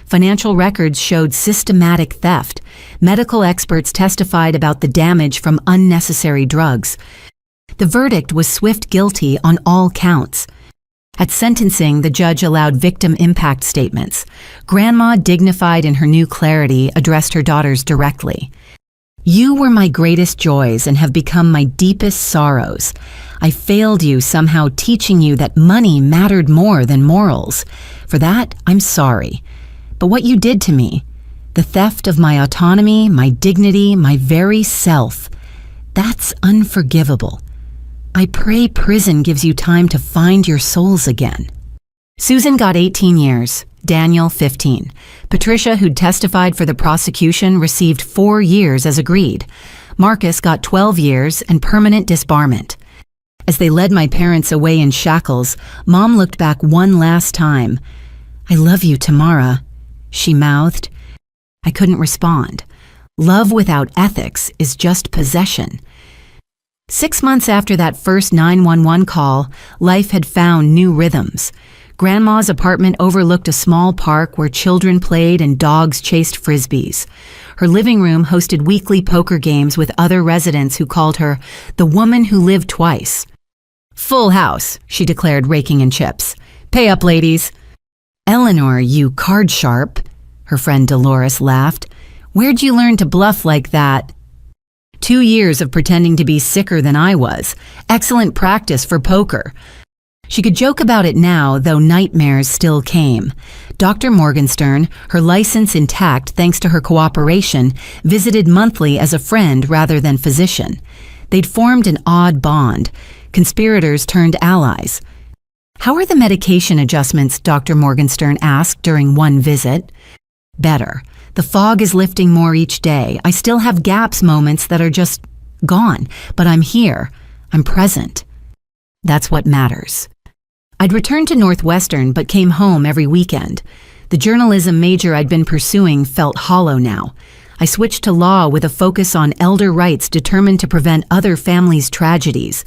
Financial records showed systematic theft. Medical experts testified about the damage from unnecessary drugs. The verdict was swift guilty on all counts. At sentencing, the judge allowed victim impact statements. Grandma, dignified in her new clarity, addressed her daughters directly. "You were my greatest joys and have become my deepest sorrows. I failed you somehow, teaching you that money mattered more than morals. For that, I'm sorry. But what you did to me, the theft of my autonomy, my dignity, my very self, that's unforgivable. I pray prison gives you time to find your souls again." Susan got 18 years, Daniel 15. Patricia, who'd testified for the prosecution, received 4 years as agreed. Marcus got 12 years and permanent disbarment. As they led my parents away in shackles, Mom looked back one last time. "I love you, Tamara," she mouthed. I couldn't respond. Love without ethics is just possession. 6 months after that first 911 call, life had found new rhythms. Grandma's apartment overlooked a small park where children played and dogs chased frisbees. Her living room hosted weekly poker games with other residents who called her the woman who lived twice. Full house, she declared, raking in chips. Pay up, ladies. Eleanor, you card sharp, her friend Dolores laughed. Where'd you learn to bluff like that? 2 years of pretending to be sicker than I was. Excellent practice for poker. She could joke about it now, though nightmares still came. Dr. Morgenstern, her license intact thanks to her cooperation, visited monthly as a friend rather than physician. They'd formed an odd bond. Conspirators turned allies. How are the medication adjustments? Dr. Morgenstern asked during one visit. Better. The fog is lifting more each day. I still have gaps, moments that are just gone, but I'm here. I'm present. That's what matters. I'd returned to Northwestern but came home every weekend. The journalism major I'd been pursuing felt hollow now. I switched to law with a focus on elder rights, determined to prevent other families' tragedies.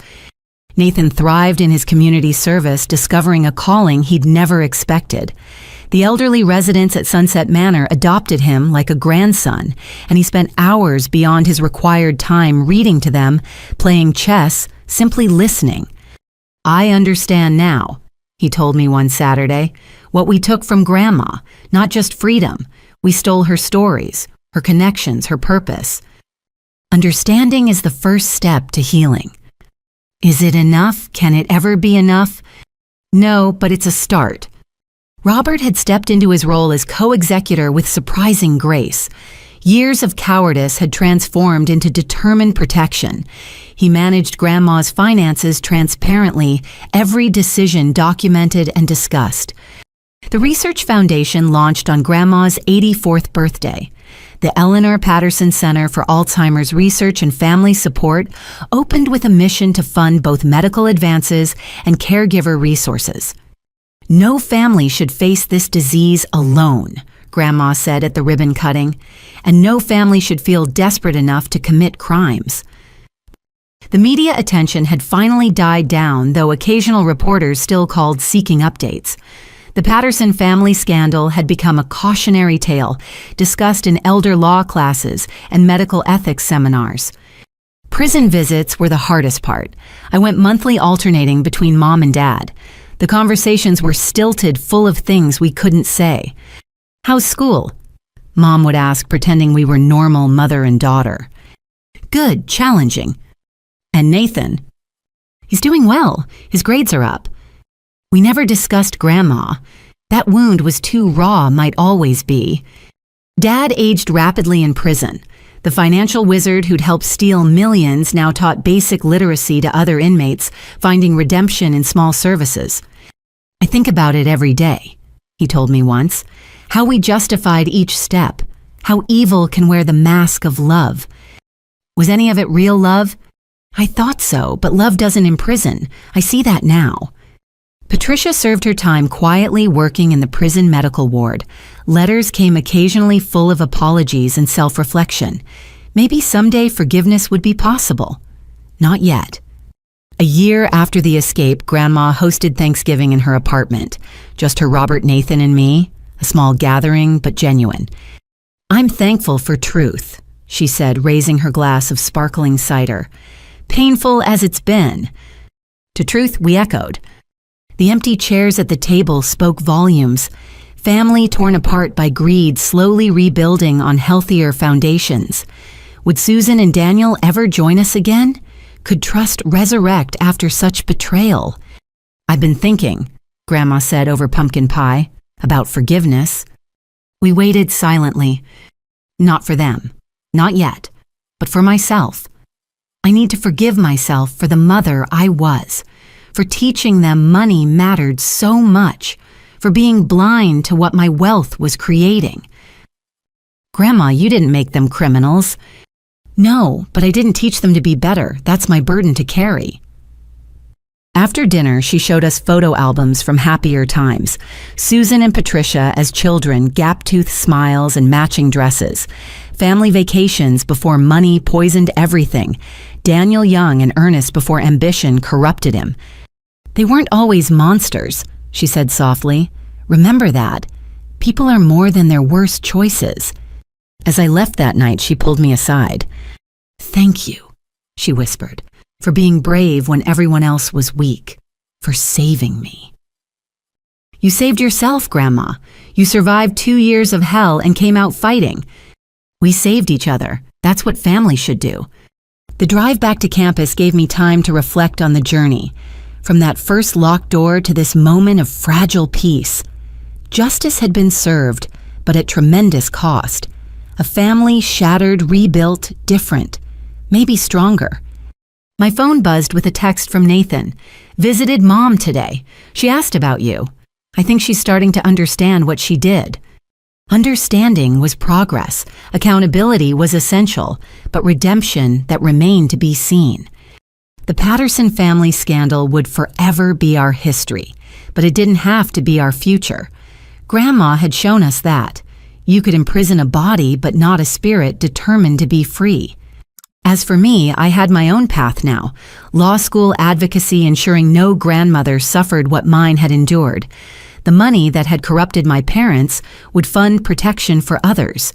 Nathan thrived in his community service, discovering a calling he'd never expected. The elderly residents at Sunset Manor adopted him like a grandson, and he spent hours beyond his required time reading to them, playing chess, simply listening. I understand now, he told me one Saturday, what we took from Grandma, not just freedom. We stole her stories, her connections, her purpose. Understanding is the first step to healing. Is it enough? Can it ever be enough? No, but it's a start. Robert had stepped into his role as co-executor with surprising grace. Years of cowardice had transformed into determined protection. He managed Grandma's finances transparently, every decision documented and discussed. The Research Foundation launched on Grandma's 84th birthday. The Eleanor Patterson Center for Alzheimer's Research and Family Support opened with a mission to fund both medical advances and caregiver resources. No family should face this disease alone, Grandma said at the ribbon cutting, and no family should feel desperate enough to commit crimes. The media attention had finally died down, though occasional reporters still called seeking updates. The Patterson family scandal had become a cautionary tale, discussed in elder law classes and medical ethics seminars. Prison visits were the hardest part. I went monthly, alternating between Mom and Dad. The conversations were stilted, full of things we couldn't say. How's school? Mom would ask, pretending we were normal mother and daughter. Good, challenging. And Nathan? He's doing well. His grades are up. We never discussed Grandma. That wound was too raw, might always be. Dad aged rapidly in prison. The financial wizard who'd helped steal millions now taught basic literacy to other inmates, finding redemption in small services. I think about it every day, he told me once, how we justified each step, how evil can wear the mask of love. Was any of it real love? I thought so, but love doesn't imprison. I see that now. Patricia served her time quietly working in the prison medical ward. Letters came occasionally full of apologies and self-reflection. Maybe someday forgiveness would be possible. Not yet. A year after the escape, Grandma hosted Thanksgiving in her apartment. Just her Robert, Nathan, and me. A small gathering, but genuine. I'm thankful for truth, she said, raising her glass of sparkling cider. Painful as it's been. To truth, we echoed. The empty chairs at the table spoke volumes. Family torn apart by greed, slowly rebuilding on healthier foundations. Would Susan and Daniel ever join us again? Could trust resurrect after such betrayal? I've been thinking, Grandma said over pumpkin pie, about forgiveness. We waited silently. Not for them. Not yet. But for myself. I need to forgive myself for the mother I was. For teaching them money mattered so much, for being blind to what my wealth was creating. Grandma, you didn't make them criminals. No, but I didn't teach them to be better. That's my burden to carry. After dinner, she showed us photo albums from happier times. Susan and Patricia as children, gap-toothed smiles and matching dresses. Family vacations before money poisoned everything. Daniel young and earnest before ambition corrupted him. They weren't always monsters, she said softly. Remember that. People are more than their worst choices. As I left that night, she pulled me aside. Thank you, she whispered. for being brave when everyone else was weak, for saving me. You saved yourself, Grandma. You survived 2 years of hell and came out fighting. We saved each other. That's what family should do. The drive back to campus gave me time to reflect on the journey, from that first locked door to this moment of fragile peace. Justice had been served, but at tremendous cost. A family shattered, rebuilt, different, maybe stronger. My phone buzzed with a text from Nathan. Visited Mom today. She asked about you. I think she's starting to understand what she did. Understanding was progress, accountability was essential, but redemption that remained to be seen. The Patterson family scandal would forever be our history, but it didn't have to be our future. Grandma had shown us that. You could imprison a body but not a spirit determined to be free. As for me, I had my own path now. Law school advocacy ensuring no grandmother suffered what mine had endured. The money that had corrupted my parents would fund protection for others.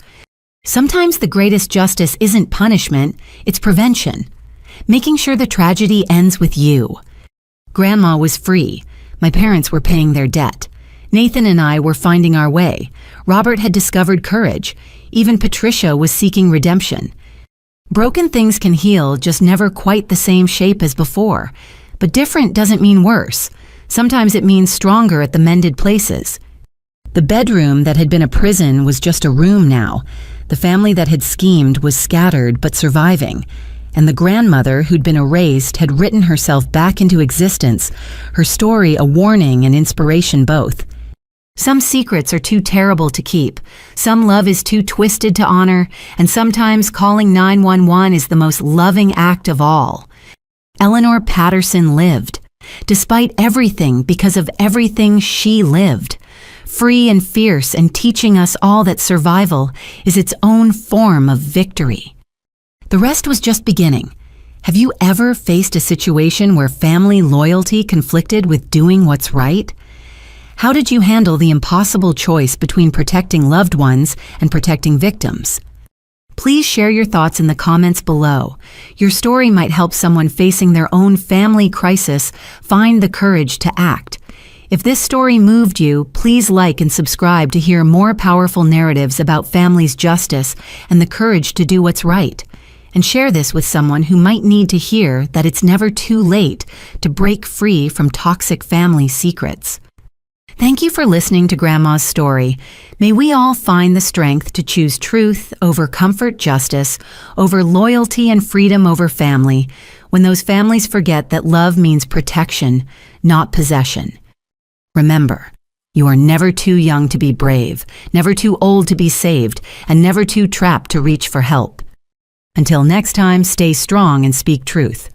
Sometimes the greatest justice isn't punishment, it's prevention. Making sure the tragedy ends with you. Grandma was free. My parents were paying their debt. Nathan and I were finding our way. Robert had discovered courage. Even Patricia was seeking redemption. Broken things can heal, just never quite the same shape as before. But different doesn't mean worse. Sometimes it means stronger at the mended places. The bedroom that had been a prison was just a room now. The family that had schemed was scattered but surviving. And the grandmother who'd been erased had written herself back into existence, her story a warning and inspiration both. Some secrets are too terrible to keep, some love is too twisted to honor, and sometimes calling 911 is the most loving act of all. Eleanor Patterson lived. Despite everything, because of everything she lived. Free and fierce and teaching us all that survival is its own form of victory. The rest was just beginning. Have you ever faced a situation where family loyalty conflicted with doing what's right? How did you handle the impossible choice between protecting loved ones and protecting victims? Please share your thoughts in the comments below. Your story might help someone facing their own family crisis find the courage to act. If this story moved you, please like and subscribe to hear more powerful narratives about family's justice and the courage to do what's right. And share this with someone who might need to hear that it's never too late to break free from toxic family secrets. Thank you for listening to Grandma's story. May we all find the strength to choose truth over comfort, justice, over loyalty and freedom over family, when those families forget that love means protection, not possession. Remember, you are never too young to be brave, never too old to be saved, and never too trapped to reach for help. Until next time, stay strong and speak truth.